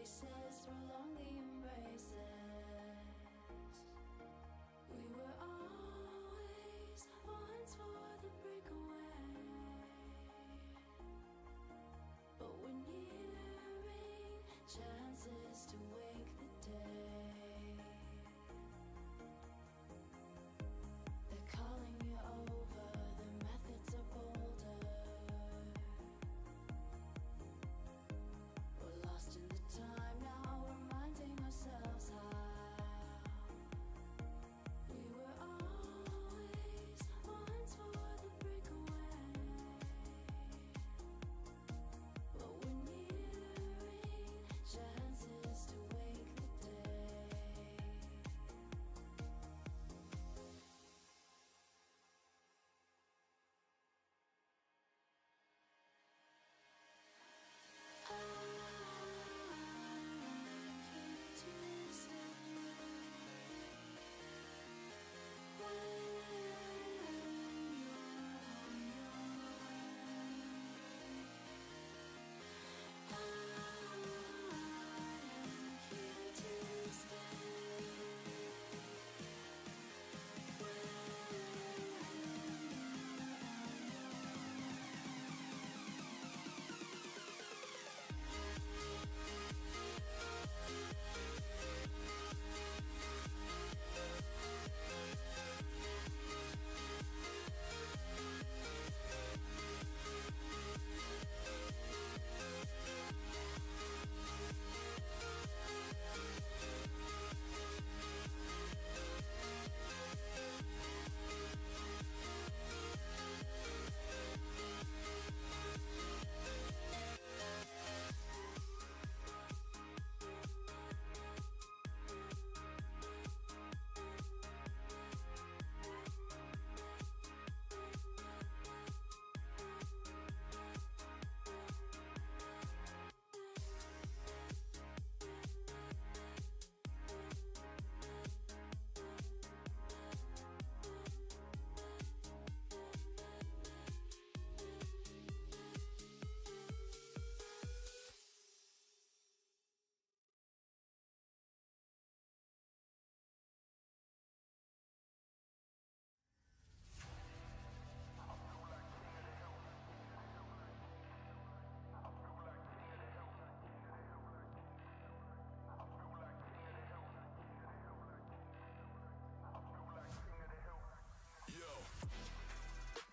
faces, prolong the embraces. We were always once for the breakaway, but we're nearing chances to wake the day. They're calling you over, the methods are bolder. We're lost in the time now, reminding ourselves how we were always once for the breakaway, but we're nearing chances to wake the day.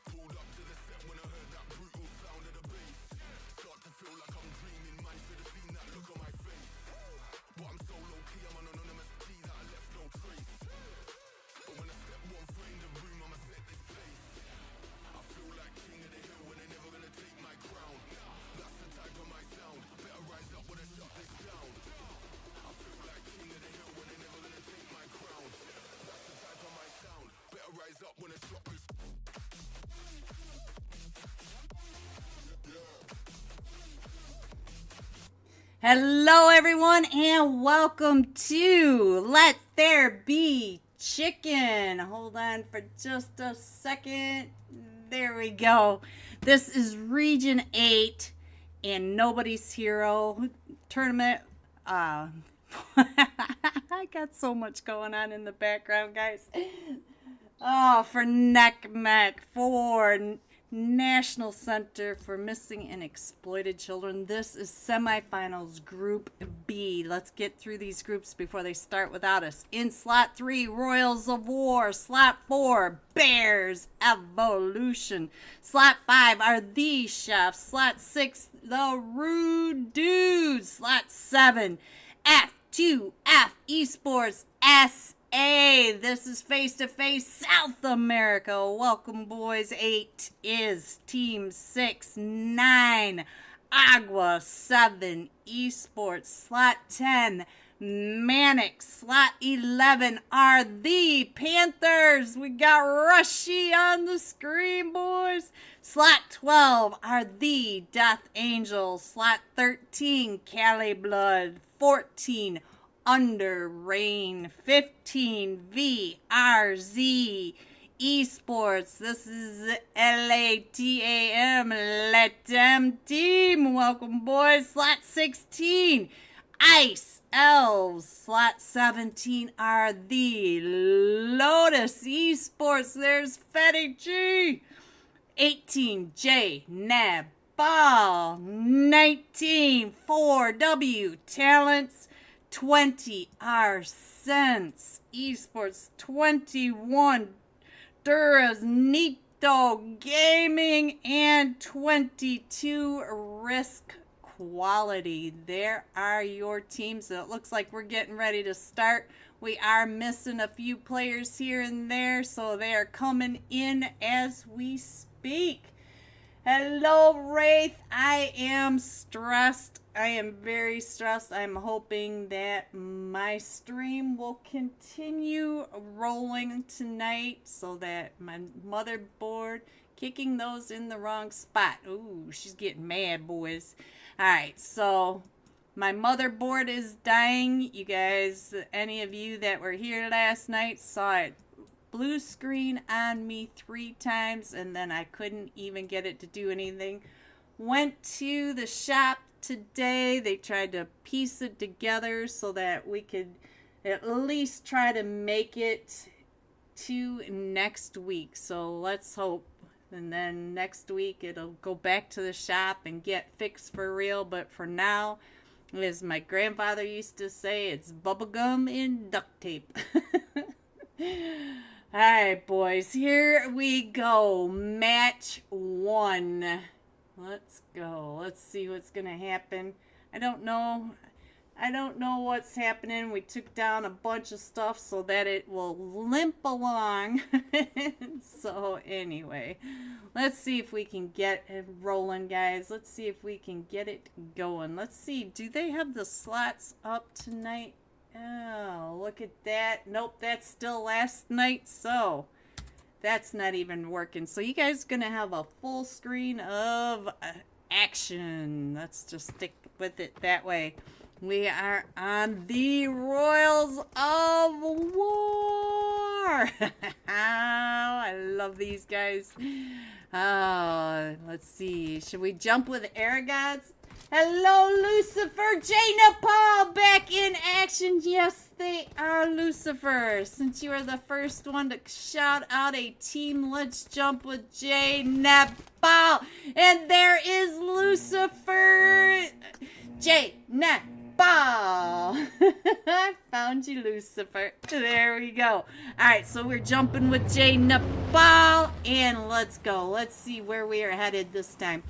Pulled up to the set when I heard that brutal sound of the bass. Start to feel like I'm dreaming, man should have seen that look on my face. But I'm so low key, I'm an anonymous G that I left no trace. But when I step one foot in the room, I'ma set this place. I feel like king of the hill when they're never gonna take my crown. That's the type of my sound, better rise up when I shut this down. I feel like king of the hill when they're never gonna take my crown. That's the type of my sound, better rise up when I shut this. Hello, everyone, and welcome to Let There Be Chicken. Hold on for just a second. There we go. This is Region 8 and Nobody's Hero tournament. I got so much going on in the background, guys. Oh, for NECMEC, for National Center for Missing and Exploited Children. This is semifinals Group B. Let's get through these groups before they start without us. In slot 3, Royals of War. Slot 4, Bears Evolution. Slot 5 are The Chefs. Slot 6, The Rude Dudes. Slot 7, F2F Esports SA. This is face-to-face South America. Welcome, boys. 8 is Team 6. 9, Agua. 7, Esports. Slot 10, Manic. Slot 11 are the Panthers. We got Rushy on the screen, boys. Slot 12 are the Death Angels. Slot 13, Cali Blood. 14, Under Rain. 15, VRZ Esports. This is LATAM, Latam team. Welcome, boys. Slot 16, Ice Elves. Slot 17 are the Lotus Esports. There's Fetty G. 18 J Nab Ball. 19 4W Talents. 20 R Sense Esports. 21 Duras Nito Gaming, and 22 Risk Quality. There are your teams. It looks like we're getting ready to start. We are missing a few players here and there, so they are coming in as we speak. Hello, Wraith. I am stressed. I am very stressed. I'm hoping that my stream will continue rolling tonight so that my motherboard, kicking those in the wrong spot. Ooh, she's getting mad, boys. All right, so my motherboard is dying. You guys, any of you that were here last night saw it blue screen on me 3 times, and then I couldn't even get it to do anything. Went to the shop today. They tried to piece it together so that we could at least try to make it to next week. So let's hope. And then next week it'll go back to the shop and get fixed for real. But for now, as my grandfather used to say, it's bubblegum and duct tape. Alright, boys, here we go. Match 1. Let's go. Let's see what's going to happen. I don't know what's happening. We took down a bunch of stuff so that it will limp along. So, anyway, let's see if we can get it rolling, guys. Let's see if we can get it going. Let's see. Do they have the slots up tonight? Oh, look at that. Nope, that's still last night, so that's not even working. So you guys are going to have a full screen of action. Let's just stick with it that way. We are on the Royals of War. I love these guys. Oh, let's see. Should we jump with Aragons? Hello, Lucifer. Jaina Paul back in action. Yes, they are, Lucifer. Since you are the first one to shout out a team, let's jump with Jaina Paul. And there is Lucifer. Jaina Paul. I found you, Lucifer. There we go. All right, so we're jumping with Jaina Paul. And let's go. Let's see where we are headed this time.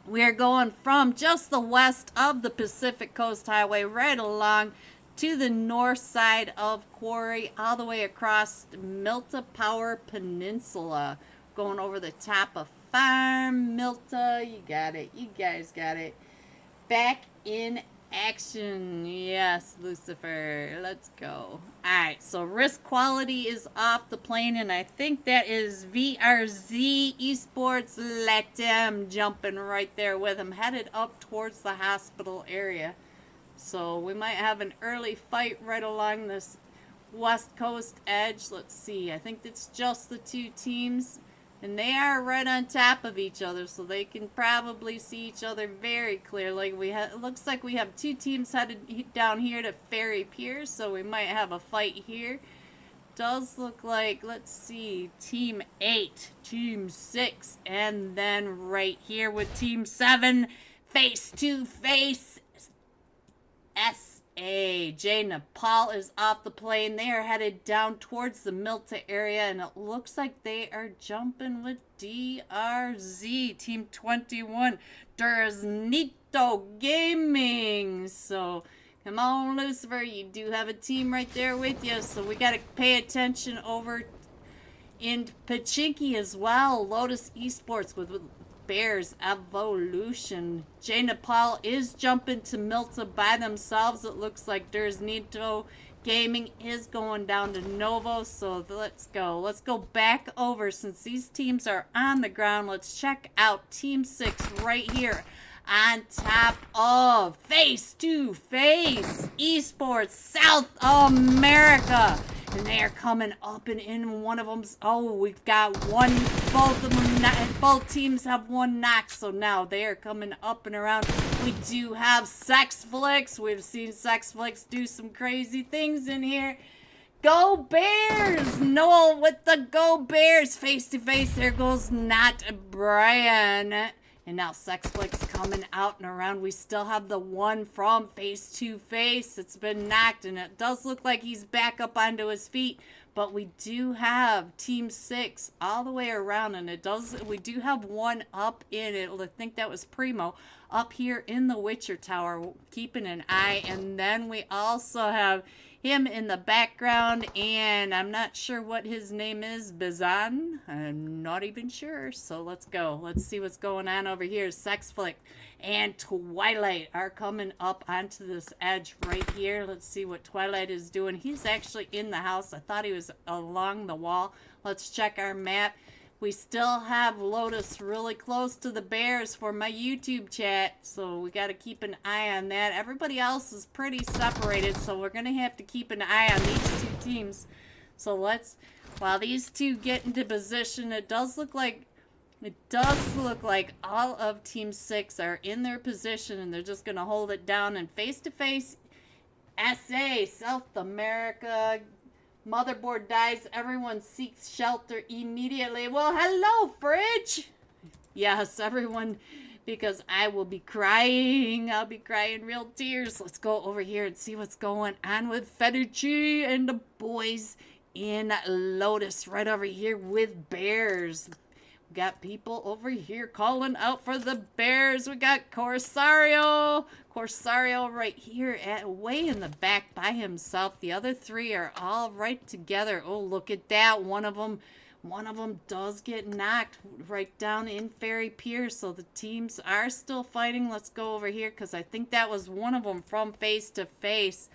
We're going from just the west of the Pacific Coast Highway right along to the north side of Quarry, all the way across Milta Power Peninsula. Going over the top of Farm, Milta. You got it. You guys got it. Back in action. Yes, Lucifer. Let's go. Alright, so Risk Quality is off the plane, and I think that is VRZ Esports. Let them jumping right there with him, headed up towards the hospital area. So we might have an early fight right along this west coast edge. Let's see. I think it's just the 2 teams. And they are right on top of each other, so they can probably see each other very clearly. It looks like we have 2 teams headed down here to Ferry Pier, so we might have a fight here. Does look like, let's see, Team 8, Team 6, and then right here with Team 7, face to face. Jaina Paul is off the plane. They are headed down towards the Milta area, and it looks like they are jumping with DRZ, Team 21, Nito Gaming. So, come on, Lucifer, you do have a team right there with you, so we got to pay attention over in Pachinki as well. Lotus Esports with Bears Evolution. Jaina Paul is jumping to Milta by themselves. It looks like Nito Gaming is going down to Novo. So let's go. Let's go back over since these teams are on the ground. Let's check out Team 6 right here on top of Face to Face Esports South America. And they are coming up and in. One of them's, oh, we've got one both teams have one knock, so now they are coming up and around. We do have Sex Flicks. We've seen Sex Flicks do some crazy things in here. Go Bears! Noel with the Go Bears. Face to face. There goes not Brian. And now Sex Flicks coming out and around. We still have the one from Face to Face. It's been knocked, and it does look like he's back up onto his feet. But we do have Team 6 all the way around, and we do have one up in it. I think that was Primo up here in the Witcher Tower, keeping an eye. And then we also have him in the background, and I'm not sure what his name is. Bizan? I'm not even sure. So let's go. Let's see what's going on over here. Sex Flick and Twilight are coming up onto this edge right here. Let's see what Twilight is doing. He's actually in the house. I thought he was along the wall. Let's check our map. We still have Lotus really close to the Bears for my YouTube chat, so we got to keep an eye on that. Everybody else is pretty separated, so we're going to have to keep an eye on these two teams. So while these two get into position, it does look like all of Team 6 are in their position, and they're just going to hold it down. And face-to-face, SA, South America, motherboard dies, everyone seeks shelter immediately. Well, hello, Fridge! Yes, everyone, because I will be crying. I'll be crying real tears. Let's go over here and see what's going on with Federici and the boys in Lotus right over here with Bears. We got people over here calling out for the Bears. We got Corsario right here way in the back by himself. The other three are all right together. Oh, look at that. One of them does get knocked right down in Ferry Pier. So the teams are still fighting. Let's go over here because I think that was one of them from face to face.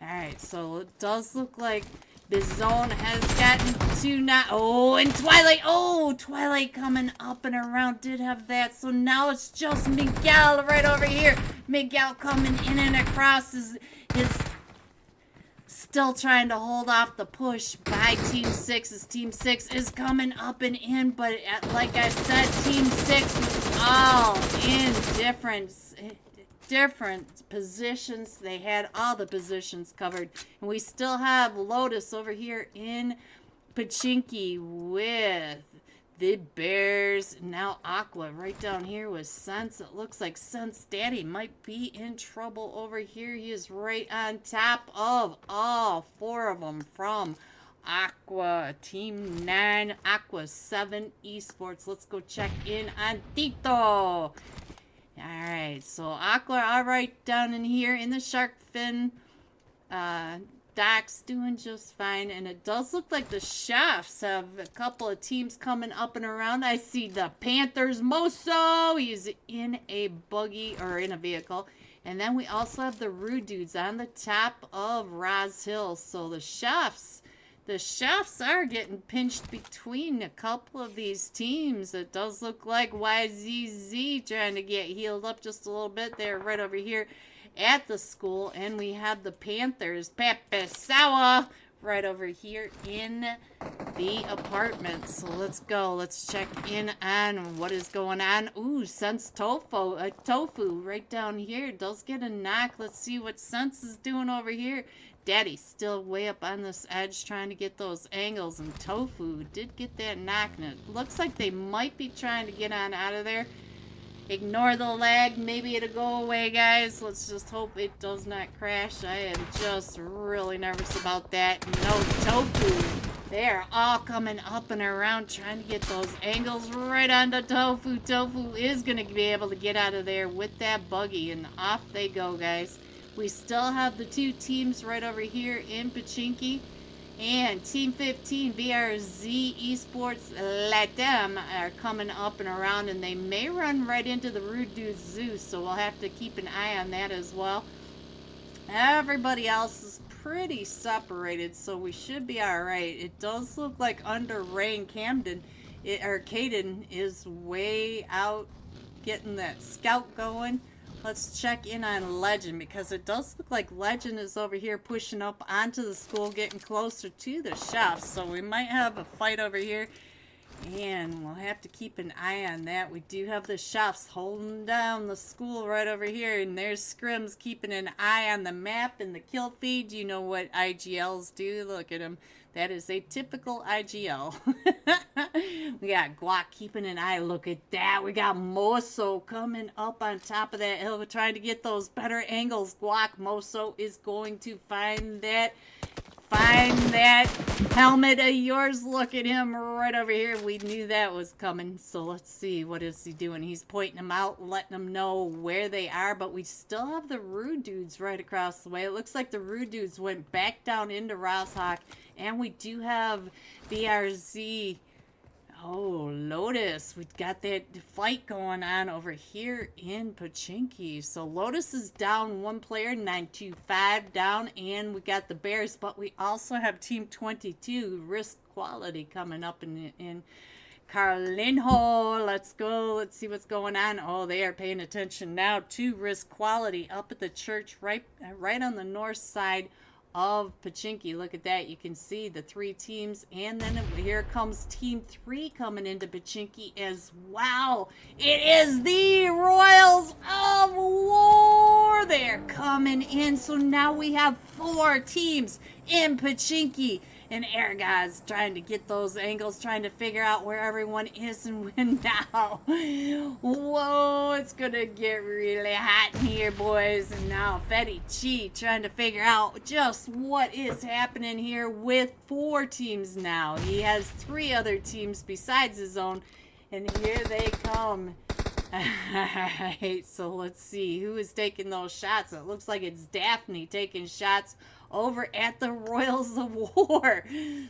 All right, so it does look like Bizone has gotten to not. Oh, and Twilight. Oh, Twilight coming up and around did have that. So now it's just Miguel right over here. Miguel coming in and across is still trying to hold off the push by Team 6 as Team 6 is coming up and in. But like I said, Team 6 was all in different positions. They had all the positions covered, and we still have Lotus over here in Pachinki with the Bears. Now Aqua right down here with Sense. It looks like Sense Daddy might be in trouble over here. He is right on top of all four of them from Aqua Team 9, Aqua 7 Esports. Let's go check in on Tito. Alright, so Aqua all right down in here in the shark fin. Doc's doing just fine, and it does look like the chefs have a couple of teams coming up and around. I see the Panthers Moso. He's in a buggy or in a vehicle. And then we also have the Rude Dudes on the top of Roz Hill. So the chefs are getting pinched between a couple of these teams. It does look like YZZ trying to get healed up just a little bit. They're right over here at the school. And we have the Panthers, Pepe Sawa, right over here in the apartment. So let's go. Let's check in on what is going on. Ooh, Sense Tofu right down here does get a knock. Let's see what Sense is doing over here. Daddy's still way up on this edge trying to get those angles, and Tofu did get that knock, and it looks like they might be trying to get on out of there. Ignore the lag. Maybe it'll go away, guys. Let's just hope it does not crash. I am just really nervous about that. No, Tofu. They are all coming up and around trying to get those angles right onto Tofu. Tofu is going to be able to get out of there with that buggy, and off they go, guys. We still have the two teams right over here in Pachinki. And Team 15, VRZ Esports Latam are coming up and around. And they may run right into the Rude Dudes Zoo. So we'll have to keep an eye on that as well. Everybody else is pretty separated. So we should be alright. It does look like under Rain Camden, Caden is way out getting that scout going. Let's check in on Legend, because it does look like Legend is over here pushing up onto the school, getting closer to the chefs. So we might have a fight over here. And we'll have to keep an eye on that. We do have the shops holding down the school right over here. And there's Scrims keeping an eye on the map and the kill feed. You know what IGLs do. Look at them. That is a typical IGL. We got Guac keeping an eye. Look at that. We got Moso coming up on top of that hill. We're trying to get those better angles. Guac, Moso is going to find that helmet of yours. Look at him right over here. We knew that was coming. So let's see. What is he doing? He's pointing them out, letting them know where they are. But we still have the Rude Dudes right across the way. It looks like the Rude Dudes went back down into Rosshawk. And we do have BRZ. Oh, Lotus. We've got that fight going on over here in Pachinki. So Lotus is down one player, 925 down, and we got the Bears, but we also have Team 22, Risk Quality, coming up in Carlinho. Let's go. Let's see what's going on. Oh, they are paying attention now to Risk Quality up at the church right on the north side of Pachinki. Look at that. You can see the three teams, and then here comes Team 3 coming into Pachinki as well. It is the Royals of War. They're coming in. So now we have 4 teams in Pachinki. And Aragon's trying to get those angles, trying to figure out where everyone is and when now. Whoa, it's going to get really hot in here, boys. And now Fetty Chi trying to figure out just what is happening here with 4 teams now. He has 3 other teams besides his own. And here they come. So let's see who is taking those shots. It looks like it's Daphne taking shots over at the Royals of War.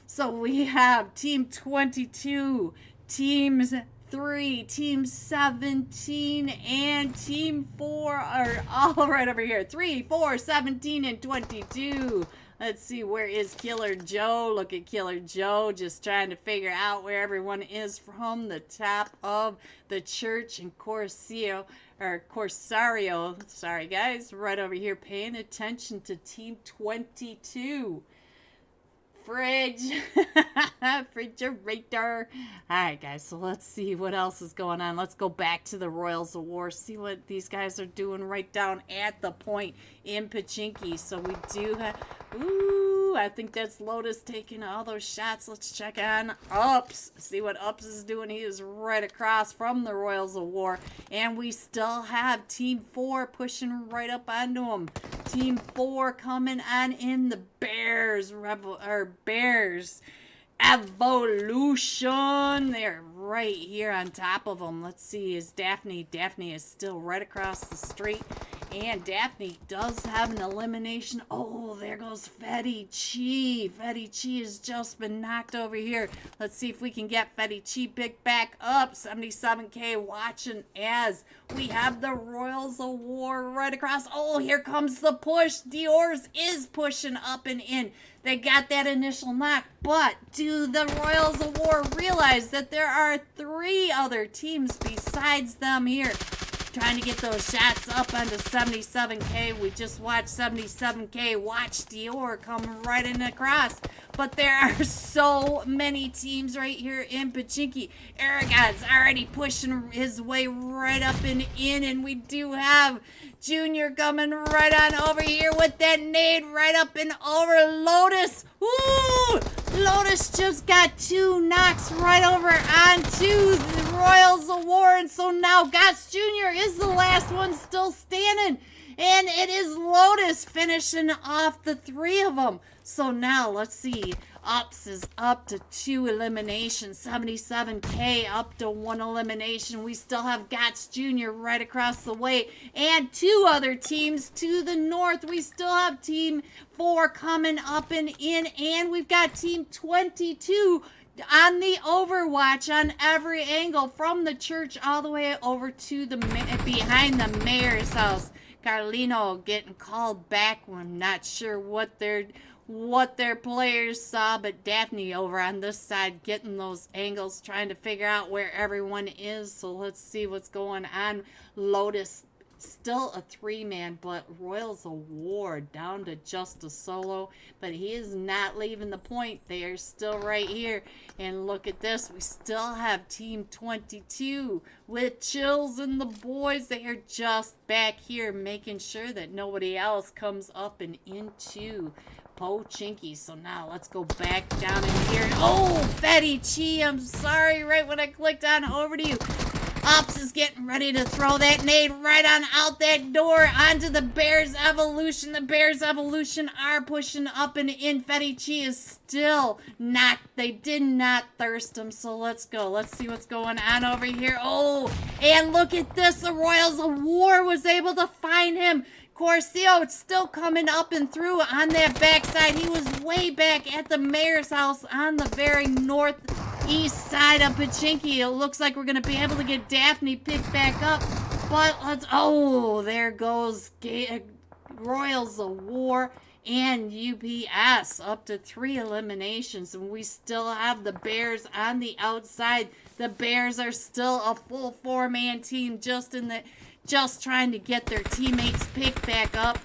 So we have Team 22, Teams 3, Team 17, and Team 4 are all right over here. 3, 4, 17, and 22. Let's see, where is Killer Joe? Look at Killer Joe just trying to figure out where everyone is from the top of the church in Corsario. Sorry, guys. Right over here paying attention to Team 22. Fridge. Refrigerator. Alright, guys, so let's see what else is going on. Let's go back to the Royals of War, see what these guys are doing right down at the point in Pachinki. So we do have... Ooh, I think that's Lotus taking all those shots. Let's check on Ups. See what Ups is doing. He is right across from the Royals of War. And we still have Team 4 pushing right up onto him. Team 4 coming on in, the Bears. Bears Evolution. They're right here on top of them. Let's see, is Daphne. Daphne is still right across the street. And Daphne does have an elimination. Oh, there goes Fetty Chi. Fetty Chi has just been knocked over here. Let's see if we can get Fetty Chi picked back up. 77K watching as we have the Royals of War right across. Oh, here comes the push. Dior's is pushing up and in. They got that initial knock, but do the Royals of War realize that there are 3 other teams besides them here? Trying to get those shots up onto 77K. We just watched 77K watch Dior come right in across. But there are so many teams right here in Pachinki. Aragon's already pushing his way right up and in. And we do have Junior coming right on over here with that nade right up and over Lotus. Woo! Lotus just got 2 knocks right over onto the Royals of War. And so now Goss Jr. is the last one still standing. And it is Lotus finishing off the 3 of them. So now let's see. Ups is up to 2 eliminations. 77K up to 1 elimination. We still have Gots Jr. right across the way. And 2 other teams to the north. We still have Team 4 coming up and in. And we've got Team 22 on the overwatch on every angle. From the church all the way over to the behind the mayor's house. Carlino getting called back. I'm not sure what their players saw, but Daphne over on this side getting those angles, trying to figure out where everyone is. So let's see what's going on. Lotus Still a 3-man, but Royals of War down to just a solo. But he is not leaving the point. They are still right here. And look at this. We still have Team 22 with Chills and the boys. They are just back here making sure that nobody else comes up and into Pochinki. So now let's go back down in here. Oh, Fetty Chi, I'm sorry. Right when I clicked on over to you. Ops is getting ready to throw that nade right on out that door onto the Bears Evolution. The Bears Evolution are pushing up and in. Fetty Chi is still not, they did not thirst him. So let's go. Let's see what's going on over here. Oh, and look at this. The Royals of War was able to find him. Corcio, it's still coming up and through on that backside. He was way back at the mayor's house on the very northeast side of Pochinki. It looks like we're going to be able to get Daphne picked back up. But let's, oh, there goes Royals of War and UPS up to 3 eliminations. And we still have the Bears on the outside. The Bears are still a full 4-man team just trying to get their teammates picked back up.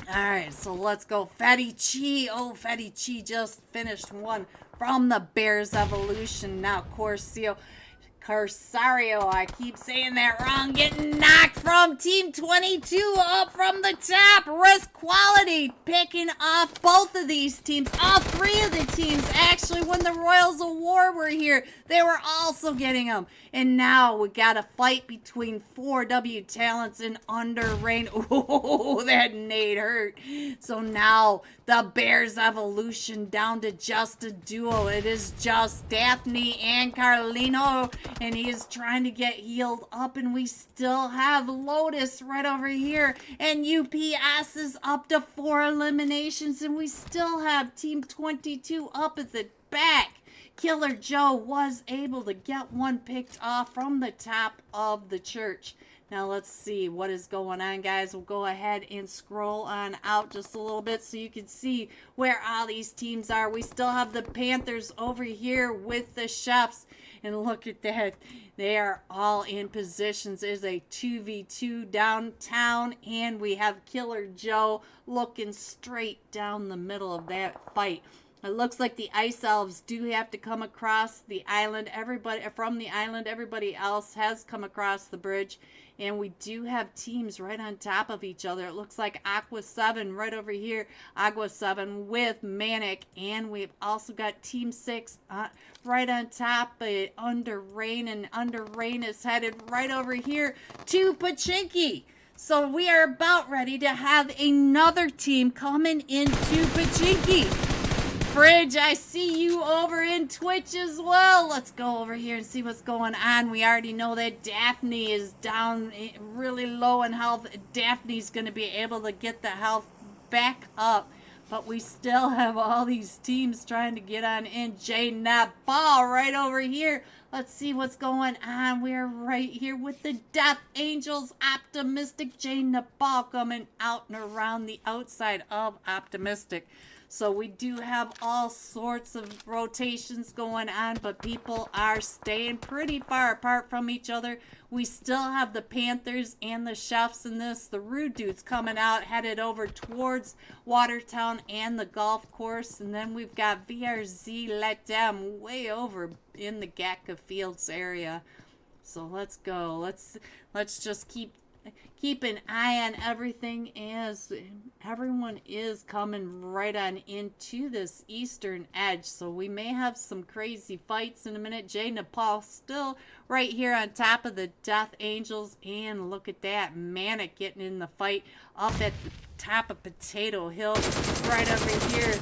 Alright, so let's go. Fetty Chi. Oh, Fetty Chi just finished one from the Bears Evolution. Now, Corsario, I keep saying that wrong, getting knocked from Team 22 up from the top. Risk Quality picking off both of these teams. All 3 of the teams, actually, when the Royals of War were here, they were also getting them. And now we got a fight between 4W Talents and Under Rain. Oh, that nade hurt. So now the Bears Evolution down to just a duo. It is just Daphne and Carlino. And he is trying to get healed up. And we still have Lotus right over here. And UPS is up to 4 eliminations. And we still have Team 22 up at the back. Killer Joe was able to get one picked off from the top of the church. Now let's see what is going on, guys. We'll go ahead and scroll on out just a little bit so you can see where all these teams are. We still have the Panthers over here with the Chefs. And look at that. They are all in positions. There's a 2v2 downtown. And we have Killer Joe looking straight down the middle of that fight. It looks like the Ice Elves do have to come across the island. Everybody from the island, everybody else has come across the bridge. And we do have teams right on top of each other. It looks like Aqua 7 right over here. Aqua 7 with Manic. And we've also got Team 6 right on top of Under Rain. And Under Rain is headed right over here to Pochinki. So we are about ready to have another team coming into Pochinki. Fridge, I see you over in Twitch as well. Let's go over here and see what's going on. We already know that Daphne is down really low in health. Daphne's going to be able to get the health back up. But we still have all these teams trying to get on in. Jaden, that ball right over here. Let's see what's going on. We're right here with the Death Angels. Optimistic. Jaden, the ball coming out and around the outside of Optimistic. So we do have all sorts of rotations going on, but people are staying pretty far apart from each other. We still have the Panthers and the Chefs in this. The Rude Dudes coming out, headed over towards Watertown and the golf course. And then we've got VRZ Let Them way over in the Gatka Fields area. So let's go. Let's just keep an eye on everything as everyone is coming right on into this eastern edge. So we may have some crazy fights in a minute. Jay Nepal still right here on top of the Death Angels. And look at that. Manic getting in the fight up at the top of Potato Hill. Right over here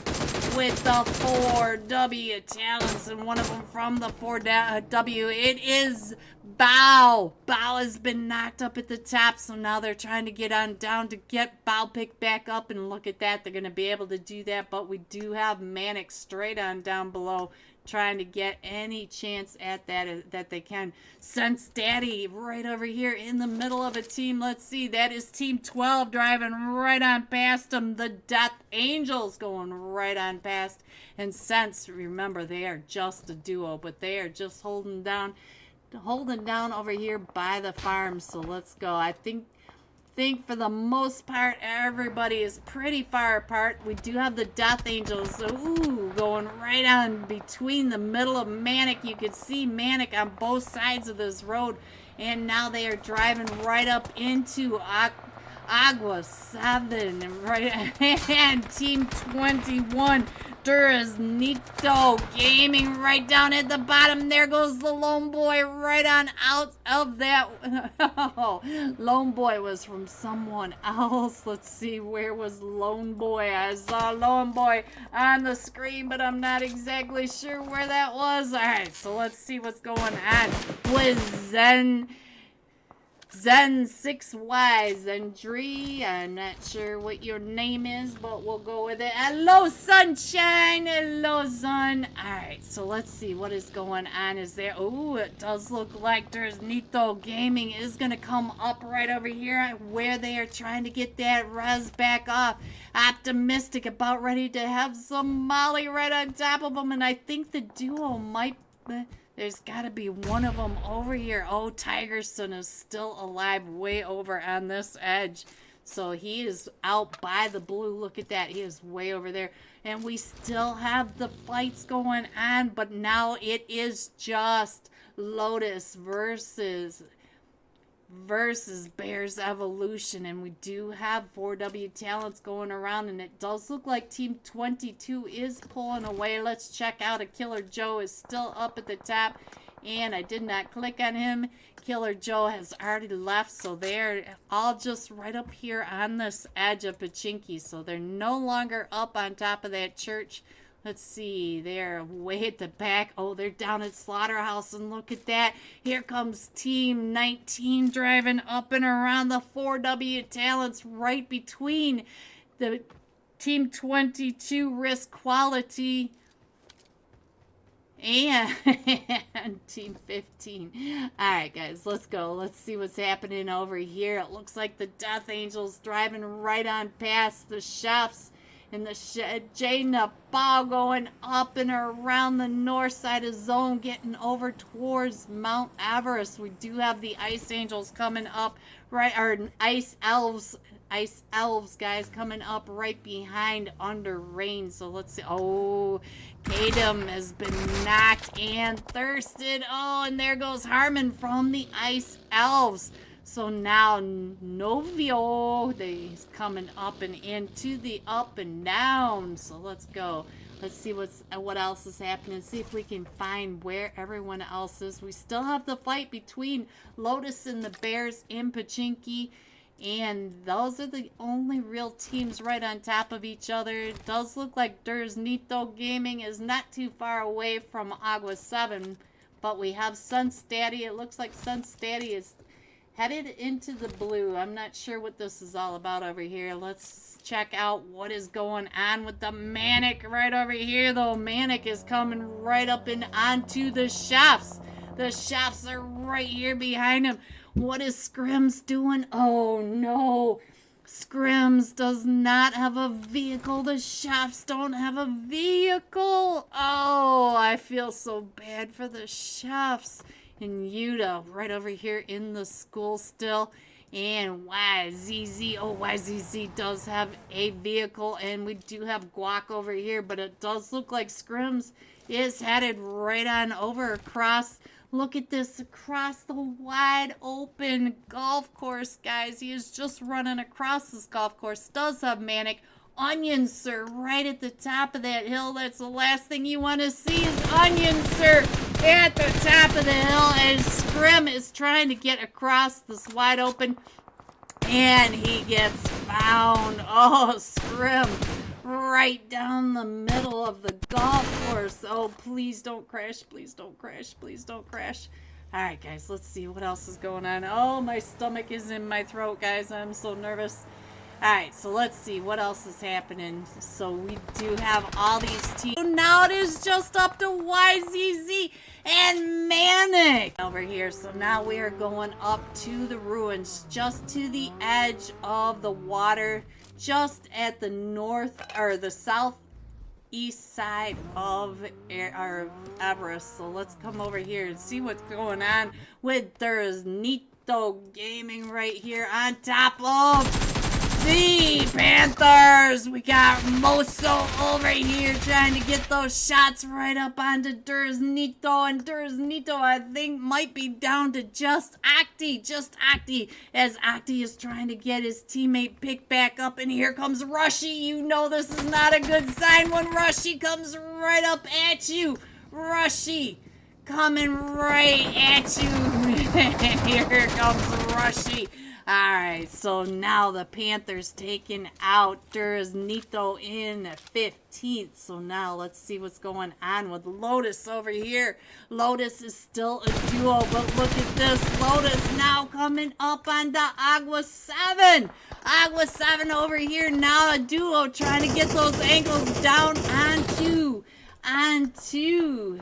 with the 4W Talents. And one of them from the 4W. It is Bow. Bow has been knocked up at the top, so now they're trying to get on down to get Bow picked back up, and look at that. They're going to be able to do that, but we do have Manic straight on down below trying to get any chance at that they can. Sense Daddy right over here in the middle of a team. Let's see. That is Team 12 driving right on past them. The Death Angels going right on past. And Sense, remember, they are just a duo, but they are just holding down over here by the farm. So let's go. I think think for the most part, everybody is pretty far apart. We do have the Death Angels, ooh, going right on between the middle of Manic. You could see Manic on both sides of this road, and now they are driving right up into Agua 7, right, and Team 21, Duraznito Gaming right down at the bottom. There goes the Lone Boy right on out of that. Oh, Lone Boy was from someone else. Let's see, where was Lone Boy? I saw Lone Boy on the screen, but I'm not exactly sure where that was. All right, so let's see what's going on with Zen6Y, Zendri. I'm not sure what your name is, but we'll go with it. Hello, Sunshine. Hello, Sun. Alright, so let's see what is going on. Is there... Oh, it does look like there's Nito Gaming is going to come up right over here where they are trying to get that res back off. Optimistic, about ready to have some Molly right on top of them, and I think the duo might... There's got to be one of them over here. Oh, Tigerson is still alive way over on this edge. So he is out by the blue. Look at that. He is way over there. And we still have the fights going on. But now it is just Lotus versus Bears Evolution, and we do have 4W talents going around, and it does look like Team 22 is pulling away. Let's check out. A Killer Joe is still up at the top, and I did not click on him. Killer Joe has already left, so they're all just right up here on this edge of Pachinki, so they're no longer up on top of that church. Let's see, they're way at the back. Oh, they're down at Slaughterhouse, and look at that. Here comes Team 19 driving up and around the 4W talents right between the Team 22 Risk Quality and Team 15. All right, guys, let's go. Let's see what's happening over here. It looks like the Death Angels driving right on past the chefs. And the J Nepal going up and around the north side of zone, getting over towards Mount Everest. We do have the Ice Angels coming up, right, or Ice Elves, guys, coming up right behind Under Rain. So let's see. Oh, Kadam has been knocked and thirsted. Oh, and there goes Harmon from the Ice Elves. So now Novio, he's coming up and into the up and down. So let's go. Let's see what else is happening. See if we can find where everyone else is. We still have the fight between Lotus and the Bears in Pachinki. And those are the only real teams right on top of each other. It does look like Nito Gaming is not too far away from Agua 7. But we have Sunstatty. It looks like Sunstatty is headed into the blue. I'm not sure what this is all about over here. Let's check out what is going on with the Manic right over here, though. Manic is coming right up and onto the chefs. The chefs are right here behind him. What is Scrims doing? Oh, no. Scrims does not have a vehicle. The chefs don't have a vehicle. Oh, I feel so bad for the chefs. And Yuta right over here in the school still. And YZZ. Oh, YZZ does have a vehicle. And we do have Guac over here. But it does look like Scrims is headed right on over across. Look at this, across the wide open golf course, guys. He is just running across this golf course. Does have Manic. Onion Sir right at the top of that hill. That's the last thing you want to see is Onion Sir at the top of the hill. And Scrim is trying to get across this wide open. And he gets found. Oh, Scrim right down the middle of the golf course. Oh, please don't crash. Please don't crash. Please don't crash. All right, guys, let's see what else is going on. Oh, my stomach is in my throat, guys. I'm so nervous. All right, so let's see what else is happening. So we do have all these teams. So now it is just up to YZZ and Manic over here. So now we are going up to the ruins, just to the edge of the water, just at the north or the southeast side of Everest. So let's come over here and see what's going on with Nito Nito Gaming right here on top of the Panthers. We got Moso over here trying to get those shots right up onto Nito, and Nito I think might be down to just Acti, as Acti is trying to get his teammate picked back up, and here comes Rushy. You know this is not a good sign when Rushy comes right up at you. Rushy coming right at you. Here comes Rushy. Alright, so now the Panthers taking out Nito in 15th. So now let's see what's going on with Lotus over here. Lotus is still a duo, but look at this. Lotus now coming up on the Agua 7. Agua 7 over here, now a duo trying to get those angles down onto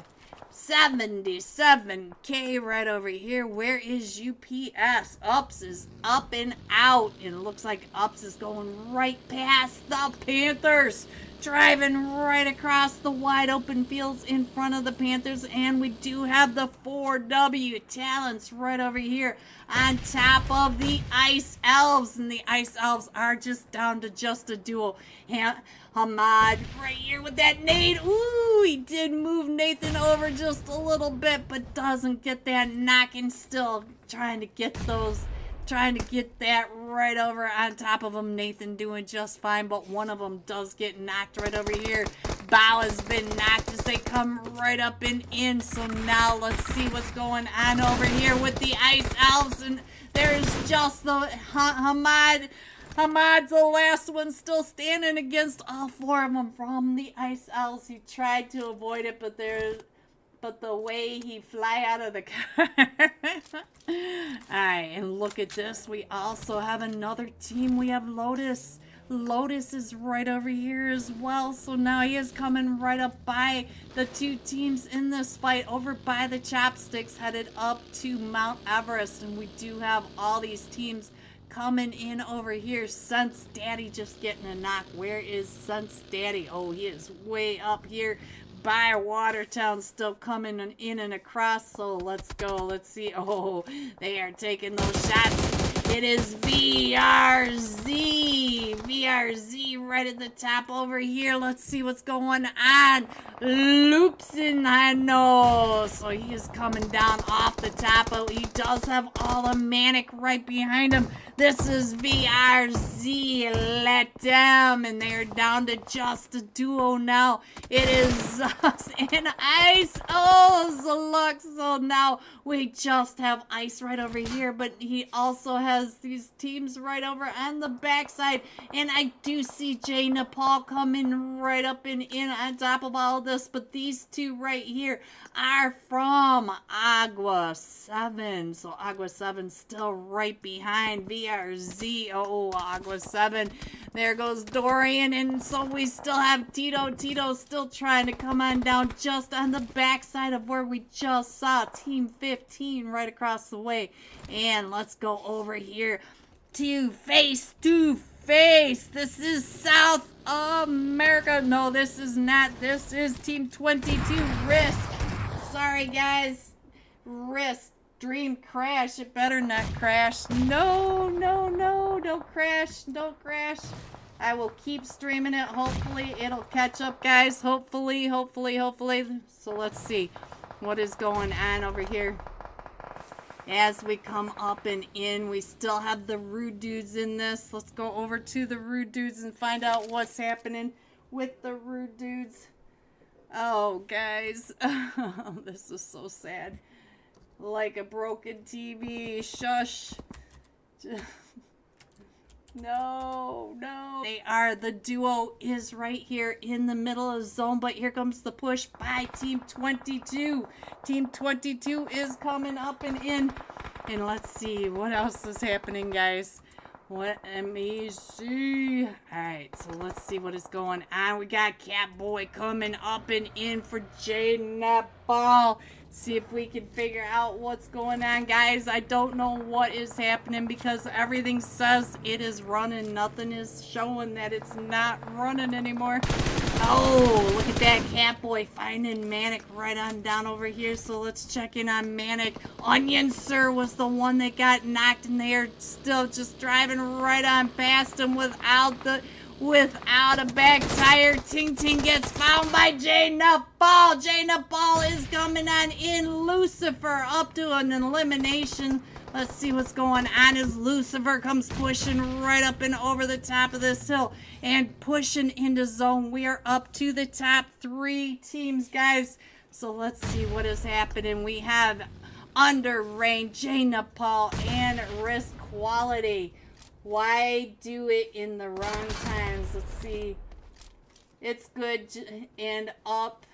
77K right over here. Where is UPS? Ups is up and out. And it looks like Ups is going right past the Panthers. Driving right across the wide open fields in front of the Panthers. And we do have the 4W Talents right over here on top of the Ice Elves. And the Ice Elves are just down to just a duo. Hamad right here with that nade. Ooh, he did move Nathan over just a little bit, but doesn't get that knock, and still trying to get that right over on top of him. Nathan doing just fine, but one of them does get knocked right over here. Bow has been knocked as they come right up and in. So now let's see what's going on over here with the Ice Elves, and there's just the Hamad's the last one still standing against all four of them from the Ice Elves. He tried to avoid it, but the way he fly out of the car. Alright, and look at this. We also have another team. We have Lotus. Lotus is right over here as well. So now he is coming right up by the two teams in this fight, over by the Chopsticks, headed up to Mount Everest. And we do have all these teams coming in over here. Sense Daddy just getting a knock. Where is Sense Daddy? Oh, he is way up here by Watertown, still coming in and across. So let's go. Let's see. Oh, they are taking those shots. It is VRZ. VRZ right at the top over here. Let's see what's going on. Loopsin, I know. So he is coming down off the top. But he does have Automatic right behind him. This is VRZ. Let them. And they are down to just a duo now. It is us and Ice. Oh, Zalux. So now we just have Ice right over here. But he also has these teams right over on the backside. And I do see Jay Nepal coming right up and in on top of all of this. But these two right here are from Agua 7. So Agua 7 still right behind VRZ. Oh, Agua 7. There goes Dorian. And so we still have Tito. Tito still trying to come on down just on the backside of where we just saw Team 15 right across the way. And let's go over here to face to face. This is South America. No, this is not. This is Team 22 Risk. Sorry, guys. Risk. Dream crash. It better not crash. No, no, no. Don't crash. Don't crash. I will keep streaming it. Hopefully, it'll catch up, guys. Hopefully, hopefully, hopefully. So let's see what is going on over here. As we come up and in, we still have the Rude Dudes in this. Let's go over to the Rude Dudes and find out what's happening with the Rude Dudes. Oh, guys. This is so sad. Like a broken TV. Shush. No, no. They are. The duo is right here in the middle of the zone, but here comes the push by Team 22. Team 22 is coming up and in. And let's see what else is happening, guys. Let me see. Alright, so let's see what is going on. We got Catboy coming up and in for Jaden Netball. See if we can figure out what's going on, guys. I don't know what is happening because everything says it is running. Nothing is showing that it's not running anymore. Oh, look at that. Catboy finding Manic right on down over here. So let's check in on Manic. Onion Sir was the one that got knocked, and they are still just driving right on past him without a back tire. Ting Ting gets found by J Nutball. J Nutball is coming on in. Lucifer up to an elimination. Let's see what's going on as Lucifer comes pushing right up and over the top of this hill and pushing into zone. We are up to the top 3 teams, guys. So let's see what is happening. We have Under Rain, J Nepal, and Risk Quality. Why do it in the wrong times? Let's see. It's good and up.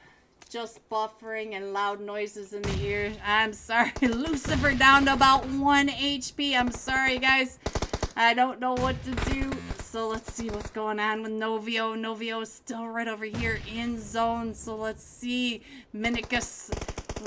Just buffering and loud noises in the ear. I'm sorry. Lucifer down to about 1 HP. I'm sorry, guys. I don't know what to do. So let's see what's going on with Novio. Novio is still right over here in zone. So let's see. Minicus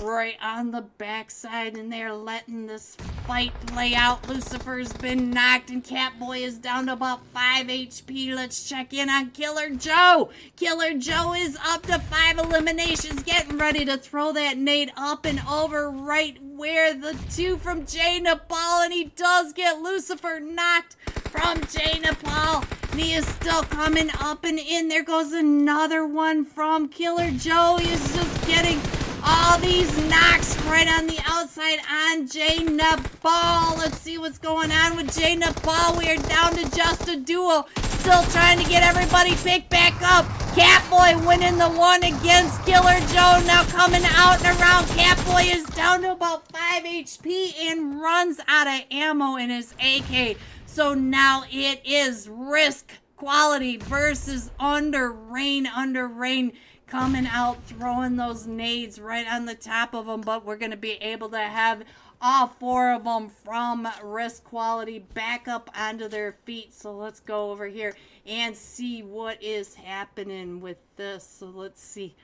right on the backside, and they're letting this fight play out. Lucifer's been knocked, and Catboy is down to about 5 HP. Let's check in on Killer Joe. Killer Joe is up to 5 eliminations, getting ready to throw that nade up and over right where the 2 from J Nepal, and he does get Lucifer knocked from J Nepal, and he is still coming up and in. There goes another one from Killer Joe. He is just getting all these knocks right on the outside on J Nepal. Let's see what's going on with J Nepal. We are down to just a duo. Still trying to get everybody picked back up. Catboy winning the one against Killer Joe. Now coming out and around. Catboy is down to about 5 HP and runs out of ammo in his AK. So now it is Risk Quality versus Under Rain. Under Rain coming out, throwing those nades right on the top of them, but we're going to be able to have all 4 of them from Risk Quality back up onto their feet. So let's go over here and see what is happening with this. So let's see.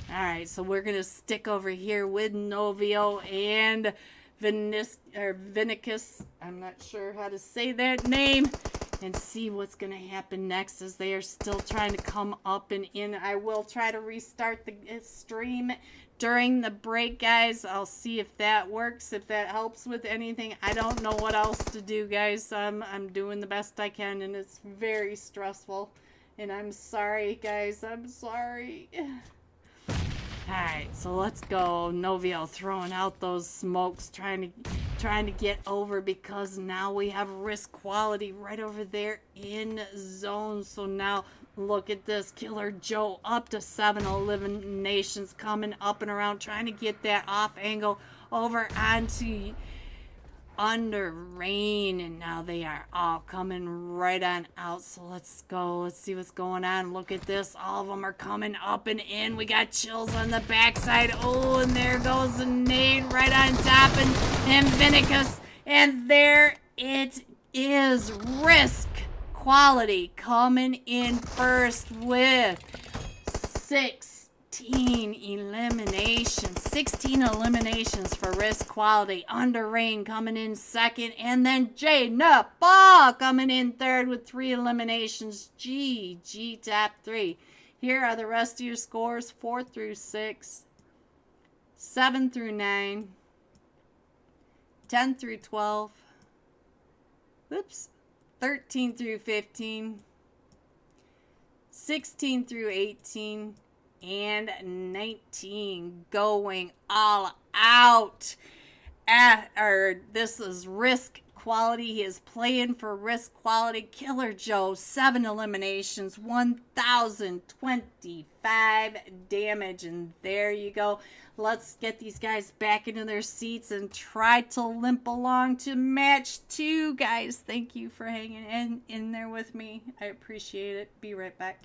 All right, so we're going to stick over here with Novio and Vinicus. I'm not sure how to say that name. And see what's going to happen next as they are still trying to come up and in. I will try to restart the stream during the break, guys. I'll see if that works, if that helps with anything. I don't know what else to do, guys. I'm doing the best I can, and it's very stressful. And I'm sorry, guys. I'm sorry. Alright, so let's go. Novio throwing out those smokes, trying to get over, because now we have Risk Quality right over there in zone. So now look at this. Killer Joe up to 7 eliminations, coming up and around, trying to get that off angle over onto Under Rain, and now they are all coming right on out. So let's go. Let's see what's going on. Look at this. All of them are coming up and in. We got Chills on the backside. Oh, and there goes a nade right on top, and Vinicus. And there it is. Risk Quality coming in first with 16 eliminations. 16 eliminations for Risk Quality. Under Rain coming in second, and then J Nepal coming in third with 3 eliminations. G top 3. Here are the rest of your scores: 4 through 6, 7 through 9, 10 through 12, 13 through 15, 16 through 18, and 19. Going all out. This is Risk Quality. He is playing for Risk Quality. Killer Joe, 7 eliminations, 1,025 damage. And there you go. Let's get these guys back into their seats and try to limp along to match 2. Guys, thank you for hanging in there with me. I appreciate it. Be right back.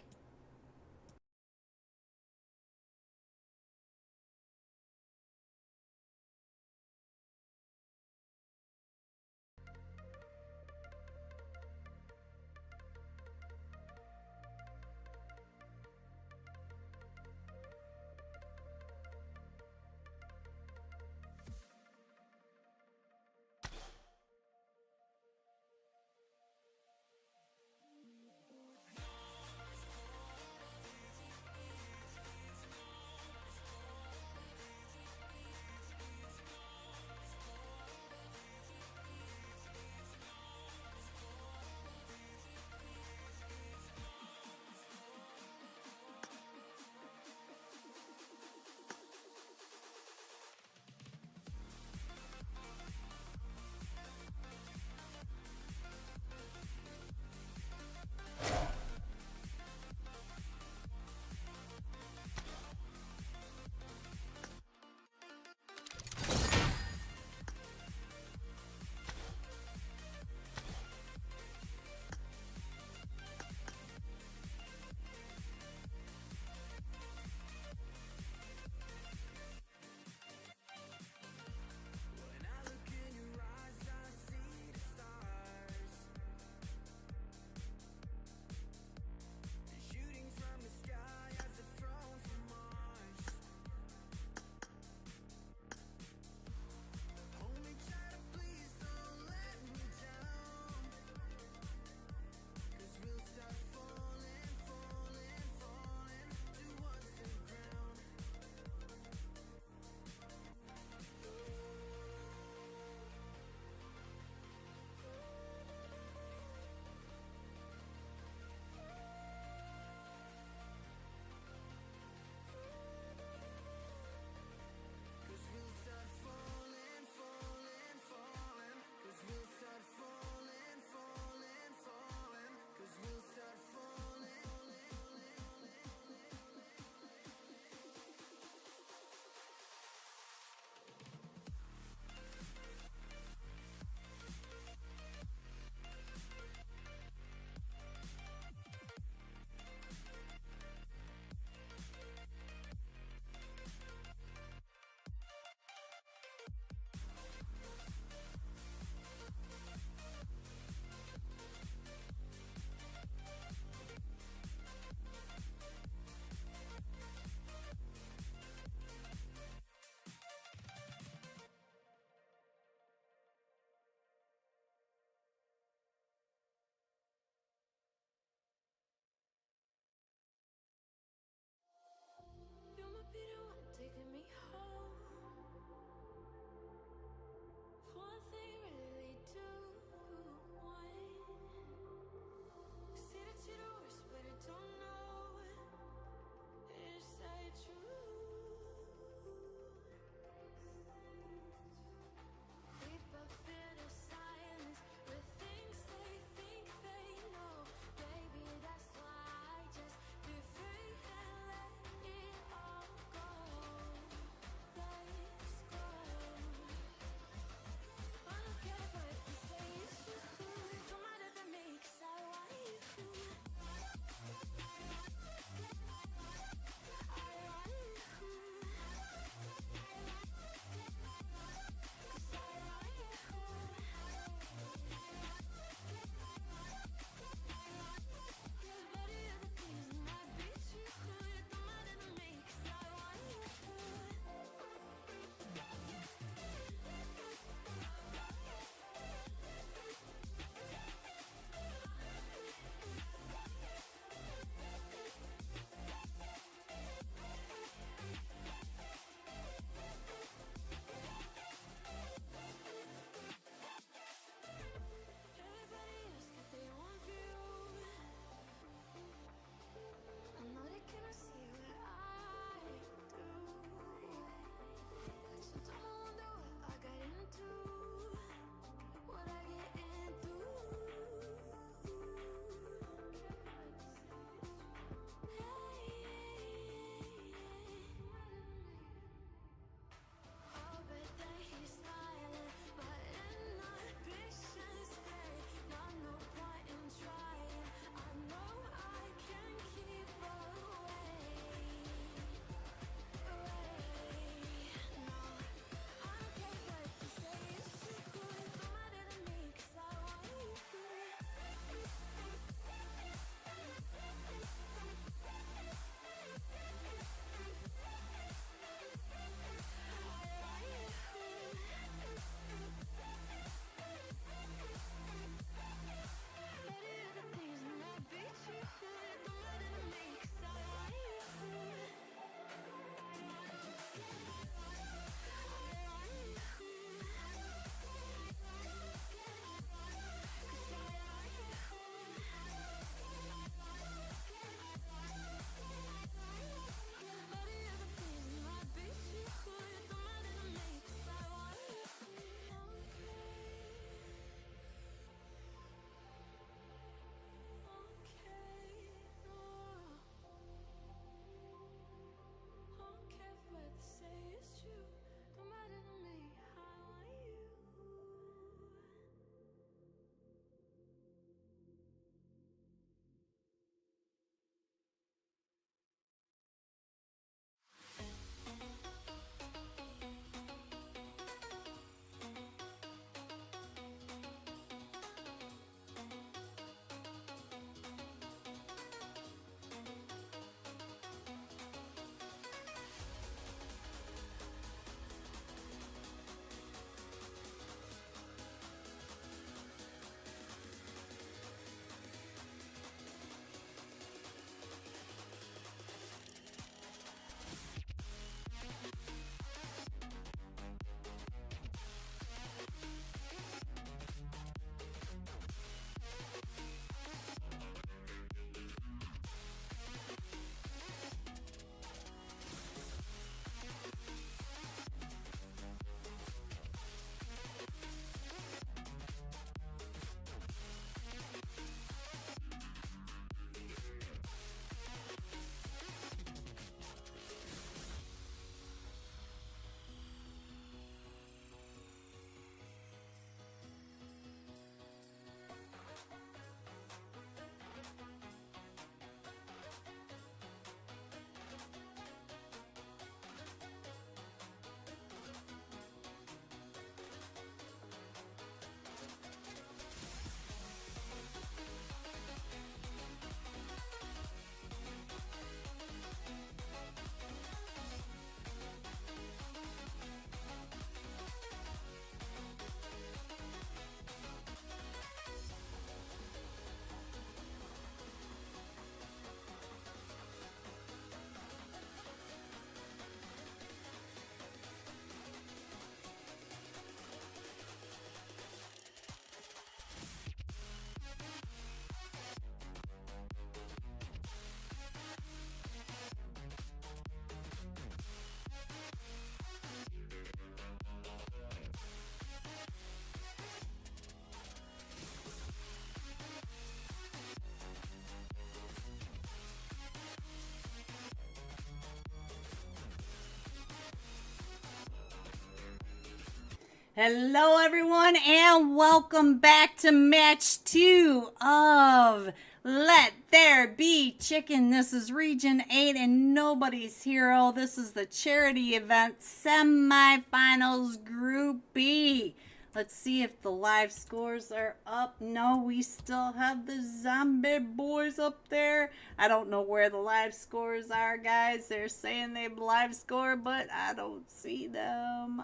Hello, everyone, and welcome back to match 2 of Let There Be Chicken. This is Region 8 and Nobody's Hero. This is the charity event Semifinals Group B. Let's see if the live scores are up. No, we still have the zombie boys up there. I don't know where the live scores are, guys. They're saying they've live scored, but I don't see them.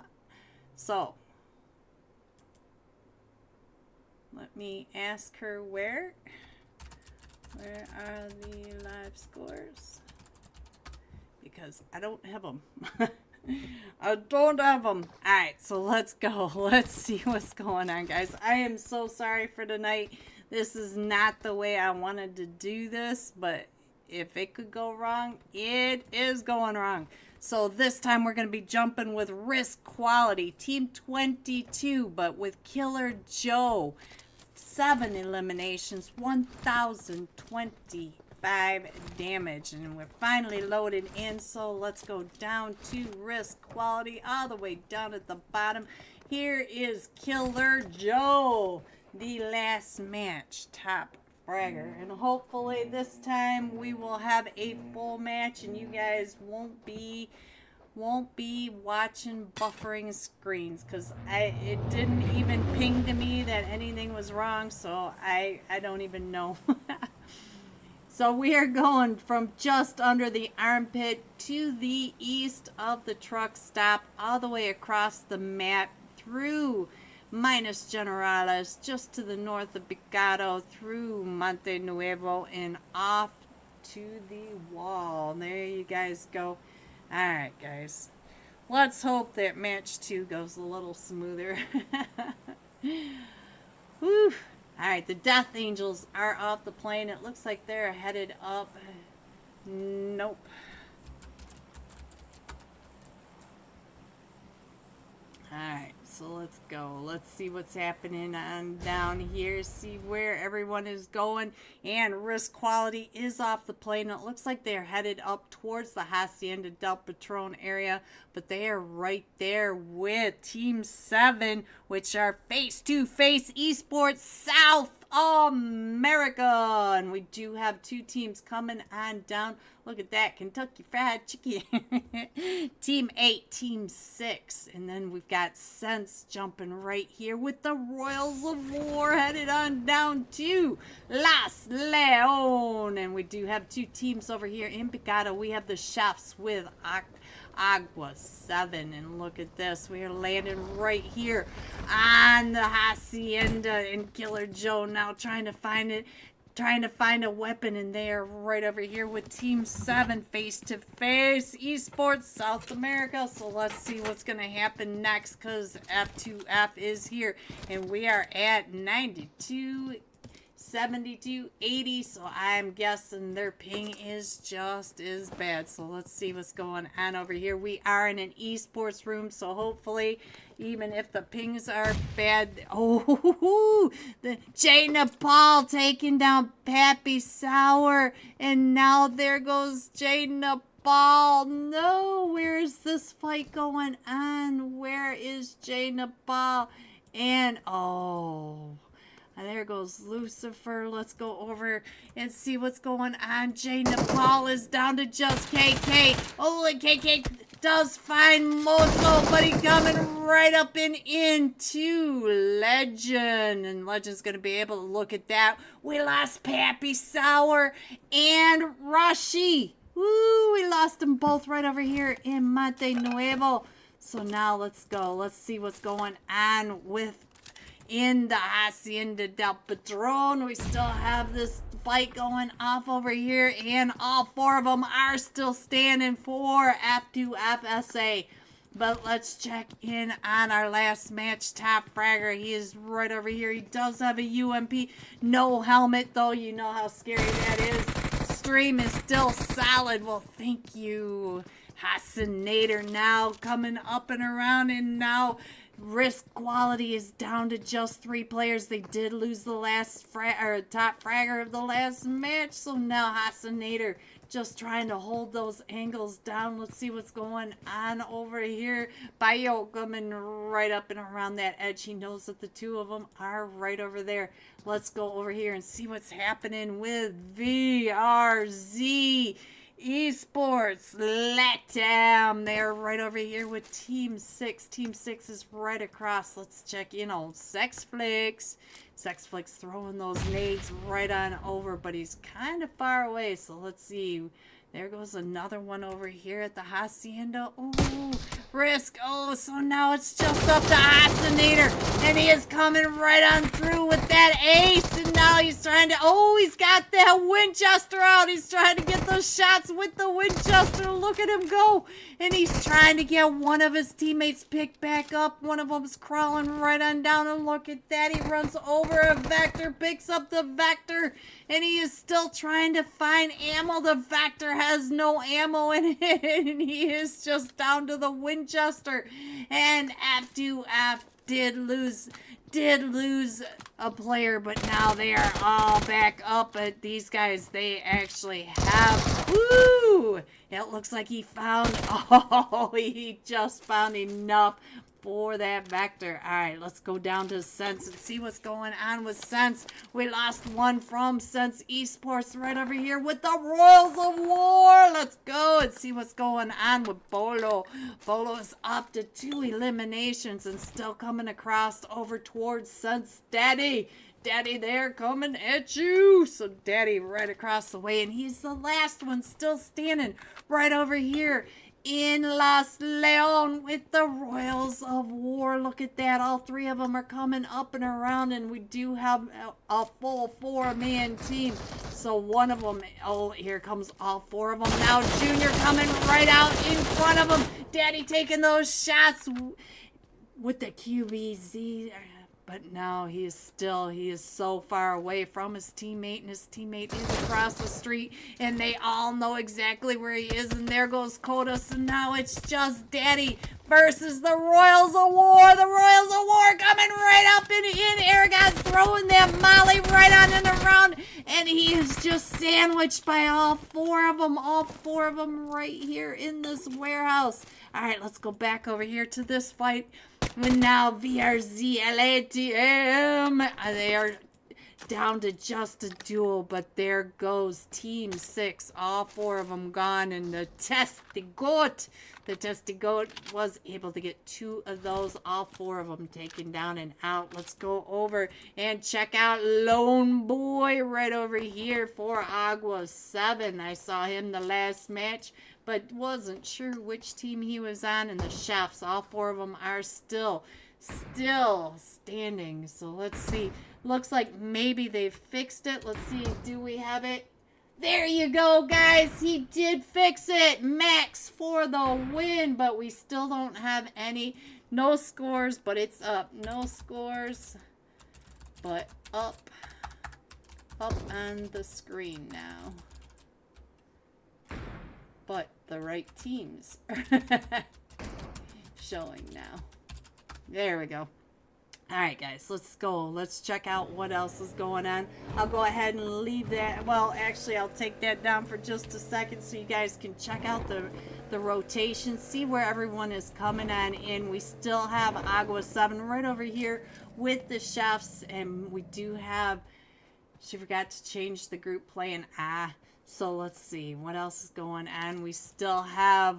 So, let me ask her where. Where are the live scores? Because I don't have them. I don't have them. Alright, so let's go. Let's see what's going on, guys. I am so sorry for tonight. This is not the way I wanted to do this, but if it could go wrong, it is going wrong. So this time we're going to be jumping with Risk Quality, Team 22, but with Killer Joe. 7 eliminations, 1,025 damage, and we're finally loaded in. So let's go down to Risk Quality, all the way down at the bottom. Here is Killer Joe, the last match top fragger, and hopefully this time we will have a full match and you guys won't be watching buffering screens, because it didn't even ping to me that anything was wrong, so I don't even know. So we are going from just under the armpit to the east of the truck stop, all the way across the map through Minas Generales, just to the north of Picado, through Monte Nuevo, and off to the wall. There you guys go. Alright, guys. Let's hope that match 2 goes a little smoother. Whew. Alright, the Death Angels are off the plane. It looks like they're headed up. Nope. Alright, so let's go. Let's see what's happening on down here. See where everyone is going. And Risk Quality is off the plane. It looks like they're headed up towards the Hacienda del Patron area. But they are right there with Team 7, which are face-to-face Esports South America. And we do have 2 teams coming on down. Look at that, Kentucky Fried Chicken. Team 8, Team 6. And then we've got Sense jumping right here with the Royals of War headed on down to Las Leon. And we do have 2 teams over here in Picado. We have the Chefs with Agua 7, and look at this, we are landing right here on the Hacienda, and Killer Joe now trying to find a weapon, and they are right over here with Team 7 face to face Esports South America. So let's see what's gonna happen next, because F2F is here, and we are at 92 72 80, so I'm guessing their ping is just as bad. So let's see what's going on over here. We are in an esports room, so hopefully, even if the pings are bad, the Jay Nepal taking down Pappy Sour, and now there goes Jay Nepal. No, where is this fight going on? Where is Jay Nepal? And and there goes Lucifer. Let's go over and see what's going on. Jay Nepal is down to just KK. Oh, and KK does find Moso, but he's coming right up and into Legend. And Legend's going to be able to look at that. We lost Pappy Sour and Rashi. Woo, we lost them both right over here in Monte Nuevo. So now let's go. Let's see what's going on with in the Hacienda del Patron. We still have this fight going off over here, and all 4 of them are still standing for F2FSA. But let's check in on our last match top fragger. He is right over here. He does have a UMP. No helmet, though. You know how scary that is. Stream is still solid. Well, thank you, Hasanator. Now coming up and around, and now Risk Quality is down to just 3 players. They did lose the last top fragger of the last match, so now Hasanator just trying to hold those angles down. Let's see what's going on over here. Bayo coming right up and around that edge. He knows that the two of them are right over there. Let's go over here and see what's happening with VRZ Esports. Latam. They're right over here with Team 6. Team 6 is right across. Let's check in on Sexflix. Sexflix throwing those nades right on over, but he's kind of far away. So let's see. There goes another one over here at the Hacienda. Ooh, Risk. Oh, so now it's just up to Oscinator. And he is coming right on through with that ace. And now he's trying to... Oh, he's got that Winchester out. He's trying to get those shots with the Winchester. Look at him go. And he's trying to get one of his teammates picked back up. One of them's crawling right on down. And look at that. He runs over a Vector, picks up the Vector. And he is still trying to find ammo. The Vector has no ammo in it. And he is just down to the Winchester. And F2F did lose a player, but now they are all back up. At these guys, they actually have... Woo! It looks like he found... Oh, he just found enough for that Vector. All right, let's go down to Sense and see what's going on with Sense. We lost one from Sense Esports right over here with the Royals of War. Let's go and see what's going on with Bolo. Bolo is up to 2 eliminations and still coming across over towards Sense. Daddy there coming at you. So Daddy right across the way, and he's the last one still standing right over here in Las Leon with the Royals of War. Look at that. All 3 of them are coming up and around, and we do have a full 4-man team. So one of them, oh, here comes all 4 of them. Now Junior coming right out in front of him. Daddy taking those shots with the QBZ. But now he is so far away from his teammate, and his teammate is across the street, and they all know exactly where he is, and there goes Kodos, and now it's just Daddy versus the Royals of War. The Royals of War coming right up and in. Aragon's throwing that molly right on and around, and he is just sandwiched by all 4 of them. All 4 of them right here in this warehouse. All right, let's go back over here to this fight. And now VRZ LATM, they are down to just a duel, but there goes Team 6. All 4 of them gone, and the Testy Goat was able to get 2 of those. All 4 of them taken down and out. Let's go over and check out Lone Boy right over here for Agua 7. I saw him the last match, but wasn't sure which team he was on. And the Chefs, all 4 of them are still standing. So let's see. Looks like maybe they fixed it. Let's see. Do we have it? There you go, guys. He did fix it. Max for the win, but we still don't have no scores, but it's up. No scores, but up on the screen now. But the right teams are showing now. There we go. All right, guys, let's go. Let's check out what else is going on. I'll go ahead and leave that. Well, actually, I'll take that down for just a second so you guys can check out the rotation, see where everyone is coming on in. We still have Agua 7 right over here with the Chefs, and we do have... She forgot to change the group play, and so let's see what else is going on. We still have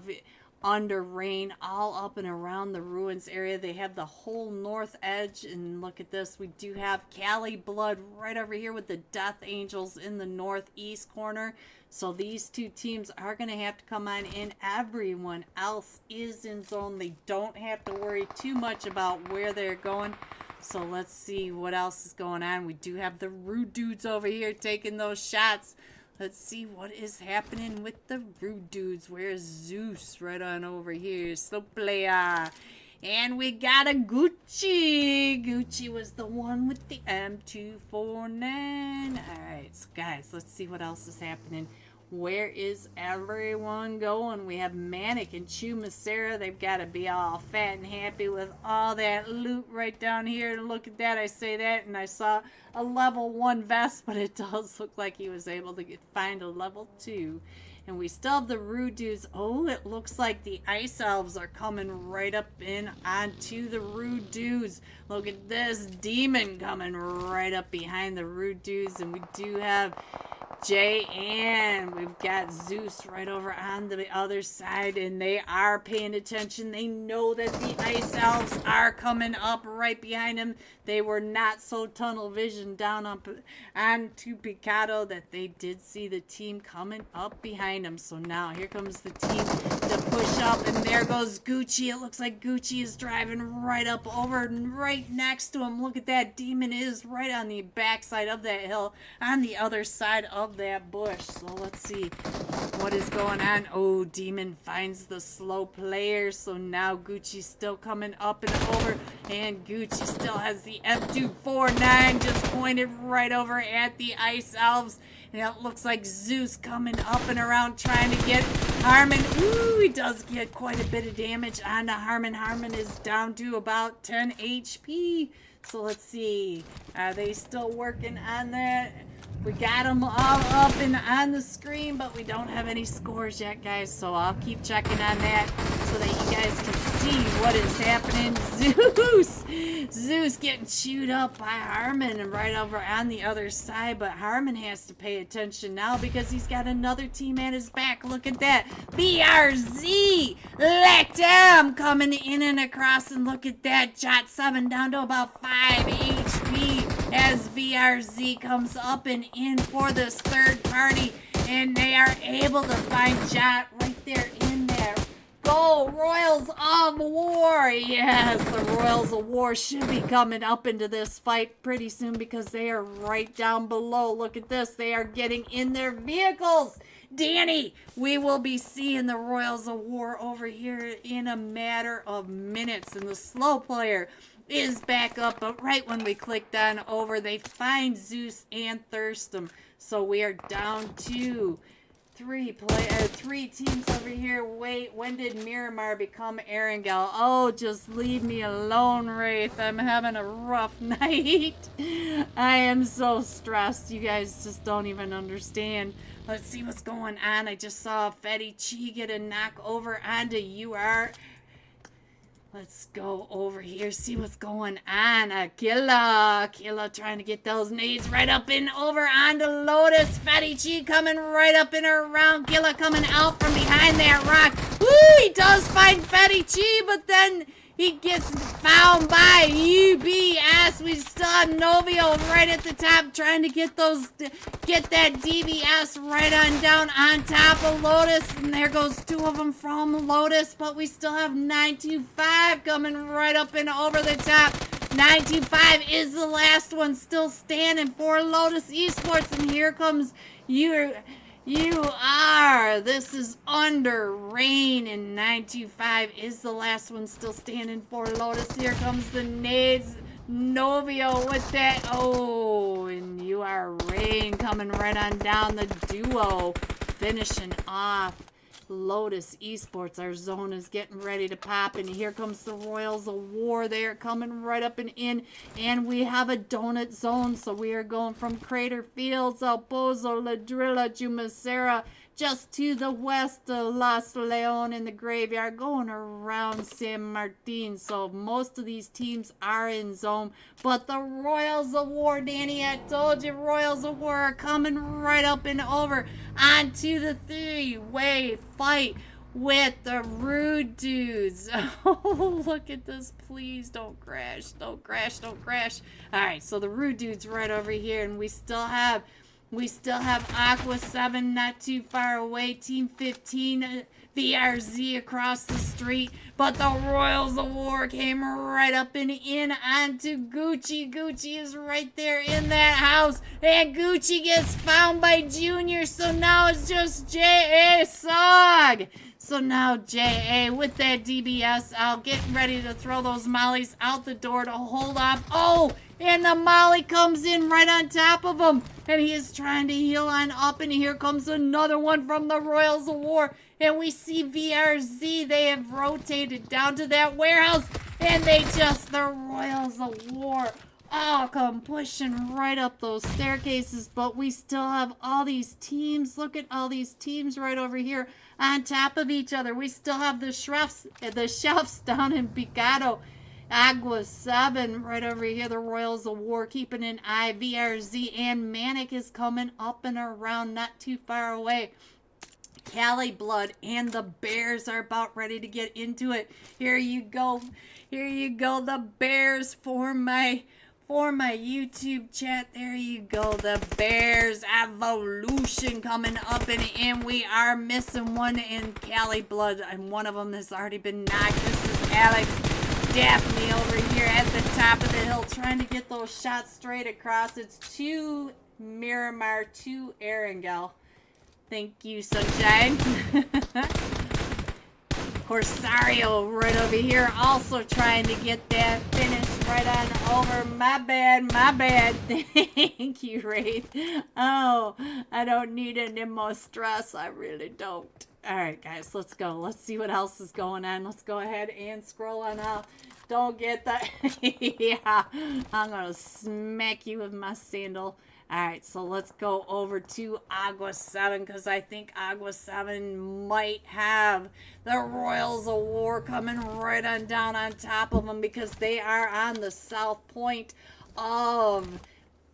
Under Rain all up and around the ruins area. They have the whole north edge, and look at this. We do have Cali Blood right over here with the Death Angels in the northeast corner. So these 2 teams are going to have to come on in. Everyone else is in zone. They don't have to worry too much about where they're going. So let's see what else is going on. We do have the Rude Dudes over here taking those shots. Let's see what is happening with the Rude Dudes. Where's Zeus? Right on over here. So player. And we got a Gucci. Gucci was the one with the M249. Alright, so guys, let's see what else is happening. Where is everyone going? We have Manic and Chumacera. They've got to be all fat and happy with all that loot right down here. Look at that. I say that, and I saw a level 1 vest, but it does look like he was able to find a level 2. And we still have the Rude Dudes. Oh, it looks like the Ice Elves are coming right up in onto the Rude Dudes. Look at this demon coming right up behind the Rude Dudes. And we do have Jay and we've got Zeus right over on the other side, and they are paying attention. They know that the Ice Elves are coming up right behind him. They were not so tunnel vision down onto Picado that they did see the team coming up behind him. So now here comes the team to push up, and there goes Gucci. It looks like Gucci is driving right up over and right next to him. Look at that. Demon is right on the backside of that hill on the other side of that bush. So let's see what is going on. Oh, Demon finds the slow player. So now Gucci's still coming up and over, and Gucci still has the F249 just pointed right over at the Ice Elves. And it looks like Zeus coming up and around trying to get Harmon. Ooh, he does get quite a bit of damage onto Harmon. Harmon is down to about 10 HP. So let's see. Are they still working on that? We got them all up and on the screen, but we don't have any scores yet, guys. So I'll keep checking on that so that you guys can see what is happening. Zeus getting chewed up by Harmon and right over on the other side. But Harmon has to pay attention now because he's got another team at his back. Look at that. BRZ! Let them coming in and across. And look at that. Jot 7 down to about 5 HP. As VRZ comes up and in for this third party, and they are able to find Jot right there in there. Go Royals of War! Yes, the Royals of War should be coming up into this fight pretty soon because they are right down below. Look at this. They are getting in their vehicles. Danny, we will be seeing the Royals of War over here in a matter of minutes. And the slow player is back up, but right when we clicked on over, they find Zeus and Thurston. So we are down to three teams over here. Wait, when did Miramar become Erangel? Oh, just leave me alone, Wraith. I'm having a rough night. I am so stressed. You guys just don't even understand. Let's see what's going on. I just saw Fetty Chi get a knock over onto UR. Let's go over here, see what's going on. Killa trying to get those nades right up and over onto Lotus. Fatty Chi coming right up and around. Killa coming out from behind that rock. Woo, he does find Fatty Chi, but then he gets found by UBS. We still have Novio right at the top trying to get that DBS right on down on top of Lotus. And there goes 2 of them from Lotus. But we still have 925 coming right up and over the top. 925 is the last one still standing for Lotus Esports. And here comes this is Under Rain, and 925 is the last one still standing for Lotus. Here comes the nades. Novio with that. Oh, and you are Rain coming right on down the duo. Finishing off Lotus Esports. Our zone is getting ready to pop, and here comes the Royals of War. They are coming right up and in, and we have a donut zone, so we are going from Crater Fields, El Pozo, La Drilla, Jumacera, just to the west of Las Leon in the graveyard, going around San Martin. So most of these teams are in zone, but the Royals of War, Danny, I told you, Royals of War are coming right up and over onto the 3-way fight with the Rude Dudes. Oh, look at this. Please don't crash. Don't crash. Don't crash. All right, so the Rude Dudes right over here, and we still have Aqua 7 not too far away. Team 15, VRZ across the street. But the Royals of War came right up and in onto Gucci. Gucci is right there in that house. And Gucci gets found by Junior. So now it's just J.A. Sog. So now J.A. with that DBS out, getting ready to throw those mollies out the door to hold off. Oh, and the molly comes in right on top of him. And he is trying to heal on up. And here comes another one from the Royals of War. And we see VRZ. They have rotated down to that warehouse. And the Royals of War all come pushing right up those staircases, but we still have all these teams. Look at all these teams right over here on top of each other. We still have the chefs down in Picado. Agua 7 right over here. The Royals of War keeping an eye. VRZ and Manic is coming up and around, not too far away. Cali Blood and the Bears are about ready to get into it. Here you go. Here you go. The Bears for my YouTube chat. There you go. The Bears Evolution coming up, and we are missing one in Cali Blood, and one of them has already been knocked. This is Alex Daphne over here at the top of the hill trying to get those shots straight across. It's 2 Miramar, 2 Erangel. Thank you, Sunshine. Corsario right over here also trying to get that finish right on over. My bad. Thank you, Wraith. Oh, I don't need any more stress. I really don't. All right, guys, let's go. Let's see what else is going on. Let's go ahead and scroll on up. Don't get that. Yeah, I'm going to smack you with my sandal. All right, so let's go over to Agua 7 because I think Agua 7 might have the Royals of War coming right on down on top of them because they are on the south point of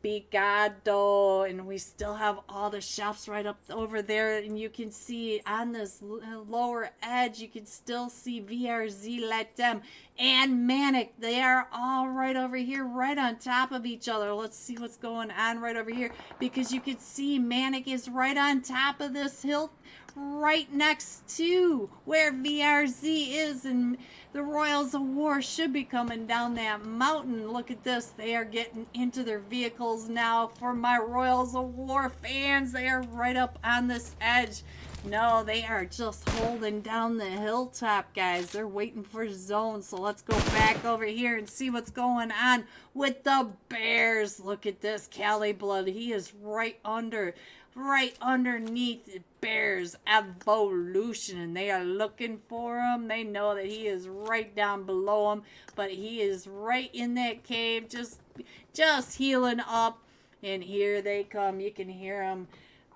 Picado, and we still have all the chefs right up over there, and you can see on this lower edge, you can still see VRZ, Let Them, and Manic. They are all right over here, right on top of each other. Let's see what's going on right over here, because you can see Manic is right on top of this hill, right next to where VRZ is, and the Royals of War should be coming down that mountain. Look at this. They are getting into their vehicles now. For my Royals of War fans, they are right up on this edge. No, they are just holding down the hilltop, guys. They're waiting for zone. So let's go back over here and see what's going on with the Bears. Look at this. Cali Blood. He is right underneath the Bears Evolution, and they are looking for him. They know that he is right down below him, but he is right in that cave, just healing up. And here they come. You can hear him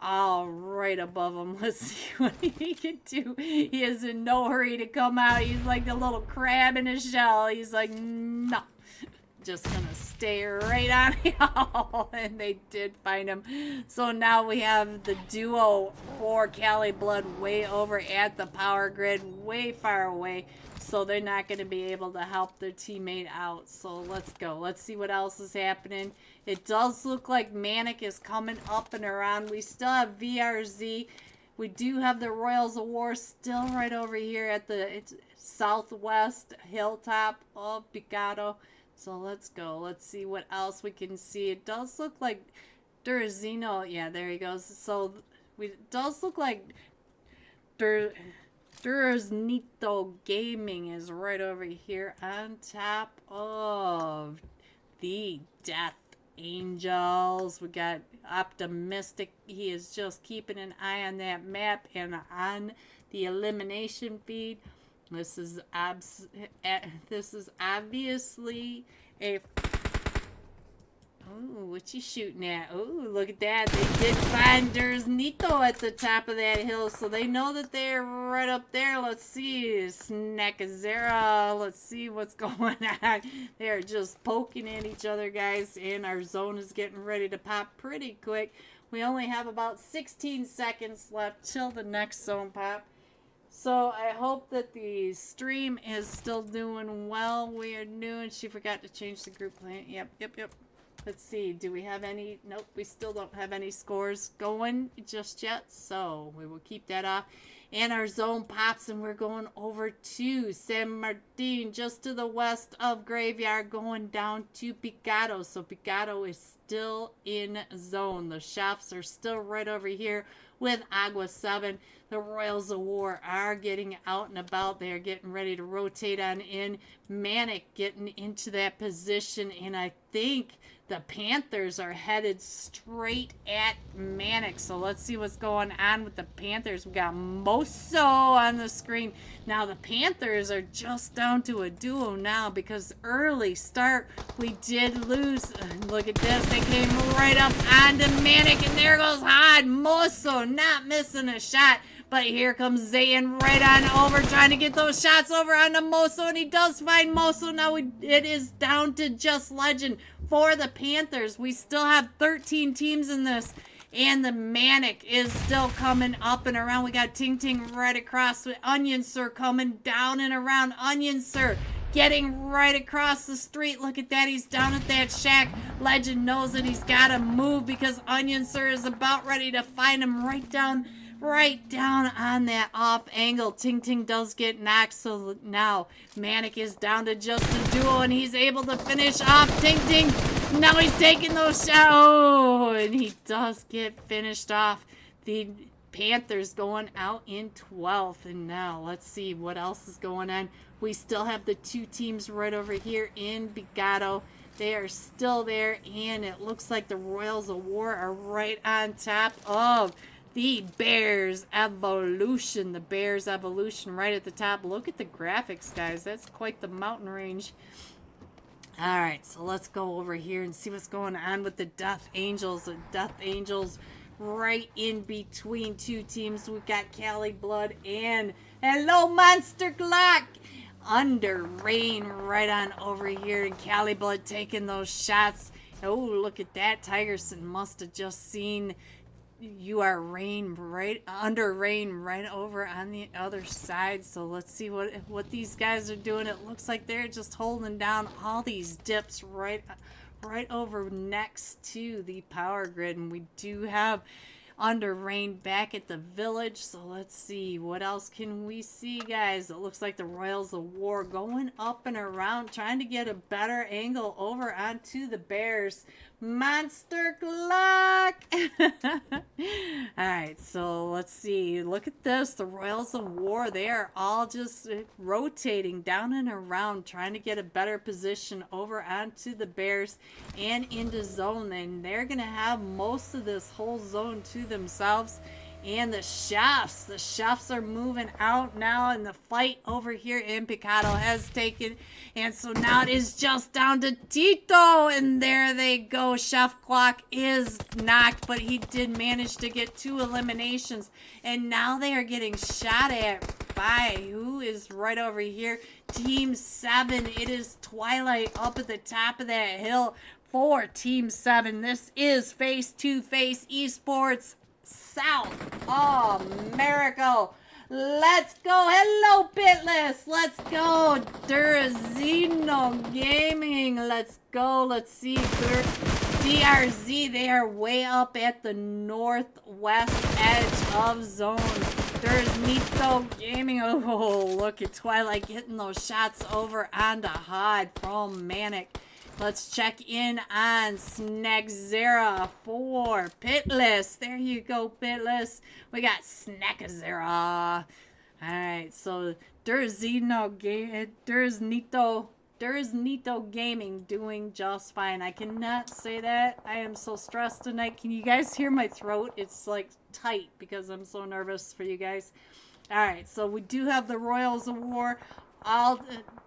all right above him. Let's see what he can do. He is in no hurry to come out. He's like the little crab in a shell. He's like, no. Just gonna stay right on him. And they did find him. So now we have the duo for Cali Blood way over at the power grid, way far away. So they're not going to be able to help their teammate out. So let's go. Let's see what else is happening. It does look like Manic is coming up and around. We still have VRZ. We do have the Royals of War still right over here at the southwest hilltop of Picado. So let's go. Let's see what else we can see. It does look like Durazino. Yeah, there he goes. So it does look like Duraznito Gaming is right over here on top of the Death Angels. We got Optimistic. He is just keeping an eye on that map and on the elimination feed. This is obviously a... Ooh, what you shooting at? Ooh, look at that. They did find Duraznito at the top of that hill, so they know that they're right up there. Let's see. Snackazera. Let's see what's going on. They're just poking at each other, guys, and our zone is getting ready to pop pretty quick. We only have about 16 seconds left till the next zone pop. So I hope that the stream is still doing well. We are doing... She forgot to change the group plan. Yep. Let's see. Do we have any... Nope, we still don't have any scores going just yet. So we will keep that off. And our zone pops, and we're going over to San Martin, just to the west of Graveyard, going down to Picado. So Picado is still in zone. The chefs are still right over here with Agua 7. The Royals of War are getting out and about. They're getting ready to rotate on in. Manic getting into that position, and I think the Panthers are headed straight at Manic. So let's see what's going on with the Panthers. We got Moso on the screen. Now the Panthers are just down to a duo now because early start we did lose. Look at this. They came right up onto Manic, and there goes Hod. Moso not missing a shot. But here comes Zayn right on over, trying to get those shots over onto Moso, and he does find Moso. Now it is down to just Legend for the Panthers. We still have 13 teams in this, and the Manic is still coming up and around. We got Ting Ting right across with Onion Sir coming down and around. Onion Sir getting right across the street. Look at that. He's down at that shack. Legend knows that he's got to move because Onion Sir is about ready to find him right down on that off angle. Ting Ting does get knocked, so now Manic is down to just a duo, and he's able to finish off Ting Ting. Now he's taking those shots. Oh, and he does get finished off. The Panthers going out in 12th, and now let's see what else is going on. We still have the two teams right over here in Bigato. They are still there, and it looks like the Royals of War are right on top of the Bears Evolution. The Bears Evolution right at the top. Look at the graphics, guys. That's quite the mountain range. All right, so let's go over here and see what's going on with the Death Angels. The Death Angels right in between two teams. We've got Cali Blood and Hello Monster Glock. Under Rain right on over here, and Cali Blood taking those shots. Oh, look at that. Tigerson must have just seen You Are Rain right under Rain right over on the other side. So let's see what these guys are doing. It looks like they're just holding down all these dips right over next to the power grid, and we do have Under Rain back at the village. So let's see what else can we see, guys. It looks like the Royals of War going up and around, trying to get a better angle over onto the Bears. Monster Glock. Alright, so let's see. Look at this. The Royals of War, they are all just rotating down and around, trying to get a better position over onto the Bears and into zone. And they're going to have most of this whole zone to themselves. And the chefs are moving out now, and the fight over here in Picado has taken. And so now it is just down to Tito, and there they go. Chef Clock is knocked, but he did manage to get 2 eliminations. And now they are getting shot at by who is right over here? Team 7. It is Twilight up at the top of that hill for Team 7. This is face-to-face esports South America. Let's go. Hello, Bitless. Let's go. Durazino Gaming. Let's go. Let's see. DRZ, they are way up at the northwest edge of zone. There's Nito Gaming. Oh, look at Twilight getting those shots over onto Hod from Manic. Let's check in on Snackzera for Pitless. There you go, Pitless. We got Snackzera. Alright, so there's Nito Gaming doing just fine. I cannot say that. I am so stressed tonight. Can you guys hear my throat? It's like tight because I'm so nervous for you guys. Alright, so we do have the Royals of War.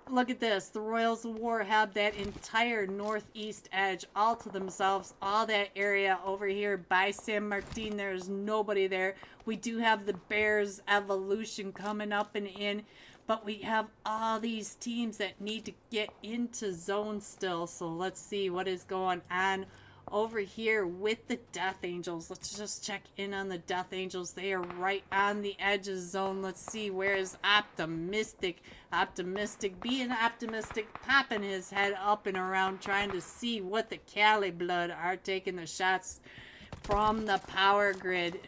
Look at this. The Royals of War have that entire northeast edge all to themselves. All that area over here by San Martin. There's nobody there. We do have the Bears Evolution coming up and in. But we have all these teams that need to get into zone still. So let's see what is going on over here with the Death Angels. Let's just check in on the Death Angels. They are right on the edge of zone. Let's see, where is Optimistic? Being optimistic, popping his head up and around, trying to see what the Cali Blood are taking the shots from the power grid.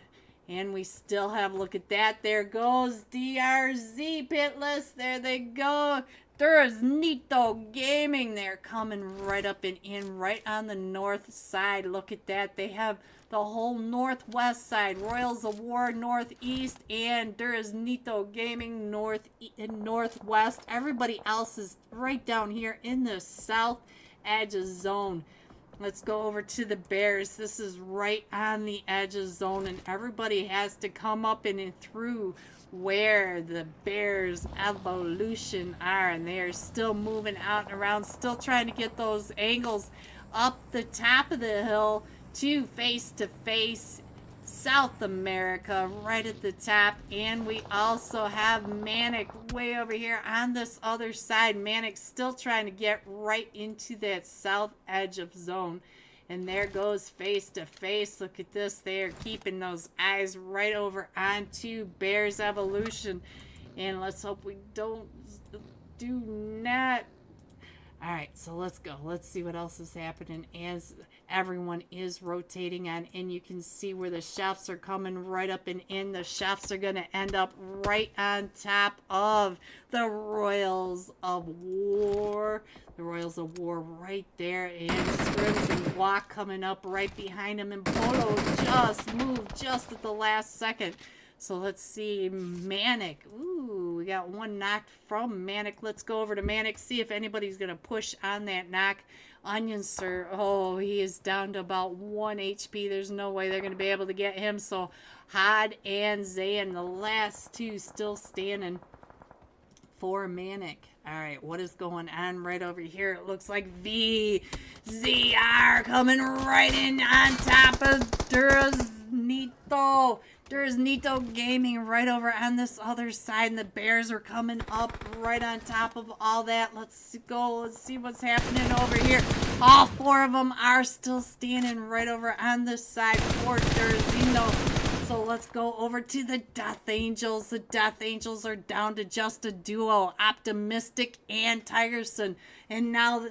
And we still have, look at that, there goes DRZ Pitless, there they go. There's Nito Gaming, they're coming right up and in, right on the north side. Look at that, they have the whole northwest side, Royals of War northeast, and there is Nito Gaming northwest. Everybody else is right down here in the south edge of zone. Let's go over to the Bears. This is right on the edge of zone, and everybody has to come up and through where the Bears Evolution are, and they are still moving out and around, still trying to get those angles up the top of the hill to face South America right at the top. And we also have Manic way over here on this other side. Manic still trying to get right into that south edge of zone. And there goes face to face. Look at this. They are keeping those eyes right over onto Bears Evolution. And let's hope we do not. All right, so let's go. Let's see what else is happening as everyone is rotating on. And you can see where the chefs are coming right up and in. The chefs are going to end up right on top of the Royals of War. The Royals of War right there. And Scrims and Walk coming up right behind them. And Polo just moved just at the last second. So let's see, Manic. Ooh, we got one knocked from Manic. Let's go over to Manic, see if anybody's going to push on that knock. Onion Sir, oh, he is down to about 1 HP. There's no way they're going to be able to get him. So Had and Zayn, the last two still standing for Manic. All right, what is going on right over here? It looks like VZR coming right in on top of Nito. There's Nito Gaming right over on this other side, and the Bears are coming up right on top of all that. Let's go. Let's see what's happening over here. All four of them are still standing right over on this side for Derzino. So let's go over to the Death Angels. The Death Angels are down to just a duo, Optimistic and Tigerson. And now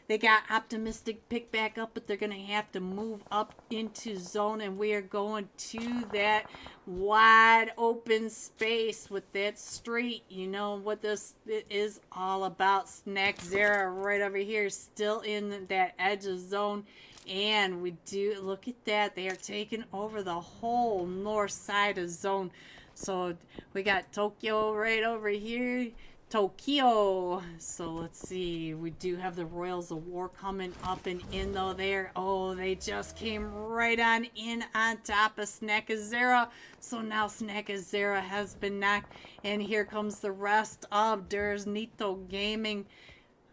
they got Optimistic picked back up, but they're going to have to move up into zone. And we are going to that wide open space with that street. You know what this is all about. Snack Zera right over here, still in that edge of zone. And we do, look at that, they are taking over the whole north side of zone. So we got Tokyo right over here, Tokyo. So let's see, we do have the Royals of War coming up and in though there. Oh, they just came right on in on top of Snackazera. So now Snackazera has been knocked, and here comes the rest of There's Nito Gaming.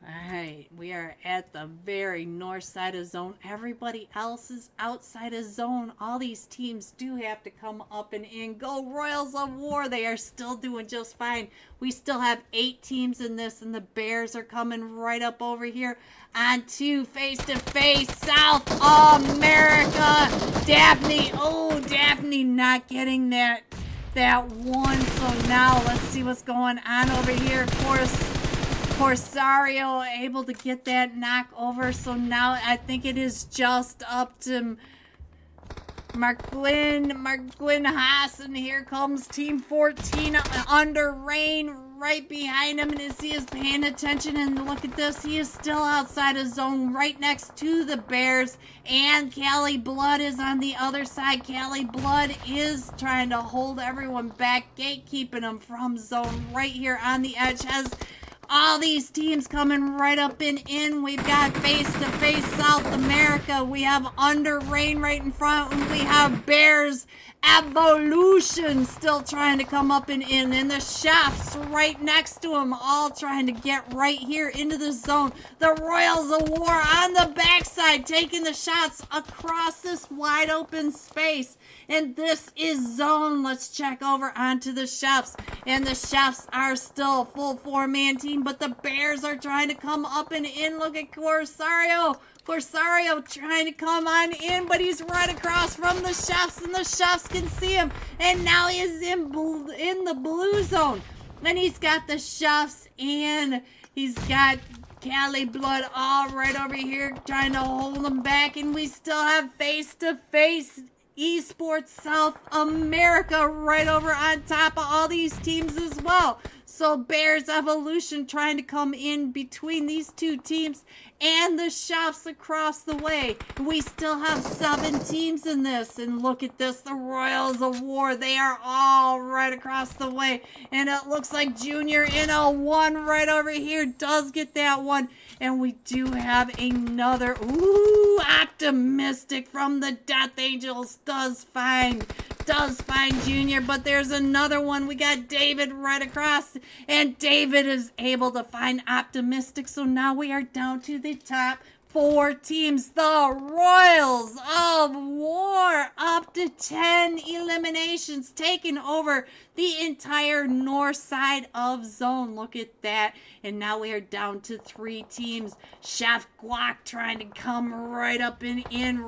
Alright, we are at the very north side of zone. Everybody else is outside of zone. All these teams do have to come up and in. Go Royals of War. They are still doing just fine. We still have 8 teams in this, and the Bears are coming right up over here onto face-to-face South America. Daphne, oh, Daphne not getting that one. So now let's see what's going on over here. Of course, Corsario able to get that knock over. So now I think it is just up to Mark Gwynn Haas, and here comes Team 14 under rain right behind him. And as he is paying attention, and look at this, he is still outside of zone right next to the Bears. And Cali Blood is on the other side. Cali Blood is trying to hold everyone back, gatekeeping them from zone right here on the edge. Has all these teams coming right up and in. We've got face-to-face South America. We have Under Rain right in front. And we have Bears Evolution still trying to come up and in. And the Chefs right next to them, all trying to get right here into the zone. The Royals of War on the backside, taking the shots across this wide open space. And this is zone. Let's check over onto the Chefs. And the Chefs are still a full 4-man team, but the Bears are trying to come up and in. Look at Corsario. Corsario trying to come on in, but he's right across from the Chefs, and the Chefs can see him. And now he is in the blue zone. And he's got the Chefs, and he's got Cali Blood all right over here trying to hold him back. And we still have face-to-face Esports South America right over on top of all these teams as well. So Bears Evolution trying to come in between these two teams and the Chefs across the way. We still have 7 teams in this. And look at this, the Royals of War. They are all right across the way. And it looks like Junior in a 1 right over here does get that one. And we do have another, optimistic from the Death Angels does find Junior, but there's another one. We got David right across, and David is able to find optimistic. So now we are down to the top 4 teams. The Royals of War up to 10 eliminations, taking over the entire north side of zone. Look at that. And now we are down to 3 teams. Chef Guac trying to come right up and in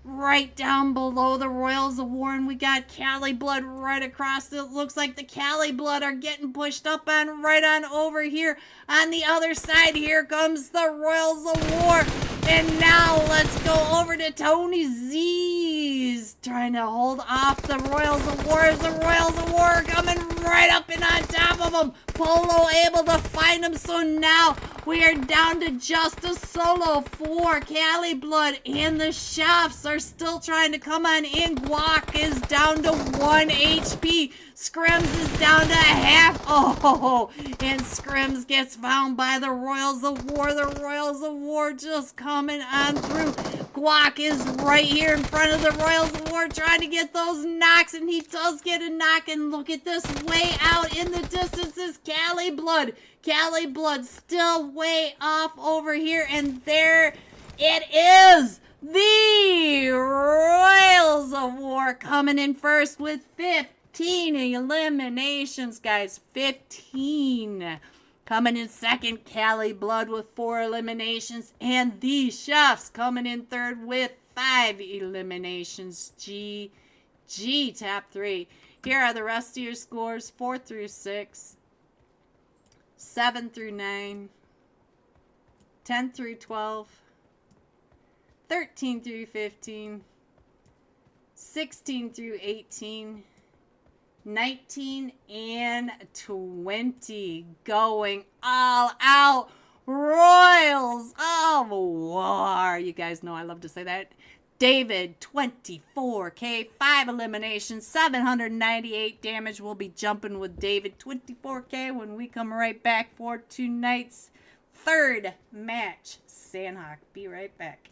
right down below the Royals of War. And we got Cali Blood right across. It looks like the Cali Blood are getting pushed up on right on over here. On the other side, here comes the Royals of War. And now let's go over to Tony Z's trying to hold off the Royals of War as the Royals of War are coming right up and on top of them. Polo able to find him, so now we are down to just a solo for Cali Blood, and the Chefs are still trying to come on in. Guac is down to 1 HP. Scrims is down to half. Oh, and Scrims gets found by the Royals of War. The Royals of War just coming on through. Guac is right here in front of the Royals of War trying to get those knocks, and he does get a knock. And look at this, way out in the distance is Cali Blood. Cali Blood still way off over here, and there it is. The Royals of War coming in first with 15 eliminations, guys. 15. Coming in second, Cali Blood with 4 eliminations. And the Chefs coming in third with 5 eliminations. GG, top 3. Here are the rest of your scores. 4 through 6. 7 through 9. 10 through 12. 13 through 15. 16 through 18. 19 and 20, going all out. Royals of War. You guys know I love to say that. David, 24K, 5 eliminations, 798 damage. We'll be jumping with David, 24K, when we come right back for tonight's 3rd match. Sandhawk, be right back.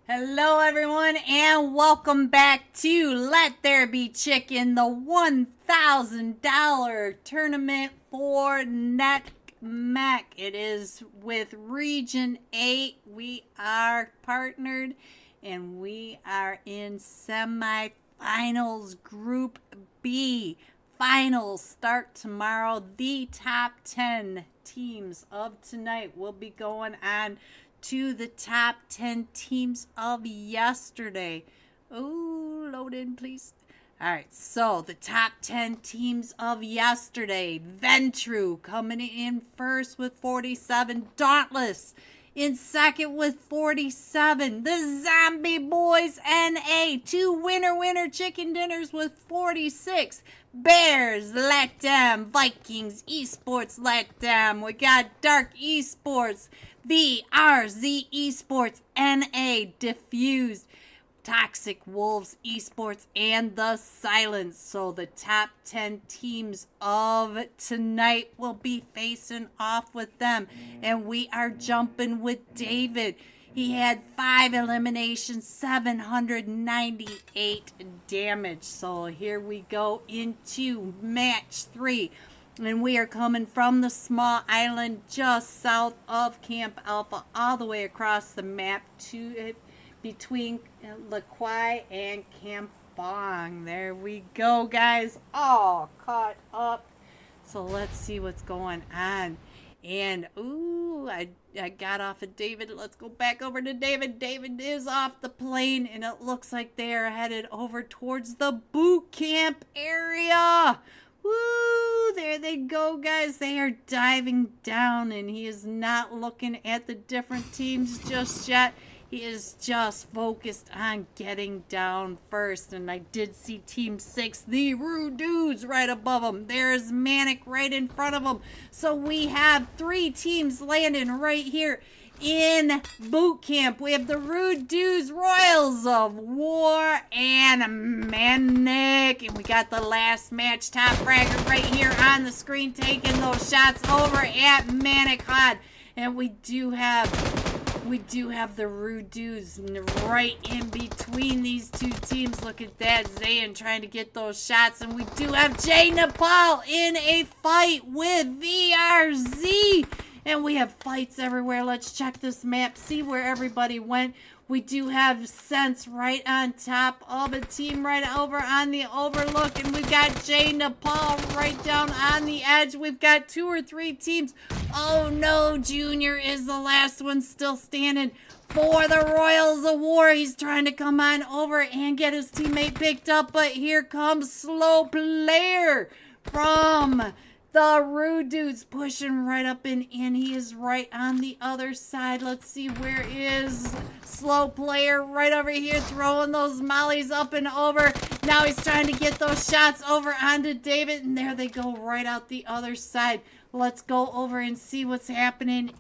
Hello, everyone, and welcome back to Let There Be Chicken, the $1,000 tournament for NECMEC. It is with Region 8. We are partnered, and we are in semifinals Group B. Finals start tomorrow. The top 10 teams of tonight will be going on to the top 10 teams of yesterday. Oh, load in, please. All right, so the top 10 teams of yesterday. Ventru coming in first with 47. Dauntless in second with 47. The Zombie Boys NA, two winner chicken dinners with 46. Bears let them. Vikings Esports let them. We got Dark Esports, VRZ Esports, NA Diffused, Toxic Wolves Esports, and The Silence. So the top 10 teams of tonight will be facing off with them. And we are jumping with David. He had 5 eliminations, 798 damage. So here we go into match 3. And we are coming from the small island just south of Camp Alpha all the way across the map to between Laquai and Camp Bong. There we go, guys. All caught up. So let's see what's going on. And, ooh, I got off of David. Let's go back over to David. David is off the plane, and it looks like they are headed over towards the boot camp area. Woo! There they go, guys. They are diving down, and he is not looking at the different teams just yet. He is just focused on getting down first. And I did see Team 6, the Rude Dudes, right above him. There's Manic right in front of him. So we have 3 teams landing right here in boot camp. We have the Rude Dudes, Royals of War, and Manic. And we got the last match top fragger right here on the screen, taking those shots over at Manic Hod. And we do have the Rude Dudes right in between these two teams. Look at that, Zayn trying to get those shots. And we do have Jay Nepal in a fight with VRZ. And we have fights everywhere. Let's check this map, see where everybody went. We do have Sense right on top of a team right over on the overlook. And we've got Jay Nepal right down on the edge. We've got 2 or 3 teams. Oh no, Junior is the last one still standing for the Royals of War. He's trying to come on over and get his teammate picked up. But here comes Slow Player from The Rude Dude's pushing right up and in. He is right on the other side. Let's see, where is Slow Player? Right over here, throwing those mollies up and over. Now he's trying to get those shots over onto David, and there they go right out the other side. Let's go over and see what's happening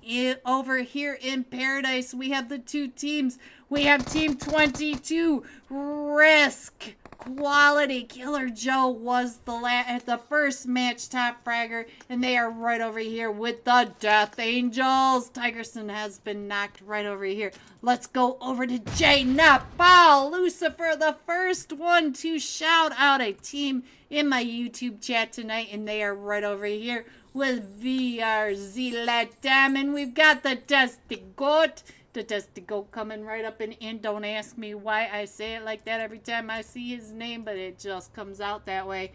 over here in Paradise. We have the two teams. We have Team 22, Risk Quality. Killer Joe was the first match top fragger, and they are right over here with the Death Angels. Tigerson has been knocked right over here. Let's go over to Jay Napal. Lucifer, the first one to shout out a team in my YouTube chat tonight, and they are right over here with VRZ Latam, and we've got the Testigoat. The Testigoat coming right up and in. Don't ask me why I say it like that every time I see his name, but it just comes out that way.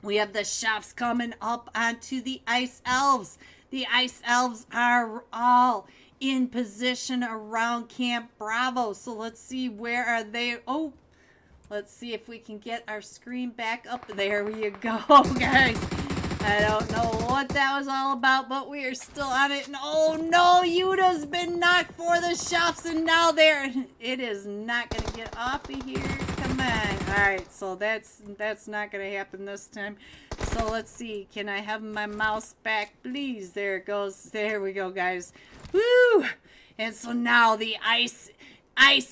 We have the Shops coming up onto the Ice Elves. The Ice Elves are all in position around Camp Bravo. So let's see, where are they? Oh, let's see if we can get our screen back up. There you go, guys. I don't know what that was all about, but we are still on it. And oh no, Yuta's been knocked for the Shops, and now it is not going to get off of here. Come on. Alright, so that's not going to happen this time. So let's see. Can I have my mouse back, please? There it goes. There we go, guys. Woo! And so now the Ice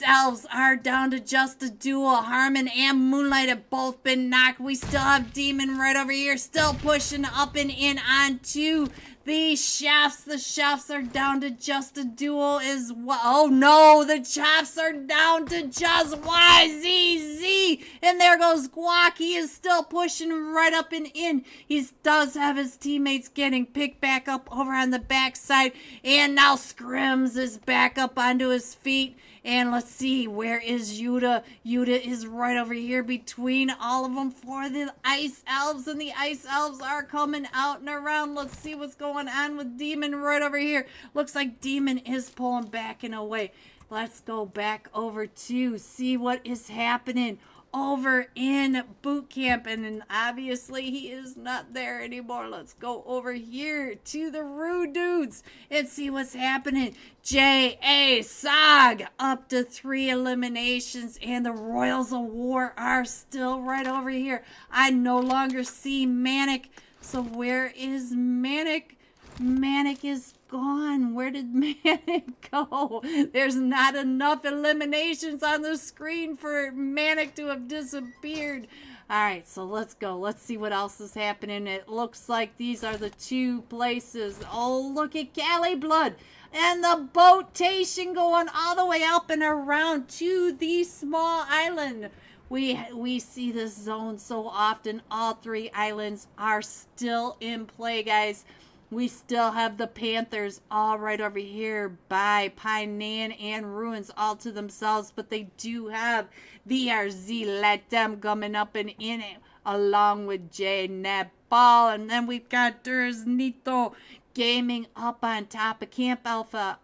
Elves are down to just a duo. Harmon and Moonlight have both been knocked. We still have Demon right over here, still pushing up and in onto the Shafts. The Shafts are down to just a duo as well. Oh no, the Shafts are down to just YZZ. And there goes Guac. He is still pushing right up and in. He does have his teammates getting picked back up over on the backside. And now Scrims is back up onto his feet. And let's see, where is Yuta? Yuta is right over here between all of them for the Ice Elves. And the Ice Elves are coming out and around. Let's see what's going on with Demon right over here. Looks like Demon is pulling back and away. Let's go back over to see what is happening over in boot camp, and then obviously he is not there anymore. Let's go over here to the Rude Dudes and see what's happening. J.A. Sog up to 3 eliminations, and the Royals of War are still right over here. I no longer see Manic, so where is Manic? Manic is gone. Where did Manic go? There's not enough eliminations on the screen for Manic to have disappeared. Alright, so let's go. Let's see what else is happening. It looks like these are the two places. Oh, look at Cali Blood. And the boatation going all the way up and around to the small island. We see this zone so often. All 3 islands are still in play, guys. We still have the Panthers all right over here by Painan and Ruins all to themselves, but they do have VRZ Let Them coming up and in it along with J Nepal. And then we've got Durznito Gaming up on top of Camp Alpha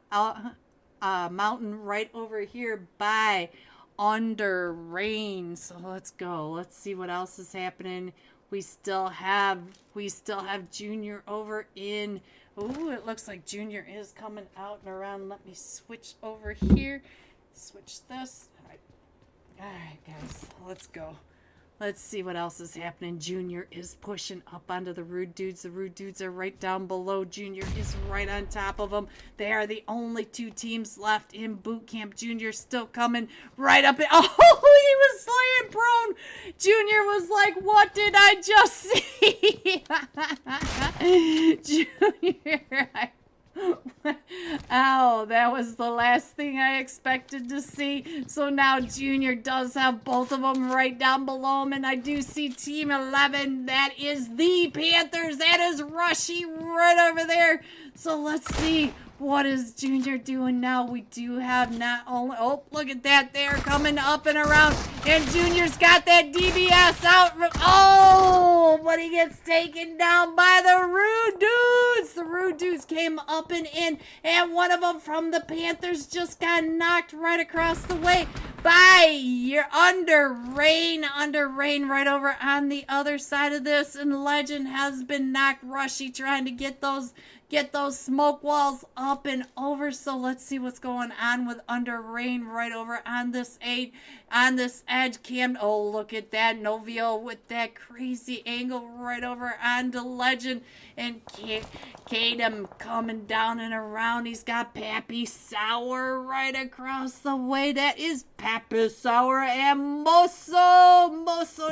Mountain right over here by Under Rain. So let's go. Let's see what else is happening. We still have Junior over in. Oh, it looks like Junior is coming out and around. Let me switch over here. Switch this. All right, guys, let's go. Let's see what else is happening. Junior is pushing up onto the Rude Dudes. The Rude Dudes are right down below. Junior is right on top of them. They are the only 2 teams left in boot camp. Junior still coming right up. Oh, he was slaying prone. Junior was like, what did I just see? Junior, ow, that was the last thing I expected to see. So now Junior does have both of them right down below him, and I do see Team 11. That is the Panthers. That is Rushy right over there. So let's see What is Junior doing now? We do have not only... Oh, look at that. They're coming up and around. And Junior's got that DBS out. Oh, but he gets taken down by the Rude Dudes. The Rude Dudes came up and in. And one of them from the Panthers just got knocked right across the way by your Under Rain right over on the other side of this. And Legend has been knocked. Rushy trying to get those smoke walls up and over. So let's see what's going on with Under Rain right over on this edge. Cam, oh, look at that. Novio with that crazy angle right over on the Legend. And Kadem coming down and around. He's got Pappy Sour right across the way. That is Pappy Sour and Moso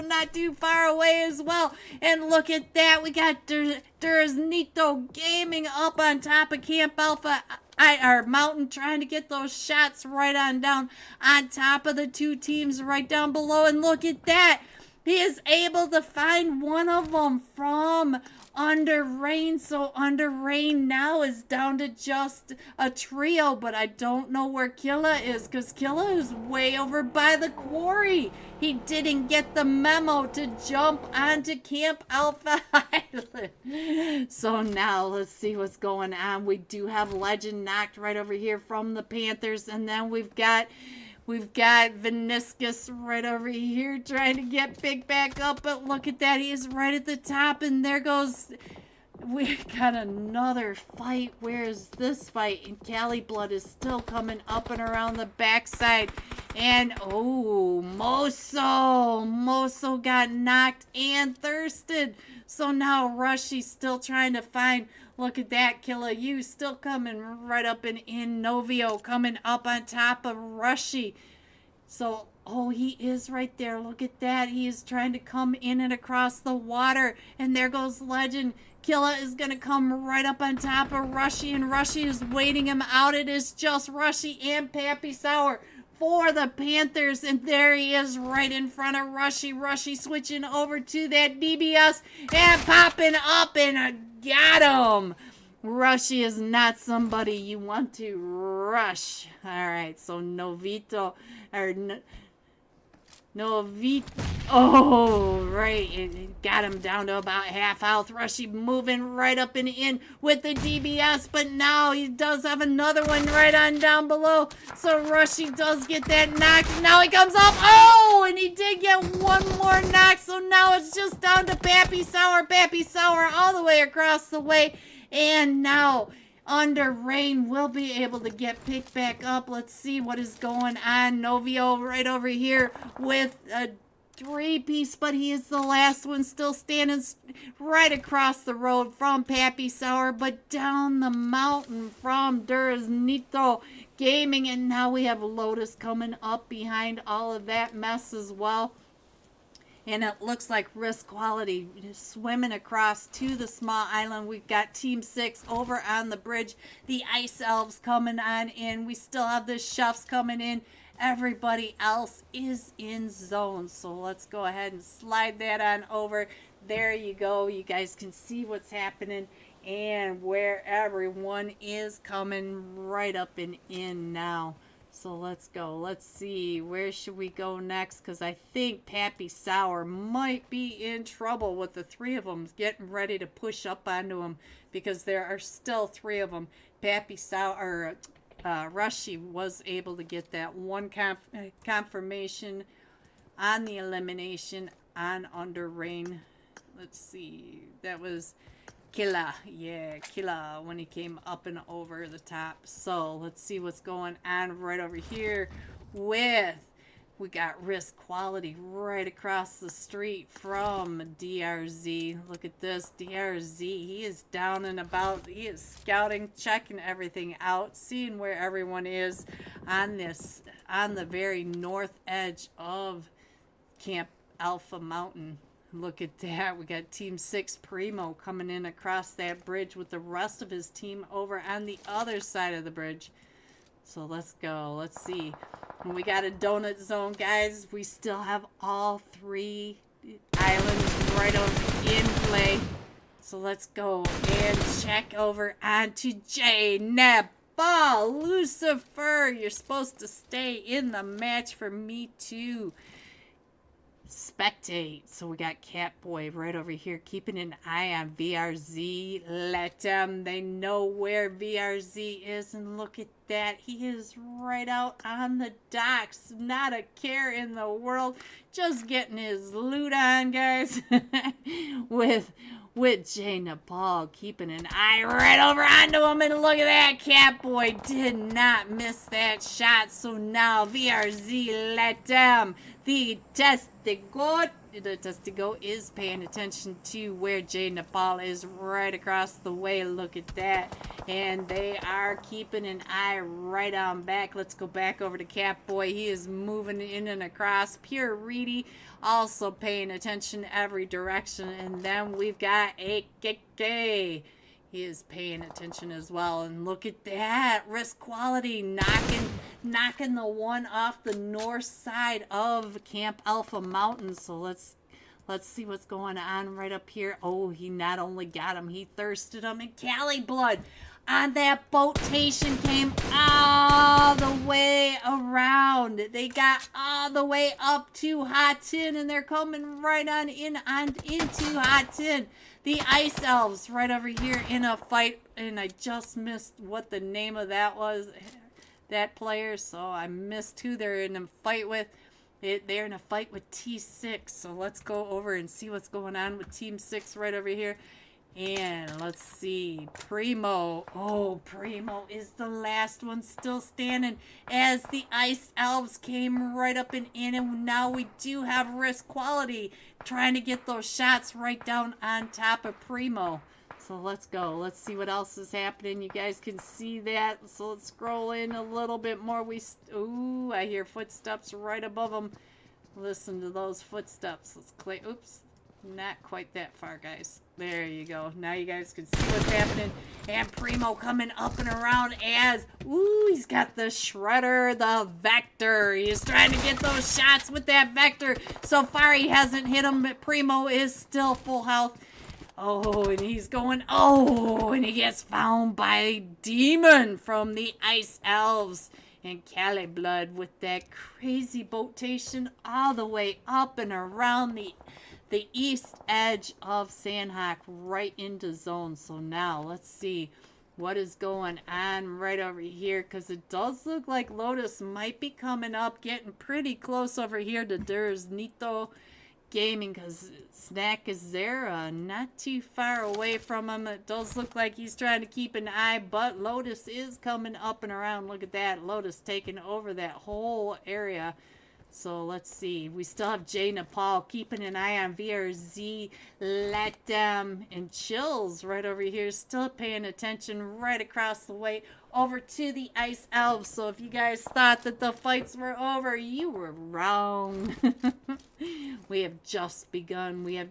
not too far away as well. And look at that. We got Nito Gaming up on top of Camp Alpha. Our Mountain trying to get those shots right on down on top of the two teams right down below. And look at that. He is able to find one of them from Under Rain. So Under Rain now is down to just a trio. But I don't know where Killa is, because Killa is way over by the quarry. He didn't get the memo to jump onto Camp Alpha Island. So now let's see what's going on. We do have Legend knocked right over here from the Panthers. And then we've got Veniscus right over here trying to get picked back up. But look at that. He is right at the top. And there goes... We got another fight. Where is this fight? And Cali Blood is still coming up and around the backside. And, oh, Moso got knocked and thirsted. So now Rushy's still trying to find... Look at that, Killa. You still coming right up and in. Novio coming up on top of Rushy. So, oh, he is right there. Look at that. He is trying to come in and across the water. And there goes Legend. Killa is going to come right up on top of Rushy. And Rushy is waiting him out. It is just Rushy and Pappy Sour for the Panthers. And there he is right in front of Rushy. Rushy switching over to that DBS and popping up and got him. Rushy is not somebody you want to rush. All right, so Novito. Oh, right. It got him down to about half health. Rushy moving right up and in with the DBS, but now he does have another one right on down below. So Rushy does get that knock. Now he comes up. Oh, and he did get one more knock. So now it's just down to Pappy Sour. Pappy Sour all the way across the way. And now Under Rain will be able to get picked back up. Let's see what is going on. Novio right over here with a three-piece, but he is the last one still standing right across the road from Pappy Sour, but down the mountain from Nito Gaming. And now we have Lotus coming up behind all of that mess as well. And it looks like Risk Quality swimming across to the small island. We've got Team 6 over on the bridge. The Ice Elves coming on in. We still have the Chefs coming in. Everybody else is in zone. So let's go ahead and slide that on over. There you go. You guys can see what's happening and where everyone is coming right up and in now. So let's go. Let's see. Where should we go next? Because I think Pappy Sour might be in trouble with the three of them getting ready to push up onto him, because there are still three of them. Pappy Sour, Rushy was able to get that one confirmation on the elimination on Under Rain. Let's see. That was Killa. Yeah, Killa when he came up and over the top. So let's see what's going on right over here with... We got Risk Quality right across the street from DRZ. Look at this. DRZ, he is down and about. He is scouting, checking everything out, seeing where everyone is on the very north edge of Camp Alpha Mountain. Look at that. We got Team 6 Primo coming in across that bridge with the rest of his team over on the other side of the bridge. So let's go. Let's see. We got a donut zone, guys. We still have all three islands right over in play. So let's go and check over onto J Neb fall. Lucifer, you're supposed to stay in the match for me to spectate. So we got Catboy right over here keeping an eye on VRZ. Let them, they know where VRZ is, and look at that. He is right out on the docks. Not a care in the world. Just getting his loot on, guys. with Jay Nepal keeping an eye right over onto him, and look at that. Catboy did not miss that shot. So now VRZ let them. The Testigo is paying attention to where Jay Nepal is right across the way. Look at that. And they are keeping an eye right on back. Let's go back over to Catboy. He is moving in and across. Pure Reedy also paying attention every direction. And then we've got AKK. He is paying attention as well. And look at that. Risk Quality knocking the one off the north side of Camp Alpha Mountain. So let's see what's going on right up here. Oh, he not only got him, he thirsted him. And Cali Blood on that boatation came all the way around. They got all the way up to Hot Tin, and they're coming right on into Hot Tin. The Ice Elves right over here in a fight, and I just missed what the name of that was, that player, so I missed who they're in a fight with. They're in a fight with T6, so let's go over and see what's going on with Team 6 right over here. And let's see, Primo. Oh, Primo is the last one still standing as the Ice Elves came right up and in. And now we do have Risk Quality trying to get those shots right down on top of Primo. So let's go. Let's see what else is happening. You guys can see that. So let's scroll in a little bit more. Ooh, I hear footsteps right above them. Listen to those footsteps. Let's click. Oops. Not quite that far, guys. There you go. Now you guys can see what's happening. And Primo coming up and around as, ooh, he's got the Shredder, the Vector. He's trying to get those shots with that Vector. So far, he hasn't hit him, but Primo is still full health. Oh, and he's going, oh, and he gets found by Demon from the Ice Elves. And Cali Blood with that crazy boatation all the way up and around the east edge of Sandhawk right into zone. So now let's see what is going on right over here, because it does look like Lotus might be coming up, getting pretty close over here to Nito Gaming, because Snack is there, not too far away from him. It does look like he's trying to keep an eye, but Lotus is coming up and around. Look at that. Lotus taking over that whole area. So let's see. We still have Jay Nepal keeping an eye on VRZ. Let them and Chills right over here still paying attention right across the way over to the Ice Elves. So if you guys thought that the fights were over, you were wrong. We have just begun. We have